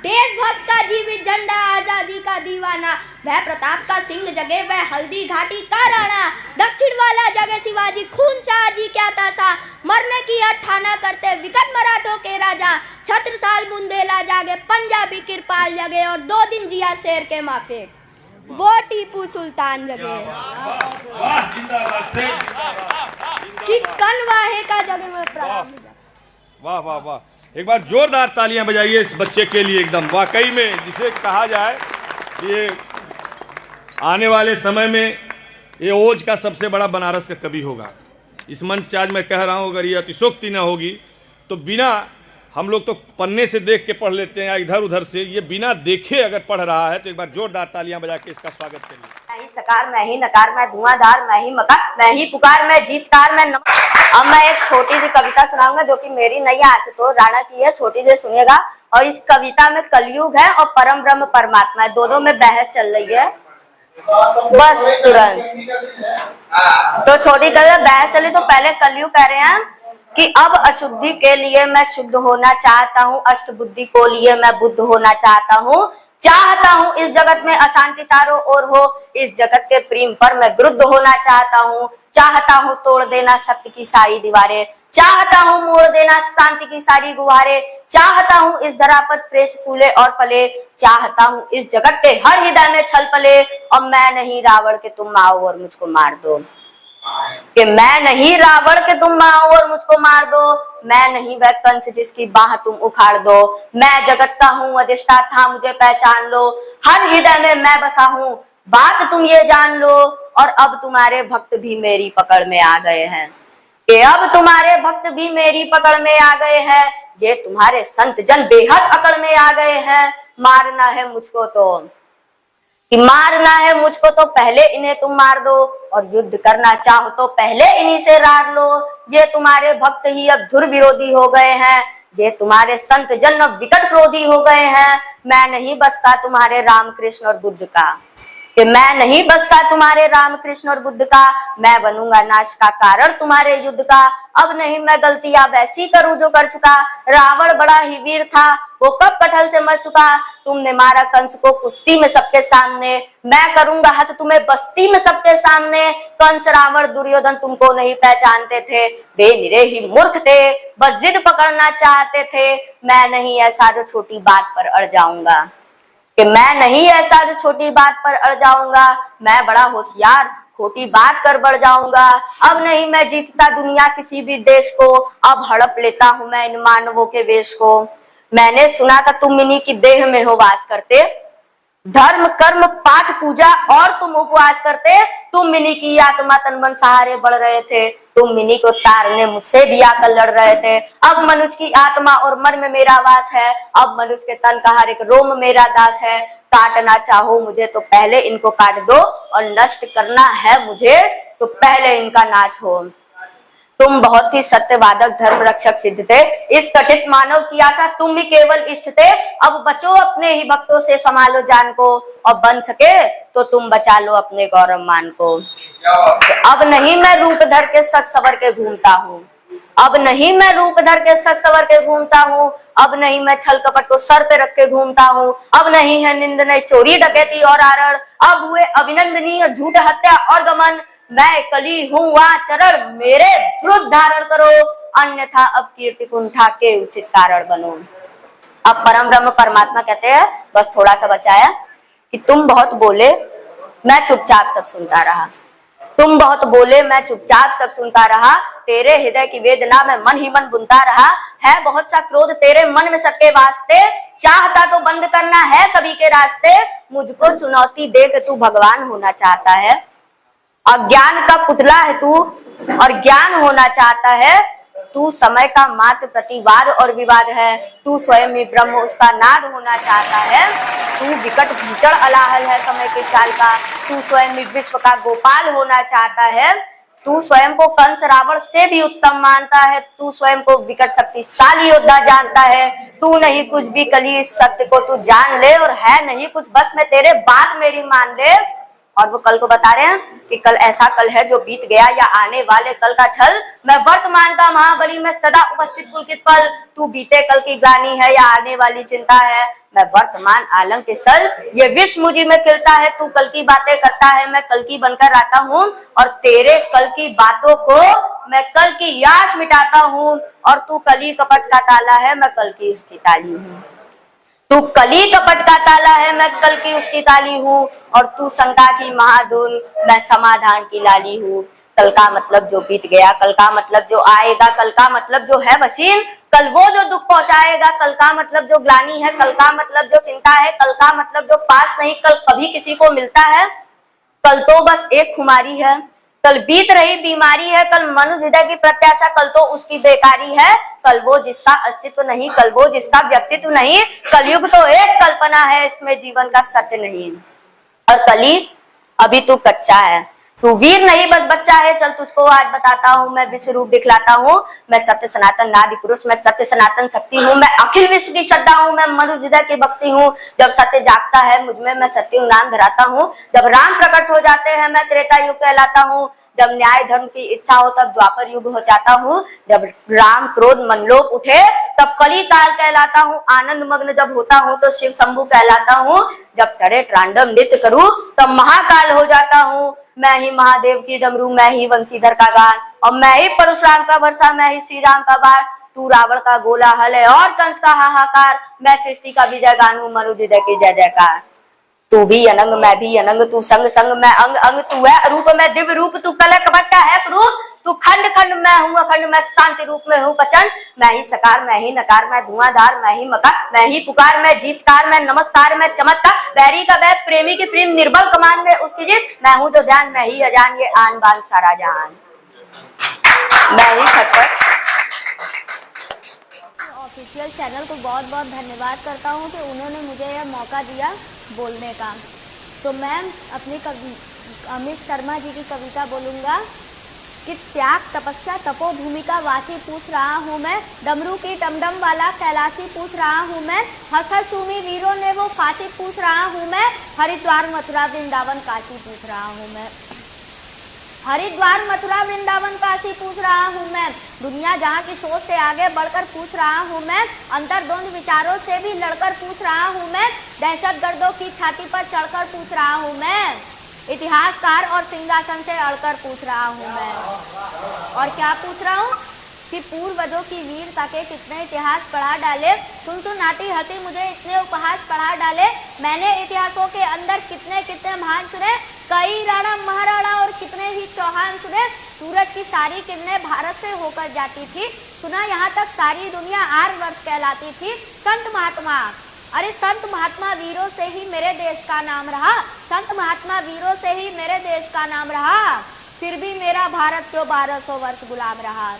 देशभक्त का जीवित झंडा आजादी का दीवाना। वह प्रताप का सिंह जगे वह हल्दी घाटी का राणा, दक्षिण वाला जगे शिवाजी खून शाह जी क्या तासा। मरने की ठाना करते विकट मराठों के राजा, छत्रसाल बुंदेला जागे पंजाबी कृपाल जगे। और 2 दिन जिया शेर के माफिक वो टीपू सुल्तान जगे, कि कनवाहे का जगे में प्राण। वाह वाह वाह, एक बार जोरदार तालियां बजाइए इस बच्चे के लिए। एकदम वाकई में जिसे कहा जाए ये आने वाले समय में ये ओज का सबसे बड़ा बनारस का कवि होगा। इस मंच से आज मैं कह रहा हूँ, अगर ये अतिशोक्ति न होगी तो बिना, हम लोग तो पन्ने से देख के पढ़ लेते हैं या इधर उधर से, ये बिना देखे अगर पढ़ रहा है तो एक बार जोरदार तालियां बजा के इसका स्वागत करिए। मैं ही सकार मैं ही नकार मैं धुआंधार मैं ही मकार मैं ही पुकार मैं जीतकार मैं अब मैं एक छोटी सी कविता सुनाऊंगा जो कि मेरी नहीं है, आशुतोष राणा की है। छोटी सी सुनिएगा। और इस कविता में कलयुग है और परम ब्रह्म परमात्मा है, दोनों में बहस चल रही है। बस तुरंत तो छोटी कविता बहस चली तो पहले कलयुग कह रहे हैं कि अब अशुद्धि के लिए मैं शुद्ध होना चाहता हूँ, अष्ट बुद्धि को लिए मैं बुद्ध होना चाहता हूँ। चाहता हूँ इस जगत में अशांति चारों ओर हो, इस जगत के प्रेम पर मैं विरुद्ध होना चाहता हूँ। चाहता हूँ तोड़ देना सत्य की सारी दीवारें, चाहता हूँ मोड़ देना शांति की सारी गुहारें। चाहता हूँ इस धरा पर फ्रेश फूले और फले, चाहता हूँ इस जगत के हर हृदय में छल पले। और मैं नहीं रावण के तुम आओ और मुझको मार दो, कि मैं नहीं रावण के तुम आओ और मुझको मार दो। मैं नहीं वह कंस जिसकी बाह तुम उखाड़ दो, मैं जगत का हूँ अधिष्ठाता मुझे पहचान लो। हर हृदय में मैं बसा हूँ बात तुम ये जान लो। और अब तुम्हारे भक्त भी मेरी पकड़ में आ गए हैं, कि अब तुम्हारे भक्त भी मेरी पकड़ में आ गए हैं। ये तुम्हारे संत जन बेहद अकड़ में आ गए हैं। मारना है मुझको तो, कि मारना है मुझको तो पहले इन्हें तुम मार दो, और युद्ध करना चाहो तो पहले इन्हीं से रार लो। ये तुम्हारे भक्त ही अब धुर विरोधी हो गए हैं, ये तुम्हारे संत जन अब विकट क्रोधी हो गए हैं। मैं नहीं बस का तुम्हारे राम कृष्ण और बुद्ध का, कि मैं नहीं बस का तुम्हारे राम कृष्ण और बुद्ध का, मैं बनूंगा नाश का कारण तुम्हारे युद्ध का। अब नहीं मैं गलतियां वैसी करूं जो कर चुका, रावण बड़ा ही वीर था वो कब कटहल से मर चुका। तुमने मारा कंस को कुश्ती में सबके सामने, मैं करूंगा हथ तुम्हें बस्ती में सबके सामने। कंस रावण दुर्योधन तुमको नहीं पहचानते थे, वे निरे ही मूर्ख थे, बस जिद पकड़ना चाहते थे। मैं नहीं ऐसा जो छोटी बात पर अड़ जाऊंगा, कि मैं नहीं ऐसा जो छोटी बात पर अड़ जाऊंगा, मैं बड़ा होशियार खोटी बात कर बढ़ जाऊंगा। अब नहीं मैं जीतता दुनिया किसी भी देश को, अब हड़प लेता हूं मैं इन मानवों के वेश को। मैंने सुना था तुम इन्हीं की देह में हो वास करते, धर्म कर्म पाठ पूजा और तुम उपवास करते। तुम मिनी की आत्मा तन मन सहारे बढ़ रहे थे, तुम मिनी को तारने मुझसे भी आकर लड़ रहे थे। अब मनुष्य की आत्मा और मन में मेरा वास है, अब मनुष्य के तन का हर एक रोम मेरा दास है। काटना चाहो मुझे तो पहले इनको काट दो, और नष्ट करना है मुझे तो पहले इनका नाश हो। तुम बहुत ही सत्यवादक धर्म रक्षक सिद्ध थे, इस कथित मानव की आशा तुम ही केवल इष्ट थे। अब बचो अपने ही भक्तों से संभालो जान को, और बन सके तो तुम बचा लो अपने गौरव मान को। अब नहीं मैं रूप धर के सच सवर के घूमता हूँ, अब नहीं मैं रूप धर के सच सवर के घूमता हूँ। अब नहीं मैं छल कपट को सर पे रख के घूमता हूँ, अब नहीं है निंदनीय चोरी डकैती और आरण, अब हुए अभिनंदनीय झूठ हत्या और गमन। मैं कली हूँ वहाँ चरण मेरे ध्रुव धारण करो, अन्यथा अब कीर्ति कुंठा के उचित कारण बनो। अब परम ब्रह्म परमात्मा कहते हैं, बस थोड़ा सा बचा है, कि तुम बहुत बोले मैं चुपचाप सब सुनता रहा, तुम बहुत बोले मैं चुपचाप सब सुनता रहा। तेरे हृदय की वेदना में मन ही मन बुनता रहा, है बहुत सा क्रोध तेरे मन में सटके वास्ते, चाहता तो बंद करना है सभी के रास्ते। मुझको चुनौती दे के तू भगवान होना चाहता है, अज्ञान का पुतला है तू और ज्ञान होना चाहता है। तू समय का मात्र प्रतिवाद और विवाद है, तू स्वयं ही ब्रह्म उसका नाद होना चाहता है। तू विकट भीषण अलाहल है समय के चाल का, तू स्वयं ही विश्व का गोपाल होना चाहता है। तू स्वयं को कंस रावण से भी उत्तम मानता है, तू स्वयं को विकट शक्तिशाली योद्धा जानता है। तू नहीं कुछ भी कली इस सत्य को तू जान ले, और है नहीं कुछ बस में तेरे बात मेरी मान ले। और वो कल को बता रहे हैं कि कल ऐसा कल है जो बीत गया या आने वाले कल का छल। मैं वर्तमान का महाबली में सदा उपस्थित पुलकित पल, तू बीते कल की ग्लानि है या आने वाली चिंता है। मैं वर्तमान आलम के सल, ये विश्व मुझी में खिलता है। तू कल की बातें करता है, मैं कल की बनकर आता हूँ, और तेरे कल की बातों को मैं कल की याद मिटाता हूँ। और तू कली कपट का ताला है, मैं कल की उसकी ताली हूँ। तू कली कपट का ताला है, मैं कल की उसकी ताली हूँ, और तू शंका की महाधुन, मैं समाधान की लाली हूँ। कल का मतलब जो बीत गया, कल का मतलब जो आएगा, कल का मतलब जो है वसीम, कल वो जो दुख पहुंचाएगा, कल का मतलब जो ग्लानि है, कल का मतलब जो चिंता है, कल का मतलब जो पास नहीं कल कभी किसी को मिलता है। कल तो बस एक खुमारी है, कल बीत रही बीमारी है, कल मनुष्य हृदय की प्रत्याशा कल तो उसकी बेकारी है। कल वो जिसका अस्तित्व नहीं, कल वो जिसका व्यक्तित्व नहीं, कलयुग तो एक कल्पना है, इसमें जीवन का सत्य नहीं। और कली अभी तू कच्चा है, तू वीर नहीं बस बच्चा है। चल तुझको आज बताता हूँ, मैं विश्व रूप दिखलाता हूँ। मैं सत्य सनातन नादि पुरुष, मैं सत्य सनातन शक्ति हूँ। मैं अखिल विश्व की श्रद्धा हूँ, मैं मनुष्य हृदय की भक्ति हूँ। जब सत्य जागता है मुझ में, मैं सत्य नाम धराता हूँ। जब राम प्रकट हो जाते हैं, मैं त्रेता युग कहलाता हूँ। जब न्याय धर्म की इच्छा हो तब द्वापर युग हो जाता हूँ। जब राम क्रोध मनलोक उठे तब कली काल कहलाता हूँ। आनंद मग्न जब होता हूँ तो शिव शंभु कहलाता हूँ। जब टरे ट्रांडम नृत्य करूँ तब महाकाल हो जाता हूँ। मैं ही महादेव की डमरू, मैं ही वंशीधर का गान, और मैं ही परशुराम का वर्षा, मैं ही श्री राम का बाण। तू रावण का गोला हल है और कंस का हाहाकार, मैं सृष्टि का विजय गान हूँ, मनुष्य हृदय की जय जयकार। तू भी अनंग मैं भी अनंग, तू संग संग मैं अंग अंग, तू है रूप मैं दिव्य रूप, तू कलह कपट का है रूप। तू खंड खंड मैं हूँ अखंड, मैं शांति रूप में हूँ प्रचंड। मैं ही सकार मैं ही नकार, मैं धुआंधार मैं ही मकार, मैं ही पुकार मैं जीतकार, मैं नमस्कार मैं चमत्कार। बैरी का बैर प्रेमी की प्रेम, निर्बल कमान में उसकी जीत। मैं हूँ जो ध्यान मैं ही अजान, ये आन बान सारा जहान। मैं ही खटपट। ऑफिशियल चैनल को बहुत बहुत धन्यवाद करता हूँ कि उन्होंने मुझे यह मौका दिया बोलने का। तो मैं अपनी अमित शर्मा जी की कविता बोलूँगा। कि त्याग तपस्या तपोभूमि का वासी पूछ रहा हूँ मैं, डमरू की टमडम वाला कैलाशी पूछ रहा हूँ मैं, हसर सूमी वीरों ने वो फांसी पूछ रहा हूँ मैं, हरिद्वार मथुरा वृंदावन काशी पूछ रहा हूँ मैं, हरिद्वार मथुरा वृंदावन काशी पूछ रहा हूँ मैं, दुनिया जहाँ की सोच से आगे बढ़कर पूछ रहा हूँ मैं, अंतर्द्वंद विचारों से भी लड़कर पूछ रहा हूँ मैं, दहशतगर्दों की छाती पर चढ़कर पूछ रहा हूँ मैं, इतिहासकार और सिंहासन से अड़कर पूछ रहा हूँ मैं। और क्या पूछ रहा हूँ कि पूर्वजों की वीरता के कितने इतिहास पढ़ा डाले, सुनसुनाती हंसी मुझे इतने उपहास पढ़ा डाले, मैंने इतिहासों के अंदर कितने कितने महान सुने, कई राणा महाराणा और कितने ही चौहान सुने, सूरज की सारी किरणें भारत से होकर जाती थी, सुना यहाँ तक सारी दुनिया आर्यवर्त कहलाती थी, संत महात्मा, अरे संत महात्मा वीरों से ही मेरे देश का नाम रहा, संत महात्मा वीरों से ही मेरे देश का नाम रहा, फिर भी मेरा भारत क्यों 1200 वर्ष गुलाम रहा,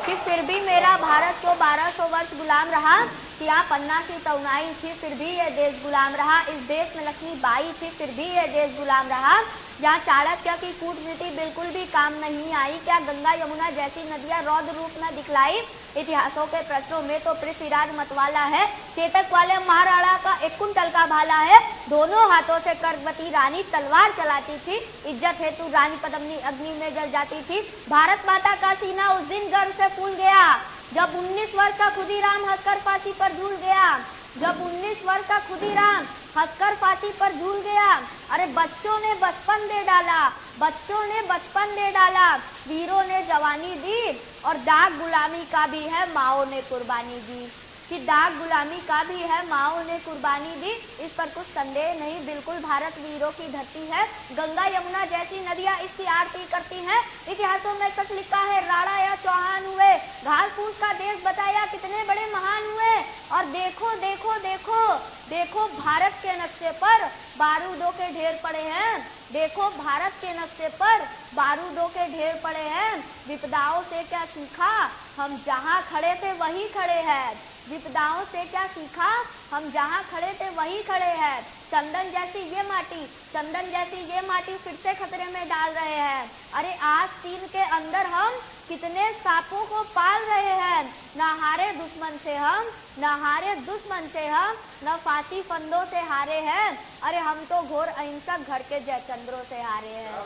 कि फिर भी मेरा भारत क्यों 1200 वर्ष गुलाम रहा, कि यहाँ पन्ना की तौनाई थी फिर भी ये देश गुलाम रहा, इस देश में लक्ष्मीबाई थी फिर भी ये देश गुलाम रहा, जहाँ चाणक्य की कूटनीति बिल्कुल भी काम नहीं आई, क्या गंगा यमुना जैसी नदियाँ रौद्र रूप न दिखलाई, इतिहासों के प्रश्नों में तो पृथ्वीराज मतवाला है, चेतक वाले महाराणा का 1 कुंटल का भाला है, दोनों हाथों से गर्भवती रानी तलवार चलाती थी, इज्जत हेतु रानी पद्मिनी अग्नि में जल जाती थी, भारत माता का सीना उस दिन गर्व से फूल गया जब 19 वर्ष का खुदीराम हंसकर फांसी पर झूल गया, जब 19 वर्ष का खुदीराम हंसकर फांसी पर झूल गया, अरे बच्चों ने बचपन दे डाला, बच्चों ने बचपन दे डाला, वीरों ने जवानी दी और दाग गुलामी का भी है माओ ने कुर्बानी दी, कि दाग गुलामी का भी है माओ ने कुर्बानी दी, इस पर कुछ संदेह नहीं, बिल्कुल भारत वीरों की धरती है, गंगा यमुना जैसी नदियाँ इसकी आरती करती हैं, इतिहासों में सच लिखा है राणा या चौहान हुए, घास फूस का देश बचाया कितने बड़े महान हुए, और देखो देखो देखो देखो भारत के नक्शे पर बारूदों के ढेर पड़े हैं, देखो भारत के नक्शे पर बारूदों के ढेर पड़े हैं, विपदाओं से क्या सीखा, हम जहाँ खड़े थे वहीं खड़े हैं, विपदाओं से क्या सीखा, हम जहाँ खड़े थे वहीं खड़े हैं, चंदन जैसी ये माटी, चंदन जैसी ये माटी फिर से खतरे में डाल रहे हैं, अरे आस्तीन के अंदर हम कितने सांपों को पाल रहे हैं, न हारे दुश्मन से हम, न हारे दुश्मन से हम, न फांसी फंदों से हारे हैं, अरे हम तो घोर अहिंसक घर के जयचंद्रों से हारे हैं,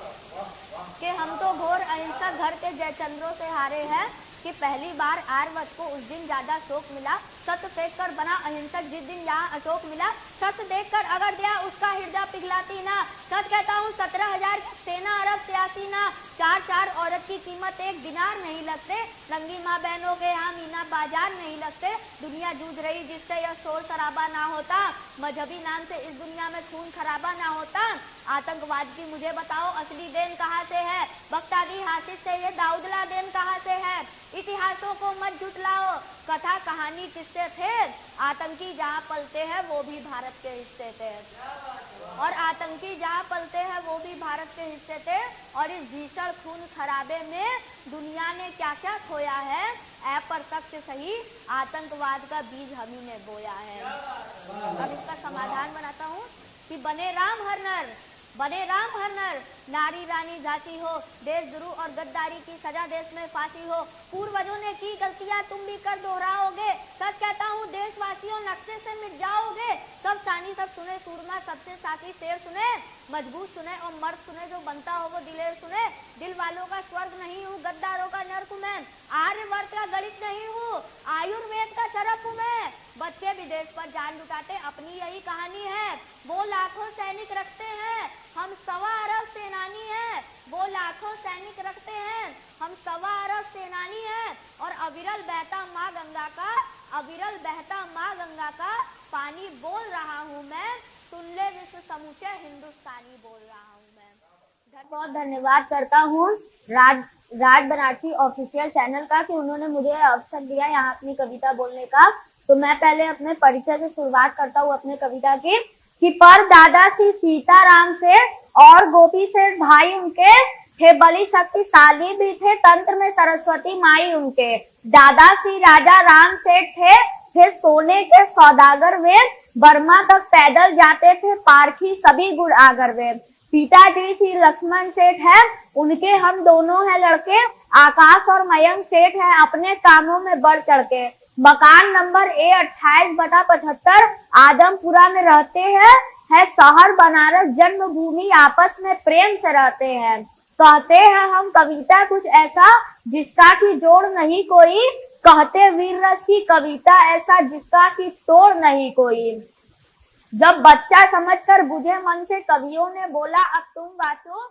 कि हम तो घोर अहिंसक घर के जयचंद्रों से हारे हैं, कि पहली बार आर्यवत को उस दिन ज्यादा शोक मिला, सत्य फेंक कर बना अहिंसक जिस दिन यहाँ अशोक मिला, सत्य देखकर अगर दया उसका हृदय पिघलाती ना, सच कहता हूँ 17,000 सेना अरब सियासी ना, 4 औरत की कीमत 1 दिनार नहीं लगते, नंगी माँ बहनों के यहाँ मीना बाजार नहीं लगते, दुनिया जूझ रही जिससे यह शोर शराबा ना होता, मजहबी नाम से इस दुनिया में खून खराबा ना होता, आतंकवाद की मुझे बताओ असली देन कहाँ से है, बगदादी हासिल से ये दाऊदला देन कहाँ से है, इतिहासों को मत झुटलाओ, कथा कहानी किससे थे, आतंकी जहाँ पलते हैं वो भी भारत के हिस्से थे, और आतंकी जहाँ पलते हैं वो भी भारत के हिस्से थे, और इस भीषण खून खराबे में दुनिया ने क्या क्या खोया है, अप्रत्यक्ष सही आतंकवाद का बीज हम ही ने बोया है। अब इसका समाधान बनाता हूँ कि बने राम हर नर, बने राम हर नर, नारी रानी झांसी हो, देशद्रोह और गद्दारी की सजा देश में फांसी हो, पूर्वजों ने की गलतियां तुम भी कर दोहराओगे, सच कहता हूँ देशवासियों नक्शे से मिट जाओगे, सब सानी सब सुने सूरमा सबसे साथी शेर सुने, मजबूत सुने और मर्द सुने, जो बनता हो वो दिलेर सुने, दिल वालों का स्वर्ग नहीं हूँ गद्दारों का नर्क मैं, आर्यवर्त का गणित नहीं हूँ आयुर्वेद का चरप हूँ मैं, बच्चे विदेश पर जान लुटाते अपनी यही कहानी है, वो लाखों सैनिक रखते हैं हम 1.25 अरब सेनानी हैं, वो लाखों सैनिक रखते हैं हम 1.25 अरब सेनानी हैं, और अविरल बहता माँ गंगा का, अविरल बहता माँ गंगा का पानी बोल रहा हूँ मैं, सुन ले विश्व समूचे हिंदुस्तानी बोल रहा हूँ मैं। बहुत धन्यवाद करता हूँ राज बनारसी ऑफिशियल चैनल का कि उन्होंने मुझे अवसर दिया यहाँ अपनी कविता बोलने का। तो मैं पहले अपने परिचय से शुरुआत करता हूँ अपने कविता की, कि पर दादा श्री सीताराम से और गोपी से भाई उनके थे, बलि शक्तिशाली भी थे, तंत्र में सरस्वती माई उनके, दादा श्री राजा राम सेठ थे सोने के सौदागर वे, बर्मा तक पैदल जाते थे पारखी सभी गुड़ आगर वे, पिताजी श्री लक्ष्मण सेठ है, उनके हम दोनों हैं लड़के आकाश और मयंक सेठ हैं अपने कामों में बढ़ चढ़ के। मकान नंबर A28/75 आदमपुरा में रहते हैं, है शहर बनारस जन्मभूमि, आपस में प्रेम से रहते हैं। कहते हैं हम कविता कुछ ऐसा जिसका की जोड़ नहीं कोई, कहते वीर रस की कविता ऐसा जिसका की तोड़ नहीं कोई। जब बच्चा समझकर बुझे मन से कवियों ने बोला अब तुम वाचो।